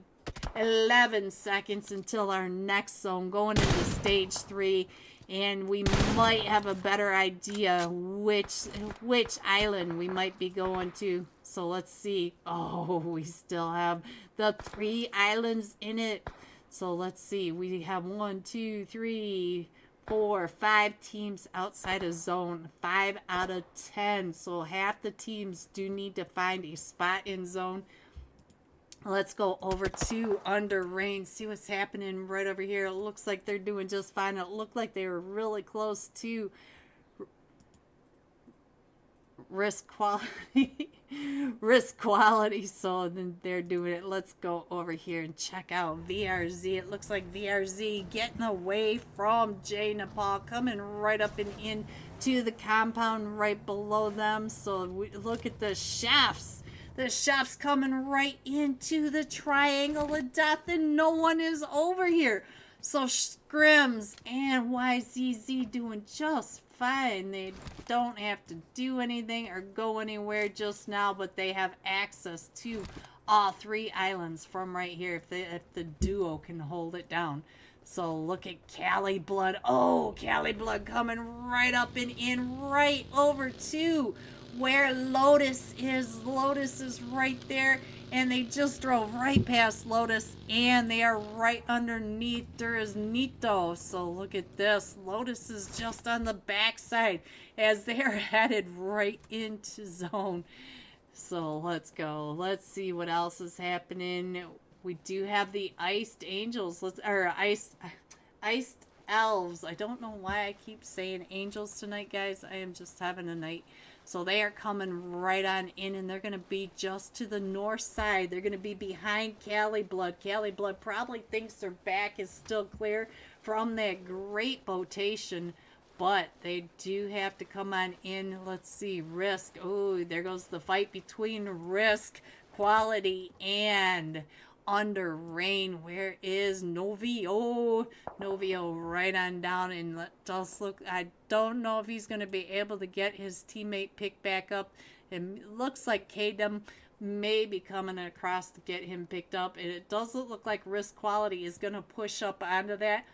11 seconds until our next zone going into stage 3. And we might have a better idea which island we might be going to. So let's see. Oh, we still have the 3 islands in it. So let's see. We have 1, 2, 3, 4, 5 teams outside of zone. 5 out of 10. So half the teams do need to find a spot in zone. Let's go over to Under Rain, see what's happening right over here. It looks like they're doing just fine. It looked like they were really close to Risk Quality. Risk Quality, so then they're doing it. Let's go over here and check out VRZ. It looks like VRZ getting away from Jay Nepal, coming right up and in to the compound right below them. So we look at the shafts. The shop's coming right into the triangle of death, and no one is over here. So Scrims and YZZ doing just fine. They don't have to do anything or go anywhere just now, but they have access to all 3 islands from right here if the duo can hold it down. So look at Cali Blood. Oh, Cali Blood coming right up and in right over to where Lotus is. Lotus is right there, and they just drove right past Lotus, and they are right underneath. There is Nito. So look at this. Lotus is just on the backside as they are headed right into zone. So let's go. Let's see what else is happening. We do have the Iced Angels. Iced Elves. I don't know why I keep saying angels tonight, guys. I am just having a night. So they are coming right on in, and they're going to be just to the north side. They're going to be behind Cali Blood. Cali Blood probably thinks their back is still clear from that great botation, but they do have to come on in. Let's see. Risk. Oh, there goes the fight between Risk, Quality, and Under Rain. Where is Novio? Novio right on down, and it does look, I don't know if he's going to be able to get his teammate picked back up. It looks like Kadem may be coming across to get him picked up, and it doesn't look like Risk Quality is going to push up onto that.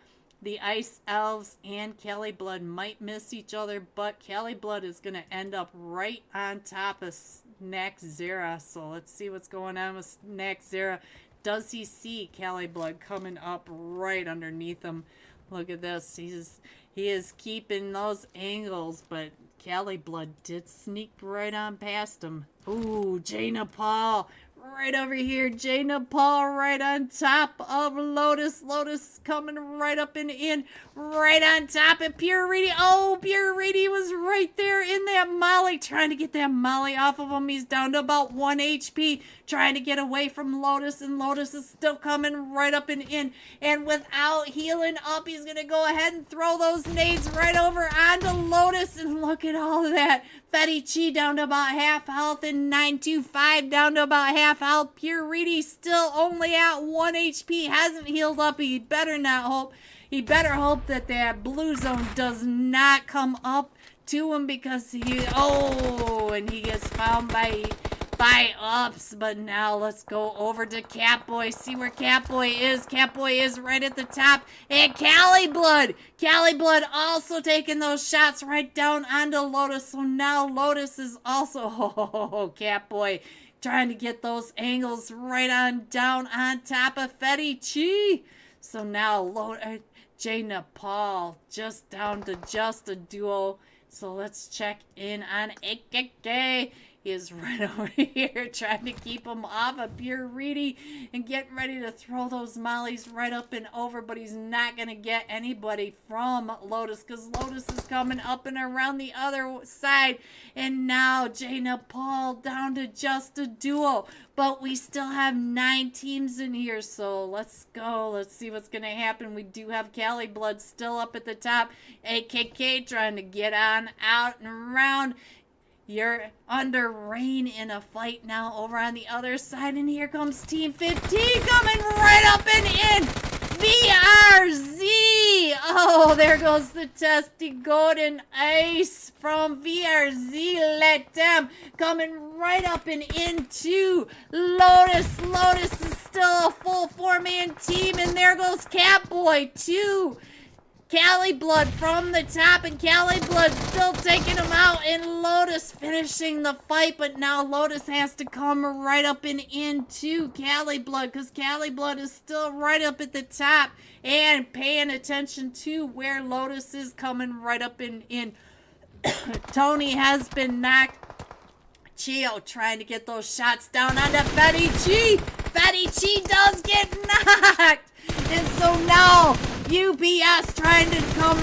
The Ice Elves and Cali Blood might miss each other, but Cali Blood is going to end up right on top of Snack Zera. So let's see what's going on with Snack Zera. Does he see Cali Blood coming up right underneath him? Look at this. He is keeping those angles, but Cali Blood did sneak right on past him. Ooh, Jaina Paul right over here. Jaina Paul right on top of Lotus. Lotus coming right up and in, right on top of Pure Reedy. Oh, Pure Reedy was right there in that Molly, trying to get that Molly off of him. He's down to about 1 HP, trying to get away from Lotus, and Lotus is still coming right up and in. And without healing up, he's going to go ahead and throw those nades right over onto Lotus. And look at all of that. Fetty Chi down to about half health, and 925 down to about half health. Pure Reedy still only at 1 HP, hasn't healed up. He better hope that that blue zone does not come up to him, because and he gets found by ups. But now let's go over to Catboy, see where Catboy is. Catboy is right at the top, and Cali Blood also taking those shots right down onto Lotus. So now Lotus is also Catboy trying to get those angles right on down on top of Fetty Chi. So now Jaina Paul just down to just a duo. So let's check in on AKK. He is right over here trying to keep him off of Pure Reedy and getting ready to throw those mollies right up and over, but he's not going to get anybody from Lotus, because Lotus is coming up and around the other side. And now Jaina Paul down to just a duo, but we still have 9 teams in here. So let's go. Let's see what's going to happen. We do have Cali Blood still up at the top. AKK trying to get on out and around. You're Under Rain in a fight now over on the other side, and here comes Team 15 coming right up and in. VRZ! Oh, there goes the testy golden ace from VRZ. Let them coming right up and into Lotus. Lotus is still a full 4-man team, and there goes Catboy too. Cali Blood from the top, and Cali Blood still taking him out, and Lotus finishing the fight. But now Lotus has to come right up and into Cali Blood, because Cali Blood is still right up at the top and paying attention to where Lotus is coming right up and in. Tony has been knocked. Chio trying to get those shots down onto Fetty Chi. Fetty Chi does get knocked. And so now UPS trying to come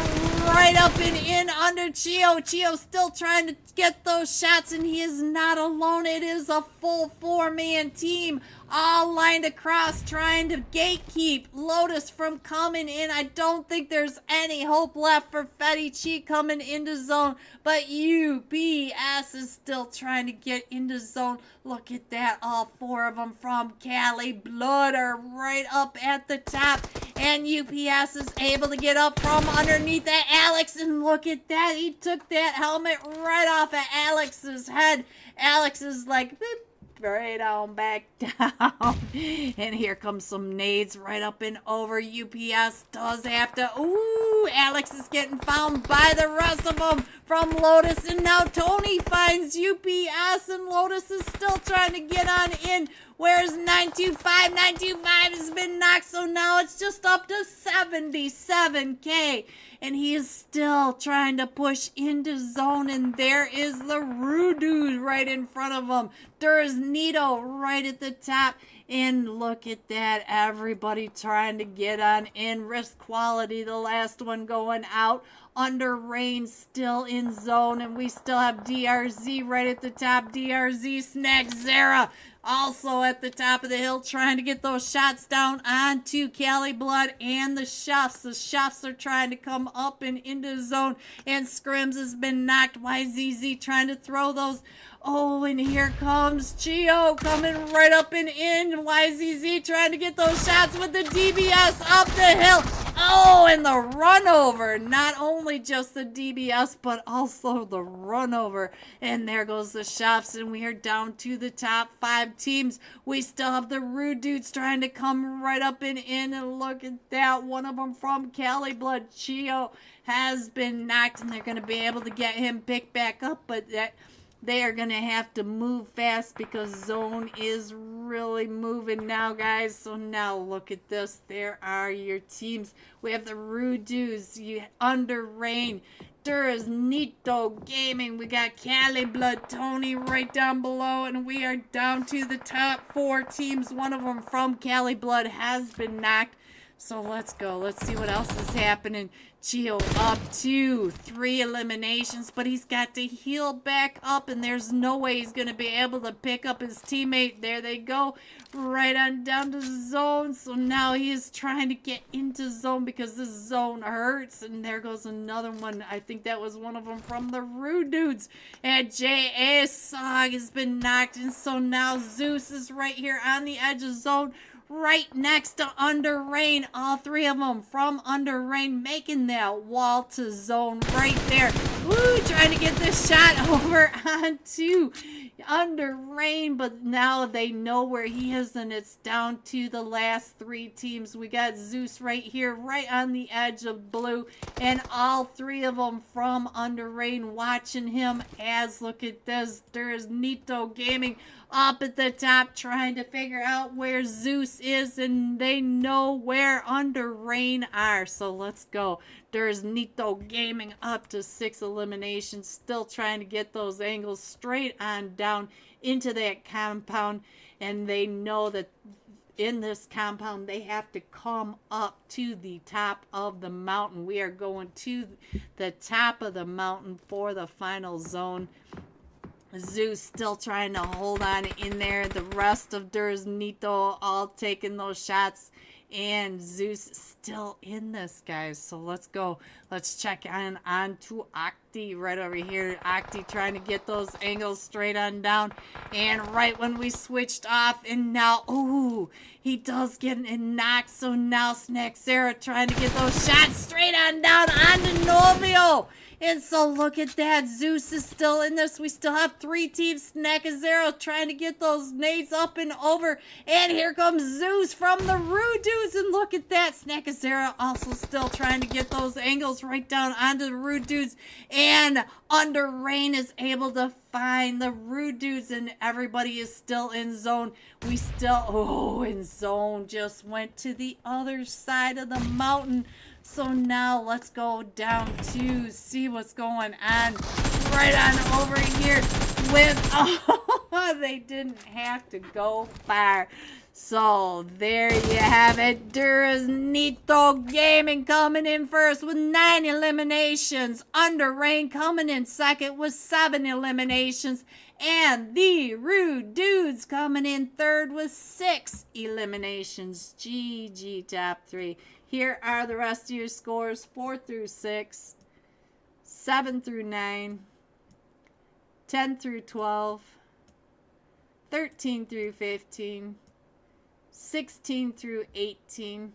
right up and in under Chio. Chio still trying to get those shots, and he is not alone. It is a full 4-man team all lined across trying to gatekeep Lotus from coming in. I don't think there's any hope left for Fetty Chi coming into zone, but UPS is still trying to get into zone. Look at that. All 4 of them from Cali Blood are right up at the top, and UPS is able to get up from underneath that Alex, and look at that. He took that helmet right off of Alex's head. Alex is like, boop, right on back down. And here comes some nades right up and over. UPS does have to, ooh, Ooh, Alex is getting found by the rest of them from Lotus. And now Tony finds UPS, and Lotus is still trying to get on in. Where's 925? 925 has been knocked, so now it's just up to 77K. And he is still trying to push into zone, and there is the Rude right in front of him. There's Nito right at the top. And look at that, everybody trying to get on in. Risk Quality, the last one going out. Under Rain still in zone, and we still have DRZ right at the top. DRZ Snack Zara also at the top of the hill, trying to get those shots down onto Cali Blood and the Chefs. The Chefs are trying to come up and into zone, and Scrims has been knocked. YZZ trying to throw those. Oh, and here comes Chio coming right up and in. YZZ trying to get those shots with the DBS up the hill. Oh, and the run over. Not only just the DBS, but also the run over. And there goes the Chefs, and we are down to the top 5 teams. We still have the Rude Dudes trying to come right up and in. And look at that. One of them from Cali Blood, Chio, has been knocked, and they're going to be able to get him picked back up. But they are going to have to move fast because zone is really moving now, guys. So now look at this. There are your teams. We have the Rude Dudes, Under Rain. There is Nito Gaming. We got Cali Blood, Tony right down below. And we are down to the top 4 teams. One of them from Cali Blood has been knocked. So let's go. Let's see what else is happening. Chio up to 3 eliminations, but he's got to heal back up, and there's no way he's going to be able to pick up his teammate. There they go. Right on down to zone. So now he is trying to get into zone because this zone hurts. And there goes another one. I think that was one of them from the Rude Dudes. And J.A. Sog has been knocked. And so now Zeus is right here on the edge of zone, right next to Under Rain. All 3 of them from Under Rain making that wall to zone right there. Woo, trying to get this shot over onto Under Rain, but now they know where he is, and it's down to the last 3 teams. We got Zeus right here, right on the edge of blue, and all 3 of them from Under Rain watching him as, look at this, there's Nito Gaming up at the top trying to figure out where Zeus is, and they know where Under Rain are. So let's go. There's Nito Gaming up to 6 eliminations, still trying to get those angles straight on down into that compound, and they know that in this compound they have to come up to the top of the mountain. We are going to the top of the mountain for the final zone. Zeus still trying to hold on in there. The rest of Durs Nito all taking those shots. And Zeus still in this, guys. So let's go. Let's check on to Octi right over here. Octi trying to get those angles straight on down. And right when we switched off, and now, ooh, he does get a knock. So now Snack Sarah trying to get those shots straight on down onto Novio. And so look at that. Zeus is still in this. We still have 3 teams. Snackazero trying to get those nades up and over. And here comes Zeus from the Rude Dudes. And look at that. Snackazero also still trying to get those angles right down onto the Rude Dudes. And Under Rain is able to find the Rude Dudes. And everybody is still in zone. We still, oh, in zone. Just went to the other side of the mountain. So now let's go down to see what's going on right on over here with, oh, they didn't have to go far. So there you have it. There's Nito Gaming coming in first with 9 eliminations. Under Rain coming in second with 7 eliminations. And the Rude Dudes coming in third with 6 eliminations. GG top 3. Here are the rest of your scores: 4 through 6, 7 through 9, 10 through 12, 13 through 15, 16 through 18.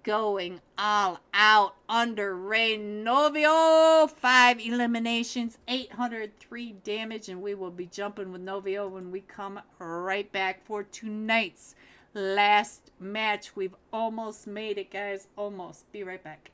Going all out. Under Rain Novio, 5 eliminations, 803 damage, and we will be jumping with Novio when we come right back for tonight's last match. We've almost made it, guys. Almost. Be right back.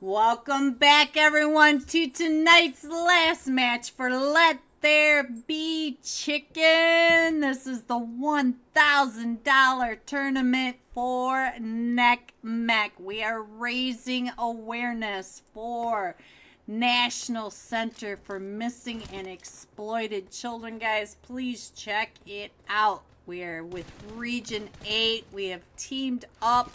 Welcome back, everyone, to tonight's last match for Let There Be Chicken. This is the $1,000 tournament for Neck Mech. We are raising awareness for National Center for Missing and Exploited Children. Guys, please check it out. We are with Region 8. We have teamed up,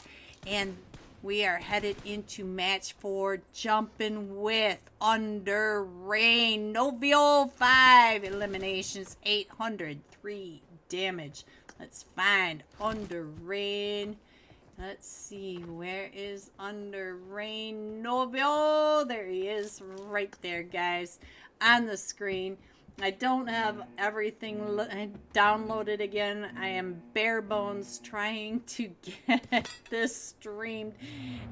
and we are headed into match 4, jumping with Under Rain. Novio 5 eliminations, 803 damage. Let's find Under Rain. Let's see, where is Under Rain Novio? There he is, right there, guys, on the screen. I don't have everything downloaded again. I am bare bones trying to get this streamed,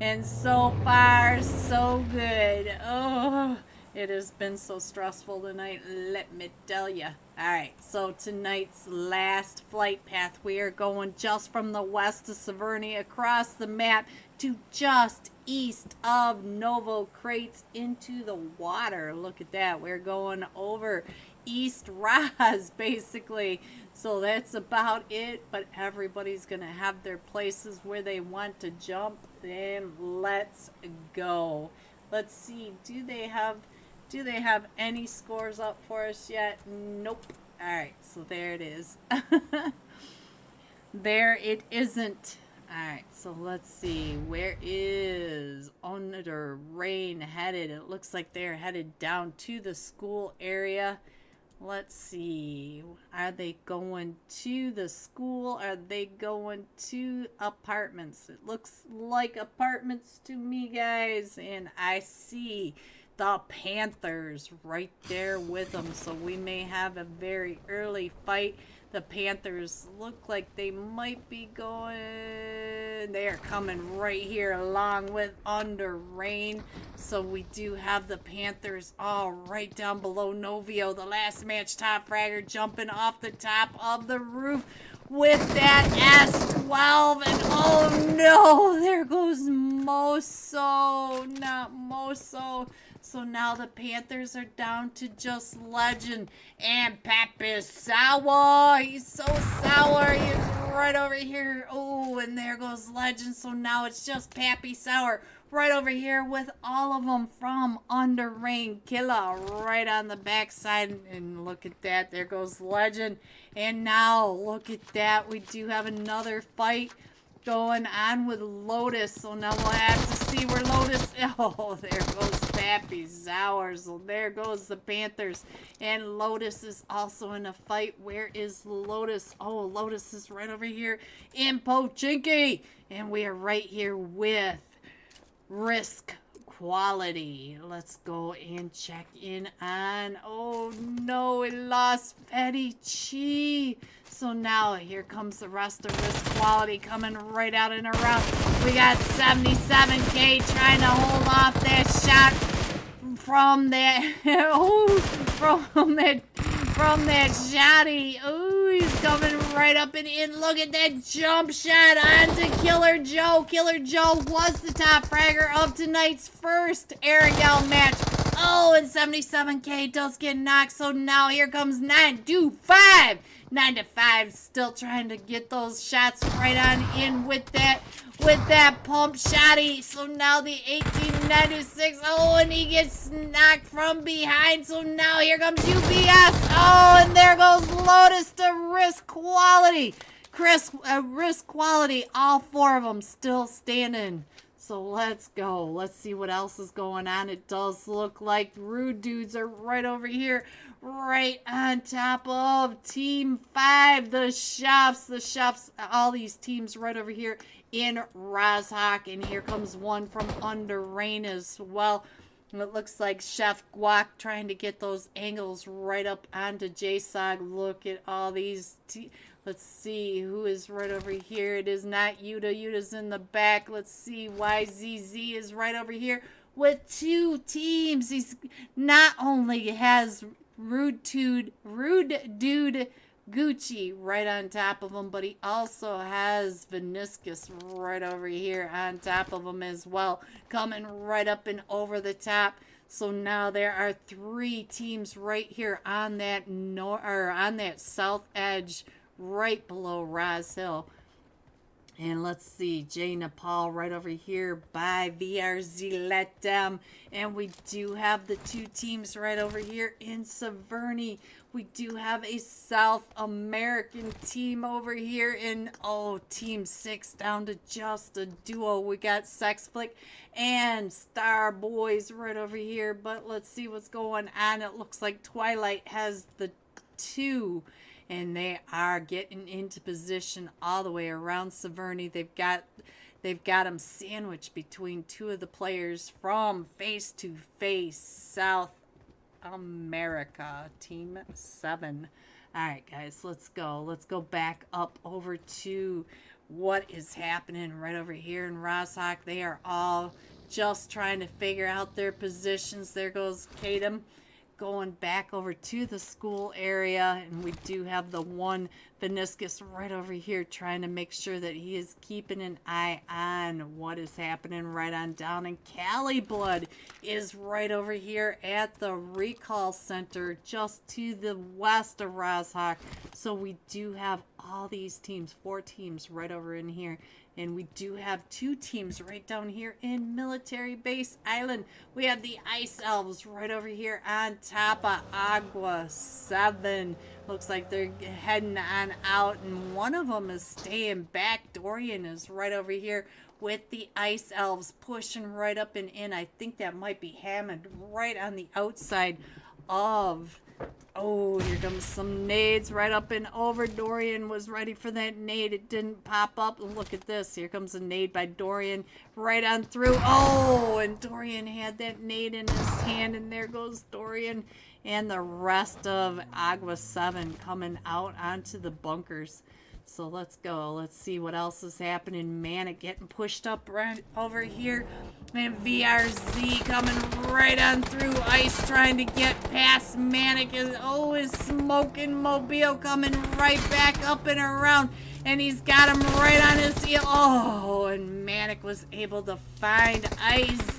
and so far, so good. Oh, it has been so stressful tonight, let me tell you. Alright, so tonight's last flight path, we are going just from the west of Severny across the map to just east of Novo Crates into the water. Look at that. We're going over East Roz, basically. So that's about it, but everybody's gonna have their places where they want to jump, and let's go. Let's see, do they have any scores up for us yet? Nope. Alright, so there it is. There it isn't. Alright, so let's see. Where is Under Rain headed? It looks like they're headed down to the school area. Let's see. Are they going to the school? Are they going to apartments? It looks like apartments to me, guys. And I see the Panthers right there with them. So we may have a very early fight. The Panthers look like they might be going. They are coming right here along with Under Rain. So we do have the Panthers all right down below Novio. The last match top fragger jumping off the top of the roof with that S12. And oh no, there goes Moso. Not Moso. So now the Panthers are down to just Legend. And Pappy's sour. He's so sour. He's right over here. Oh, and there goes Legend. So now it's just Pappy Sour right over here with all of them from Under Rain Killer right on the backside. And look at that. There goes Legend. And now look at that. We do have another fight going on with Lotus. So now we'll have to see where Lotus. Oh, there goes Pappy Sour. So there goes the Panthers. And Lotus is also in a fight. Where is Lotus? Oh, Lotus is right over here in Pochinki. And we are right here with Risk Quality. Let's go and check in on. Oh no, we lost Fetty Chi. So now here comes the rest of Risk Quality coming right out and around. We got 77K trying to hold off that shot from that. Oh, from that shotty. Oh, he's coming right up and in. Look at that jump shot onto Killer Joe. Killer Joe was the top fragger of tonight's first Aragel match. Oh, and 77K does get knocked. So now here comes 925. 9 to 5 still trying to get those shots right on in with that pump shotty. So now the 1896. Oh, and he gets knocked from behind. So now here comes UPS. Oh, and there goes Lotus to Risk Quality. Risk Quality. All four of them still standing. So let's go. Let's see what else is going on. It does look like Rude Dudes are right over here, right on top of Team 5. The chefs, all these teams right over here in Rozhok. And here comes one from Under Rain as well. It looks like Chef Guac trying to get those angles right up onto JSOG. Look at all these let's see who is right over here. It is not Yuta. Yuta's in the back. Let's see. YZZ is right over here with two teams. He's not only has Rude Dude Gucci right on top of him, but he also has Veniscus right over here on top of him as well, coming right up and over the top. So now there are 3 teams right here on that on that south edge, right below Roz Hill. And let's see, Jay Nepal right over here by VRZ Let Them. And we do have the 2 teams right over here in Severny. We do have a South American team over here in, Team 6 down to just a duo. We got Sex Flick and Star Boys right over here. But let's see what's going on. It looks like Twilight has the 2. And they are getting into position all the way around Severny. They've got them sandwiched between 2 of the players from Face to Face South America, Team 7. All right, guys, let's go. Let's go back up over to what is happening right over here in Rosshawk. They are all just trying to figure out their positions. There goes Kadam going back over to the school area, and we do have the one Veniscus right over here trying to make sure that he is keeping an eye on what is happening right on down. And Cali Blood is right over here at the recall center just to the west of Rosshawk. So we do have all these teams, 4 teams right over in here. And we do have 2 teams right down here in Military Base Island. We have the Ice Elves right over here on top of Agua 7. Looks like they're heading on out, and one of them is staying back. Dorian is right over here with the Ice Elves pushing right up and in. I think that might be Hammond right on the outside of... Oh, here comes some nades right up and over. Dorian was ready for that nade. It didn't pop up. Look at this. Here comes a nade by Dorian right on through. Oh, and Dorian had that nade in his hand, and there goes Dorian and the rest of Agua 7 coming out onto the bunkers. So let's go. Let's see what else is happening. Manic getting pushed up right over here. And VRZ coming right on through. Ice trying to get past Manic. Is Smoking Mobile coming right back up and around. And he's got him right on his heel. Oh, and Manic was able to find Ice.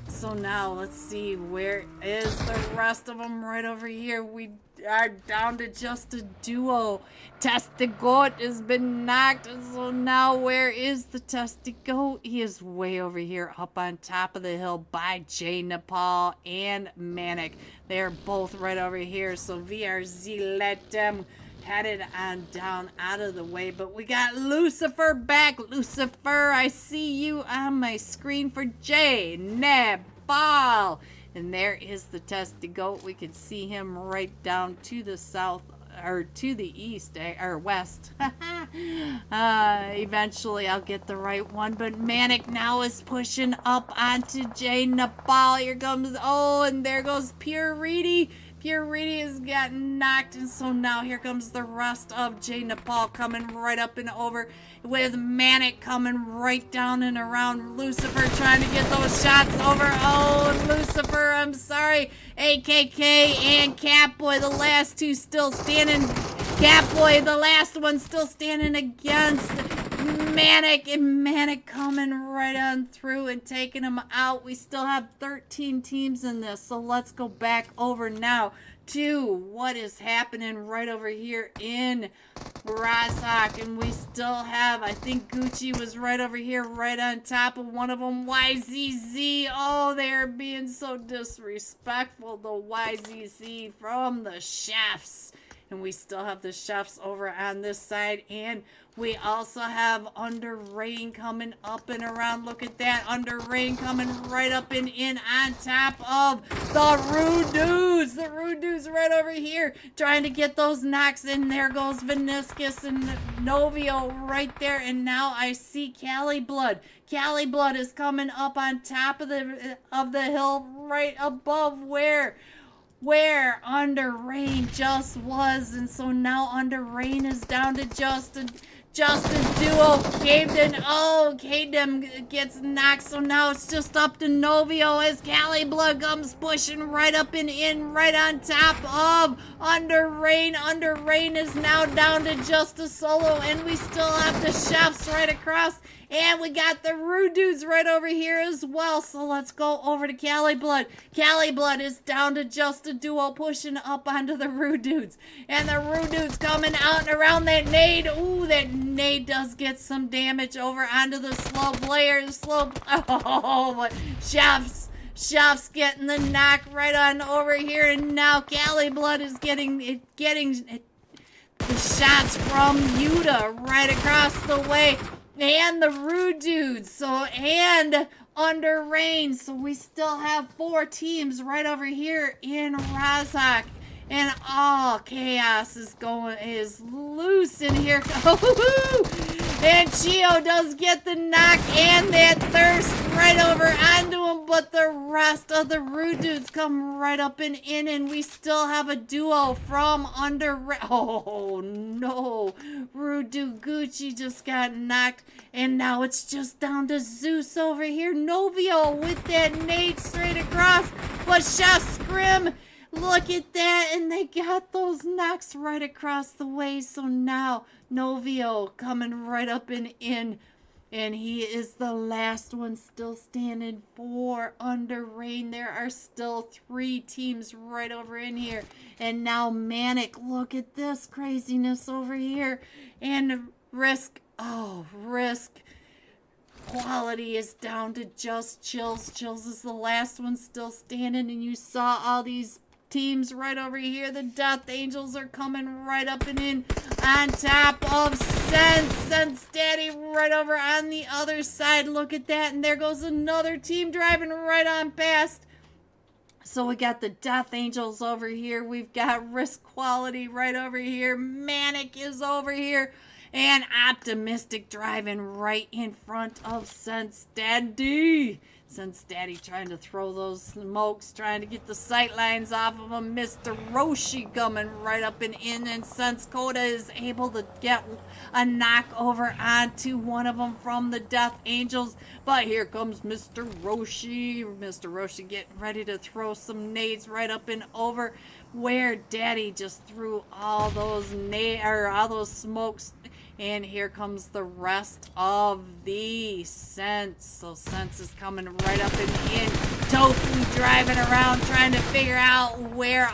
So now let's see, where is the rest of them right over here? We are down to just a duo. Testy Goat has been knocked. So now where is the Testy Goat? He is way over here up on top of the hill by Jay Nepal and Manic. They're both right over here. So VRZ Let Them headed on down out of the way. But we got Lucifer back. Lucifer, I see you on my screen for Jay Nepal. And there is the Testy Goat. We can see him right down to the south, or to the east, or west. Eventually I'll get the right one. But Manic now is pushing up onto Jay Nepal. Here comes, and there goes Pure Reedy. Pure Reedy has gotten knocked, and so now here comes the rest of Jay Nepal coming right up and over, with Manic coming right down and around. Lucifer trying to get those shots over. And Lucifer, I'm sorry. AKK and Catboy, the last 2 still standing. Catboy, the last one, still standing against Manic, and Manic coming right on through and taking him out. We still have 13 teams in this, so let's go back over now to what is happening right over here in Rosshawk. And we still have, I think Gucci was right over here, right on top of one of them. YZZ, they're being so disrespectful. The YZZ from the chefs. And we still have the chefs over on this side. And we also have Under Rain coming up and around. Look at that. Under Rain coming right up and in on top of the Rude Dudes. The Rude Dudes right over here trying to get those knocks. And there goes Veniscus and Novio right there. And now I see Cali Blood. Cali Blood is coming up on top of the hill right above where Under Rain just was. And so now Under Rain is down to just a Justin Duo, Caden, oh, Caden gets knocked, so now it's just up to Novio as Cali Blood comes pushing right up and in, right on top of Under Rain. Under Rain is now down to just a solo, and we still have the chefs right across, and we got the Rude Dudes right over here as well, so let's go over to Cali Blood. Cali Blood is down to just a duo pushing up onto the Rude Dudes, and the Rude Dudes coming out and around that nade. Ooh, that nade does get some damage over onto the slow player. Oh, but Chef's getting the knock right on over here, and now Cali Blood is getting the shots from Yuta right across the way, and the Rude Dudes, and Under Rain. So we still have 4 teams right over here in Razak. And all chaos is loose in here. And Chio does get the knock and that thirst right over onto him, but the rest of the Rude Dudes come right up and in, and we still have a duo from Under. Oh no, Rude Dude Gucci just got knocked, and now it's just down to Zeus over here. Novio with that nade straight across, but Chef Scrim. Look at that, and they got those knocks right across the way. So now Novio coming right up and in, and he is the last one still standing for Under Rain. There are still 3 teams right over in here, and now Manic. Look at this craziness over here, and Risk. Oh, Risk. Quality is down to just Chills. Chills is the last one still standing, and you saw all these teams right over here. The Death Angels are coming right up and in on top of Sense Daddy right over on the other side. Look at that, and there goes another team driving right on past. So we got the Death Angels over here. We've got Risk Quality right over here. Manic is over here. And Optimistic driving right in front of Sense Daddy. Sense Daddy trying to throw those smokes, trying to get the sight lines off of him. Mr. Roshi coming right up and in, and Sense Coda is able to get a knock over onto one of them from the Death Angels. But here comes Mr. Roshi. Mr. Roshi getting ready to throw some nades right up and over where Daddy just threw all those smokes. And here comes the rest of the Sense. So Sense is coming right up and in. Tofu driving around trying to figure out where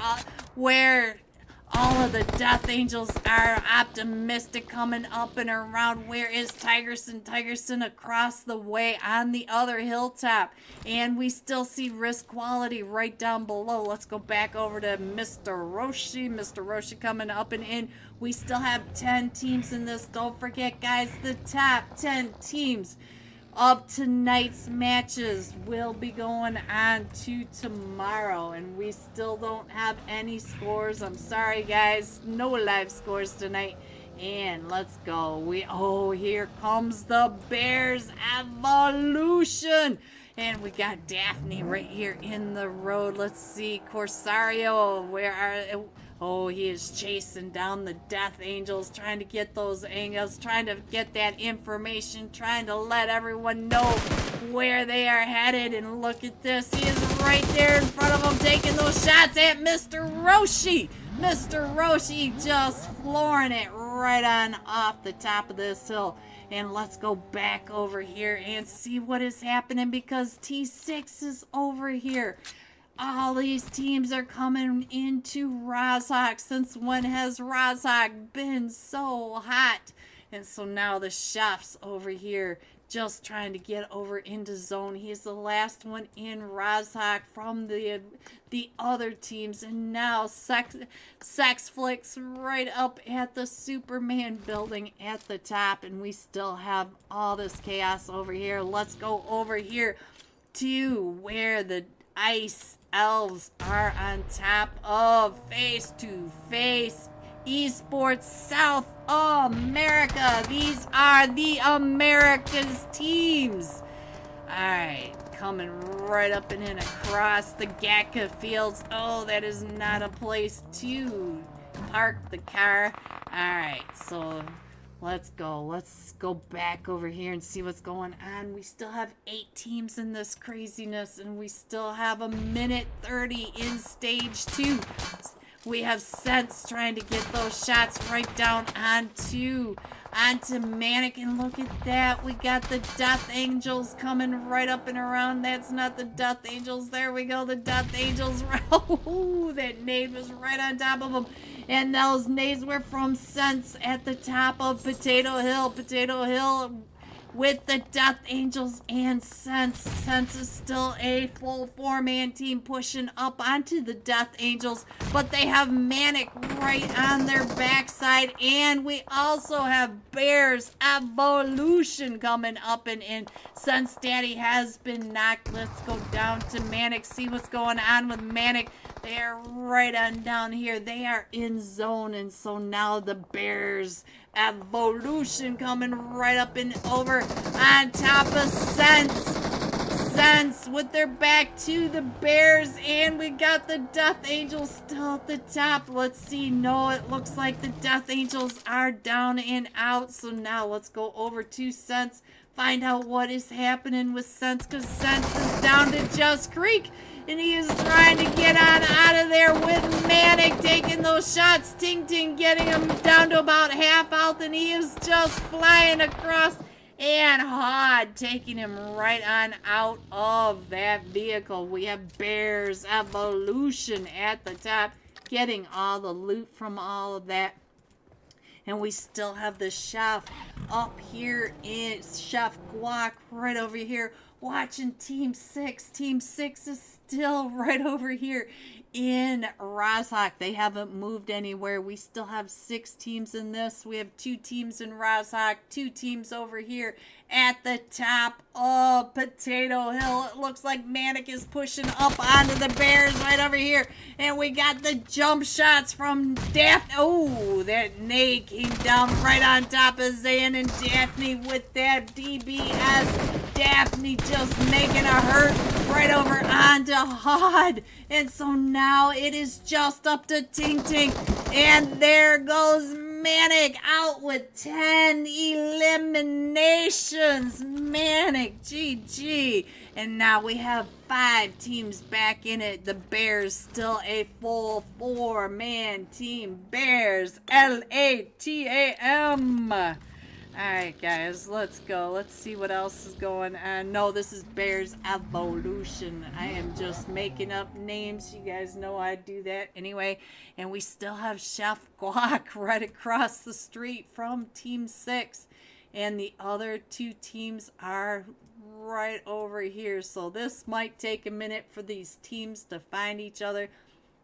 all of the Death Angels are. Optimistic coming up and around. Where is Tigerson? Tigerson across the way on the other hilltop. And we still see Risk Quality right down below. Let's go back over to Mr. Roshi. Mr. Roshi coming up and in. We still have 10 teams in this. Don't forget, guys, the top 10 teams of tonight's matches will be going on to tomorrow, and we still don't have any scores. I'm sorry, guys, no live scores tonight. And let's go. Here comes the Bears Evolution, and we got Daphne right here in the road. Let's see, Corsario, he is chasing down the Death Angels, trying to get those angles, trying to get that information, trying to let everyone know where they are headed. And look at this. He is right there in front of them, taking those shots at Mr. Roshi. Mr. Roshi just flooring it right on off the top of this hill. And let's go back over here and see what is happening, because T6 is over here. All these teams are coming into Razak. Since when has Razak been so hot? And so now the Chef's over here just trying to get over into zone. He's the last one in Razak from the other teams. And now Sex Flicks right up at the Superman building at the top. And we still have all this chaos over here. Let's go over here to where the Ice Elves are on top of Face to Face Esports South America. These are the Americas teams. Alright, coming right up and in across the Gatka fields. Oh, that is not a place to park the car. Alright, so Let's go. Let's go back over here and see what's going on. We still have 8 teams in this craziness, and we still have a minute 30 in stage 2. We have Sense trying to get those shots right down onto Manic, and look at that. We got the Death Angels coming right up and around. That's not the Death Angels. There we go. The Death Angels. Oh, that nade was right on top of them. And those nades were from Sense at the top of Potato Hill. Potato Hill with the Death Angels and Sense. Sense is still a full 4-man team pushing up onto the Death Angels, but they have Manic right on their backside, and we also have Bears Evolution coming up and in. Sense Daddy has been knocked. Let's go down to Manic, see what's going on with Manic. They are right on down here. They are in zone, and so now the Bears Evolution coming right up and over on top of Sense with their back to the Bears, and we got the Death Angels still at the top. Let's see. No, it looks like the Death Angels are down and out. So now let's go over to Sense, find out what is happening with Sense, because Sense is down to Just Creek. And he is trying to get on out of there with Manic taking those shots. Ting Ting getting him down to about half health, and he is just flying across. And Hod taking him right on out of that vehicle. We have Bears Evolution at the top, getting all the loot from all of that. And we still have the chef up here. It's Chef Guac right over here watching Team 6. Team 6 is still right over here in Rozhok. They haven't moved anywhere. We still have 6 teams in this. We have 2 teams in Rozhok, 2 teams over here at the top of Potato Hill. It looks like Manic is pushing up onto the Bears right over here. And we got the jump shots from Daphne. Oh, that nade came down right on top of Zan and Daphne with that DBS. Daphne just making a hurt right over onto Hod. And so now it is just up to Ting Ting. And there goes Manic out with 10 eliminations. Manic, GG. And now we have 5 teams back in it. The Bears still a full 4-man team. Bears, LATAM. Alright, guys, let's go. Let's see what else is going on. No, this is Bears Evolution. I am just making up names. You guys know I do that anyway. And we still have Chef Guac right across the street from Team 6. And the other 2 teams are right over here. So this might take a minute for these teams to find each other.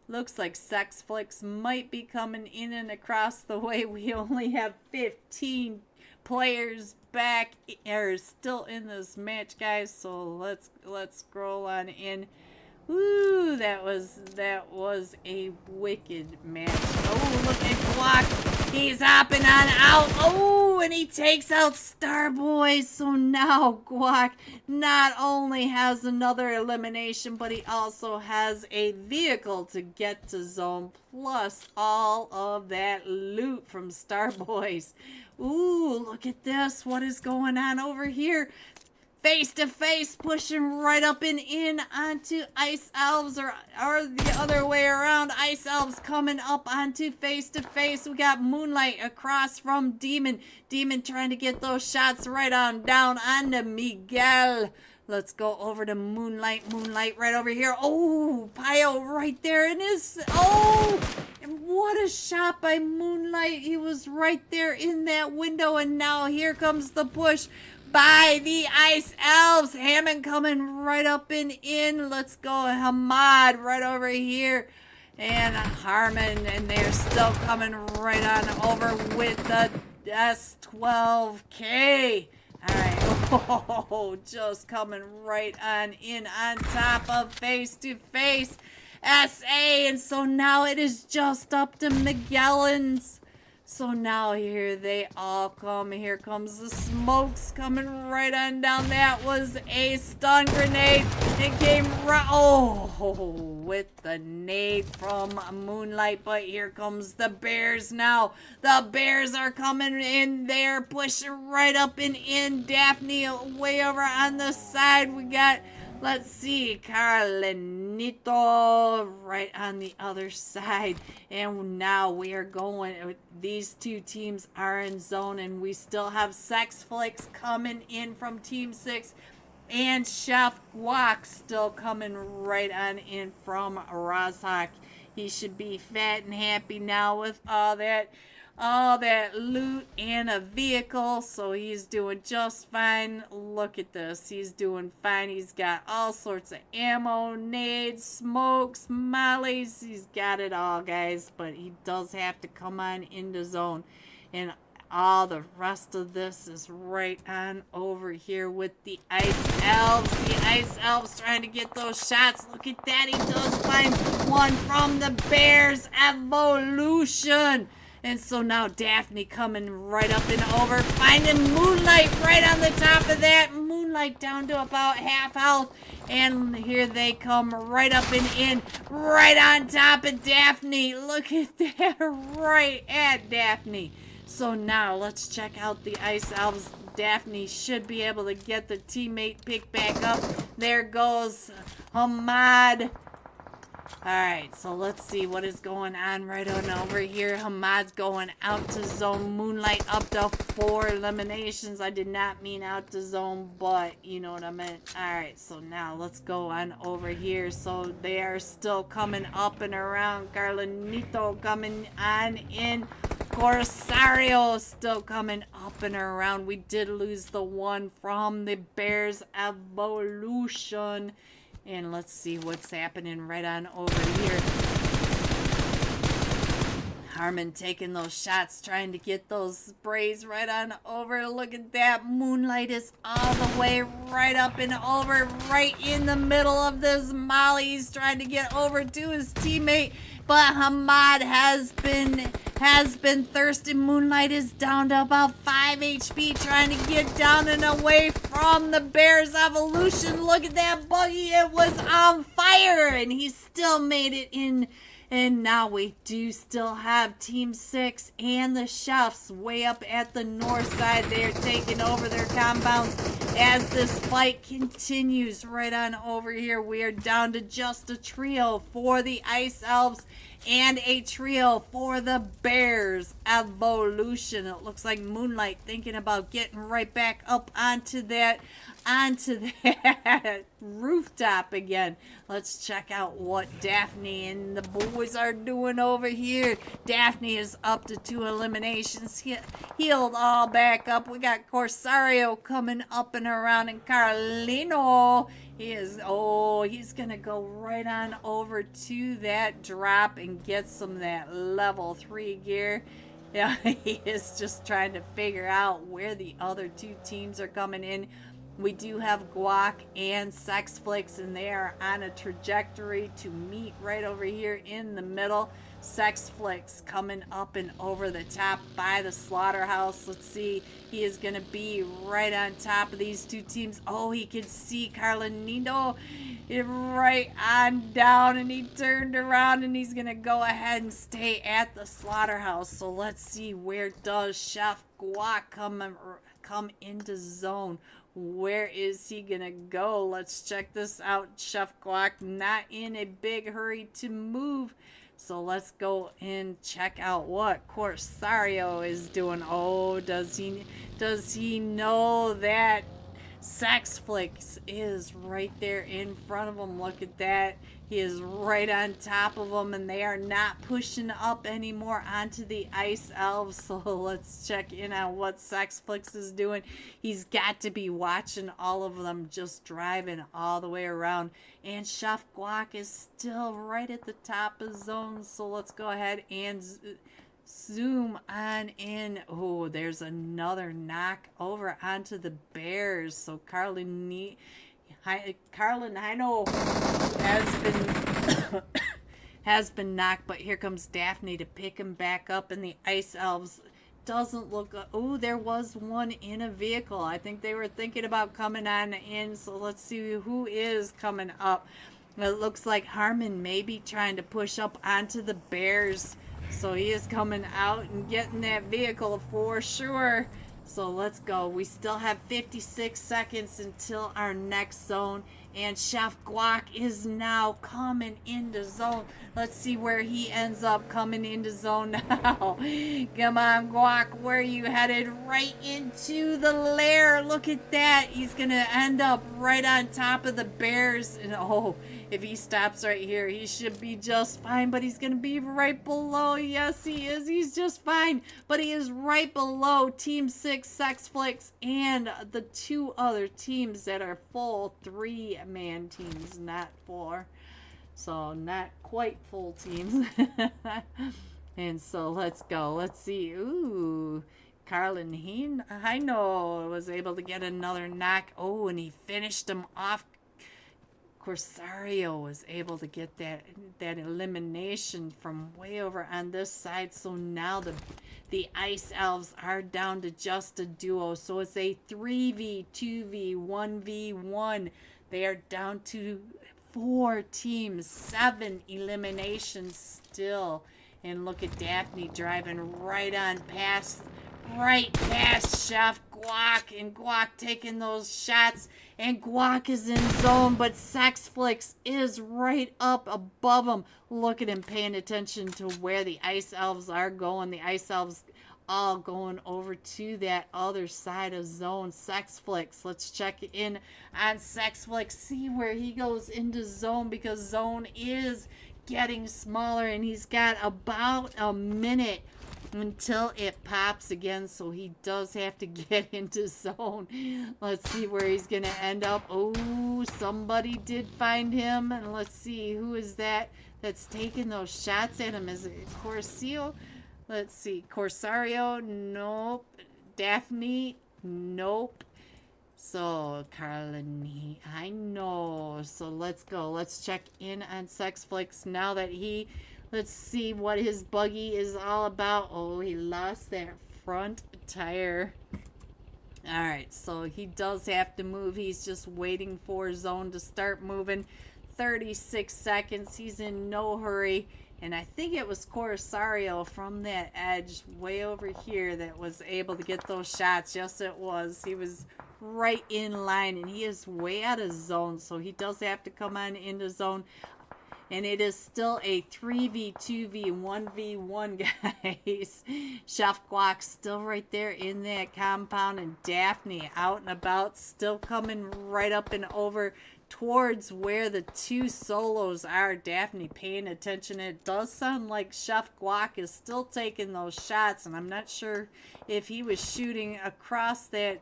Looks like Sex Flicks might be coming in and across the way. We only have 15 players back are still in this match, guys, so let's scroll on in. Ooh, that was a wicked match. Oh, look at Glock. He's hopping on out. Oh, and he takes out Starboy. So now Guac not only has another elimination, but he also has a vehicle to get to zone, plus all of that loot from Starboys. Ooh, look at this. What is going on over here? Face to face, pushing right up and in onto Ice Elves, or the other way around. Ice Elves coming up onto face to face. We got Moonlight across from Demon. Demon trying to get those shots right on down onto Miguel. Let's go over to Moonlight. Moonlight right over here. Oh, Pio right there in his... Oh, and what a shot by Moonlight. He was right there in that window, and now here comes the push by the Ice Elves. Hammond coming right up and in. Let's go Hamad right over here. And Harmon, and they're still coming right on over with the S12K. Alright, oh, just coming right on in on top of face to face SA. And so now it is just up to Miguelans. So now here they all come. Here comes the smokes coming right on down. That was a stun grenade. It came right, with the nade from Moonlight. But here comes the bears now. The bears are coming in there, pushing right up and in. Daphne way over on the side. We got, let's see, Carlinito right on the other side. And now we are going, these two teams are in zone, and we still have Sex Flicks coming in from Team 6. And Chef Guac still coming right on in from Rozhak. He should be fat and happy now with all that loot and a vehicle, so he's doing just fine. Look at this, he's doing fine. He's got all sorts of ammo, nades, smokes, mollies. He's got it all, guys, but he does have to come on into zone. And all the rest of this is right on over here with the Ice Elves. The Ice Elves trying to get those shots. Look at that, he does find one from the Bears Evolution. And so now Daphne coming right up and over, finding Moonlight right on the top of that. Moonlight down to about half health. And here they come right up and in, right on top of Daphne. Look at that, right at Daphne. So now let's check out the Ice Elves. Daphne should be able to get the teammate pick back up. There goes Hamad. Alright, so let's see what is going on right on over here. Hamad's going out to zone. Moonlight up to 4 eliminations. I did not mean out to zone, but you know what I meant. Alright, so now let's go on over here. So they are still coming up and around. Carlinito coming on in. Corsario still coming up and around. We did lose the one from the Bears Evolution. And let's see what's happening right on over here. Harmon taking those shots, trying to get those sprays right on over. Look at that. Moonlight is all the way right up and over, right in the middle of this molly. He's trying to get over to his teammate, but Hamad has been thirsty. Moonlight is down to about 5 HP, trying to get down and away from the Bears Evolution. Look at that buggy. It was on fire, and he still made it in. And now we do still have Team 6 and the Chefs way up at the north side. They're taking over their compounds as this fight continues right on over here. We are down to just a trio for the Ice Elves and a trio for the Bears Evolution. It looks like Moonlight thinking about getting right back up onto that rooftop again. Let's check out what Daphne and the boys are doing over here. Daphne is up to 2 eliminations, healed all back up. We got Corsario coming up and around, and Carlino, he's gonna go right on over to that drop and get some of that level 3 gear. Yeah, he is just trying to figure out where the other 2 teams are coming in. We do have Guac and Sex Flicks, and they are on a trajectory to meet right over here in the middle. Sex Flicks coming up and over the top by the slaughterhouse. Let's see, he is going to be right on top of these 2 teams. Oh, he can see Carlinito right on down, and he turned around, and he's going to go ahead and stay at the slaughterhouse. So let's see, where does Chef Guac come into zone? Where is he gonna go? Let's check this out. Chef Guac not in a big hurry to move, so let's go and check out what Corsario is doing. Oh, does he know that Sex Flicks is right there in front of him? Look at that. He is right on top of them, and they are not pushing up anymore onto the Ice Elves. So let's check in on what Sex Flicks is doing. He's got to be watching all of them just driving all the way around. And Chef Guac is still right at the top of zone. So let's go ahead and zoom on in. Oh, there's another knock over onto the Bears. So Carlin Hino has been knocked, but here comes Daphne to pick him back up, and the Ice Elves doesn't look. Oh, there was one in a vehicle. I think they were thinking about coming on in, so let's see who is coming up. It looks like Harmon may be trying to push up onto the Bears, so he is coming out and getting that vehicle for sure. So let's go. We still have 56 seconds until our next zone. And Chef Guac is now coming into zone. Let's see where he ends up coming into zone now. Come on, Guac. Where are you headed? Right into the lair. Look at that. He's going to end up right on top of the Bears. And oh, if he stops right here, he should be just fine. But he's going to be right below. Yes, he is. He's just fine. But he is right below Team 6 Sexflix and the two other teams that are full 3-man teams, not 4. So not quite full teams. And so let's go. Let's see. Ooh, Carlin Hino was able to get another knock. Oh, and he finished him off. Corsario was able to get that elimination from way over on this side. So now the Ice Elves are down to just a duo. So it's a 3v, 2v, 1v1. They are down to 4 teams, 7 eliminations still. And look at Daphne driving right past Chef Guac, and Guac taking those shots, and Guac is in zone, but Sexflix is right up above him. Look at him paying attention to where the Ice Elves are going. The Ice Elves all going over to that other side of zone. Sexflix, let's check in on Sexflix, see where he goes into zone, because zone is getting smaller, and he's got about a minute until it pops again, so he does have to get into zone. Let's see where he's gonna end up. Oh, somebody did find him, and let's see who is that's taking those shots at him. Is it Corsario? Let's see. Corsario? Nope. Daphne? Nope. So Carlin, I know. So let's go. Let's check in on Sexflix now that let's see what his buggy is all about. Oh, he lost that front tire. All right, so he does have to move. He's just waiting for zone to start moving. 36 seconds. He's in no hurry. And I think it was Corsario from that edge way over here that was able to get those shots. Yes, it was. He was right in line, and he is way out of zone, so he does have to come on into zone. And it is still a 3v, 2v, 1v1, guys. Chef Guac still right there in that compound, and Daphne out and about, still coming right up and over towards where the two solos are. Daphne paying attention. It does sound like Chef Guac is still taking those shots, and I'm not sure if he was shooting across that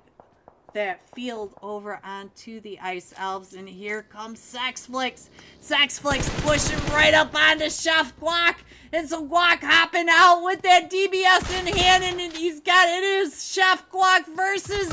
field over onto the Ice Elves. And here comes Sexflix. Sexflix pushing right up onto Chef Guac. And so Guac hopping out with that DBS in hand, and it is Chef Guac versus,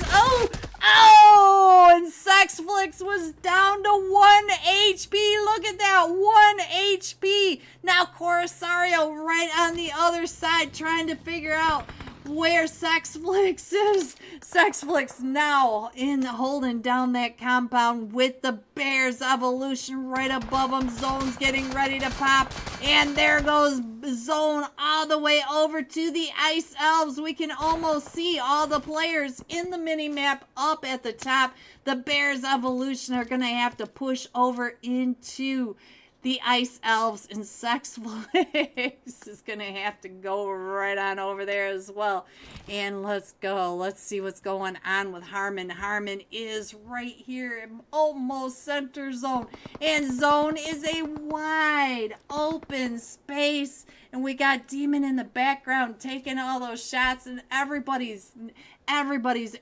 and Sexflix was down to 1 HP. Look at that, 1 HP. Now Corsario right on the other side trying to figure out where Sexflix is. Sexflix now holding down that compound with the Bears Evolution right above them. Zone's getting ready to pop, and there goes zone all the way over to the Ice Elves. We can almost see all the players in the mini map up at the top. The Bears Evolution are gonna have to push over into the Ice Elves, and Sexflix is going to have to go right on over there as well. And let's go. Let's see what's going on with Harmon. Harmon is right here in almost center zone. And zone is a wide open space. And we got Demon in the background taking all those shots, and everybody's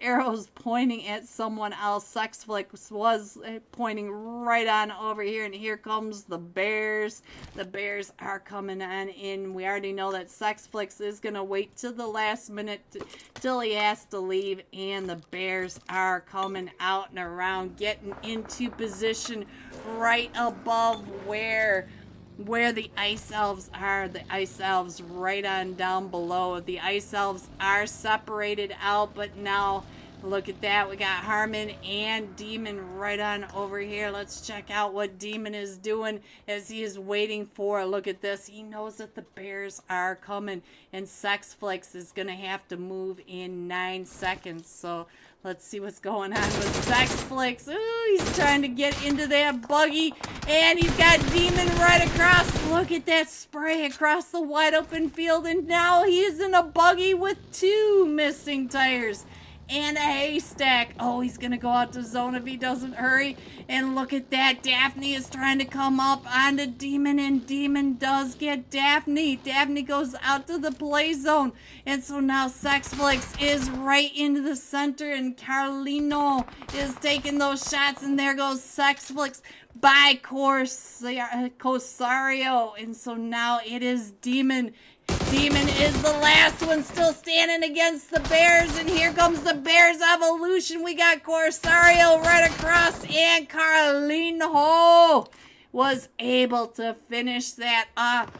arrows pointing at someone else. Sexflix was pointing right on over here, and here comes the Bears. The Bears are coming on in. We already know that Sexflix is going to wait till the last minute till he has to leave, and the Bears are coming out and around, getting into position right above where where the ice elves are. The ice elves right on down below. The ice elves are separated out, but now look at that. We got Harmon and Demon right on over here. Let's check out what Demon is doing as he is waiting for. Look at this. He knows that the bears are coming, and Sexflix is going to have to move in 9 seconds. So let's see what's going on with Sexflix. Ooh, he's trying to get into that buggy, and he's got Demon right across. Look at that spray across the wide open field, and now he is in a buggy with 2 missing tires and a haystack. Oh, he's gonna go out to zone if he doesn't hurry. And look at that. Daphne is trying to come up onto Demon, and Demon does get Daphne. Daphne goes out to the play zone. And so now Sexflix is right into the center, and Carlino is taking those shots, and there goes Sexflix by Corsario. And so now it is Demon. Demon is the last one still standing against the Bears, and here comes the Bears evolution. We got Corsario right across, and Carlino was able to finish that off.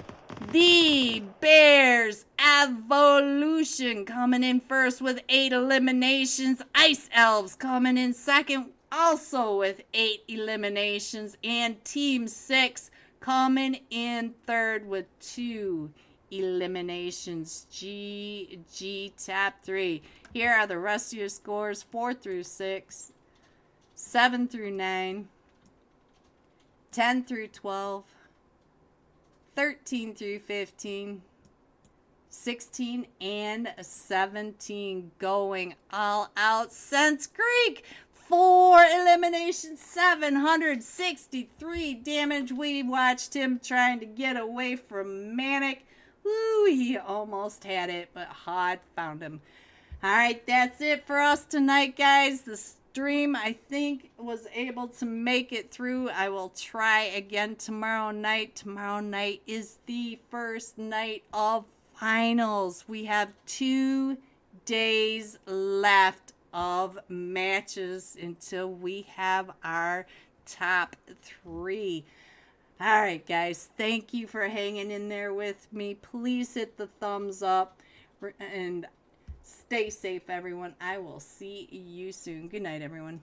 The Bears evolution coming in first with 8 eliminations. Ice Elves coming in second also with 8 eliminations, and Team 6 coming in third with 2 eliminations. GG top 3. Here are the rest of your scores: 4 through 6, 7 through 9, 10 through 12, 13 through 15, 16 and 17. Going all out. Sense Creek, 4 eliminations, 763 damage. We watched him trying to get away from Manic. Woo, he almost had it, but Hod found him. All right, that's it for us tonight, guys. The stream, I think, was able to make it through. I will try again tomorrow night. Tomorrow night is the first night of finals. We have 2 days left of matches until we have our top 3. All right, guys, thank you for hanging in there with me. Please hit the thumbs up and stay safe, everyone. I will see you soon. Good night, everyone.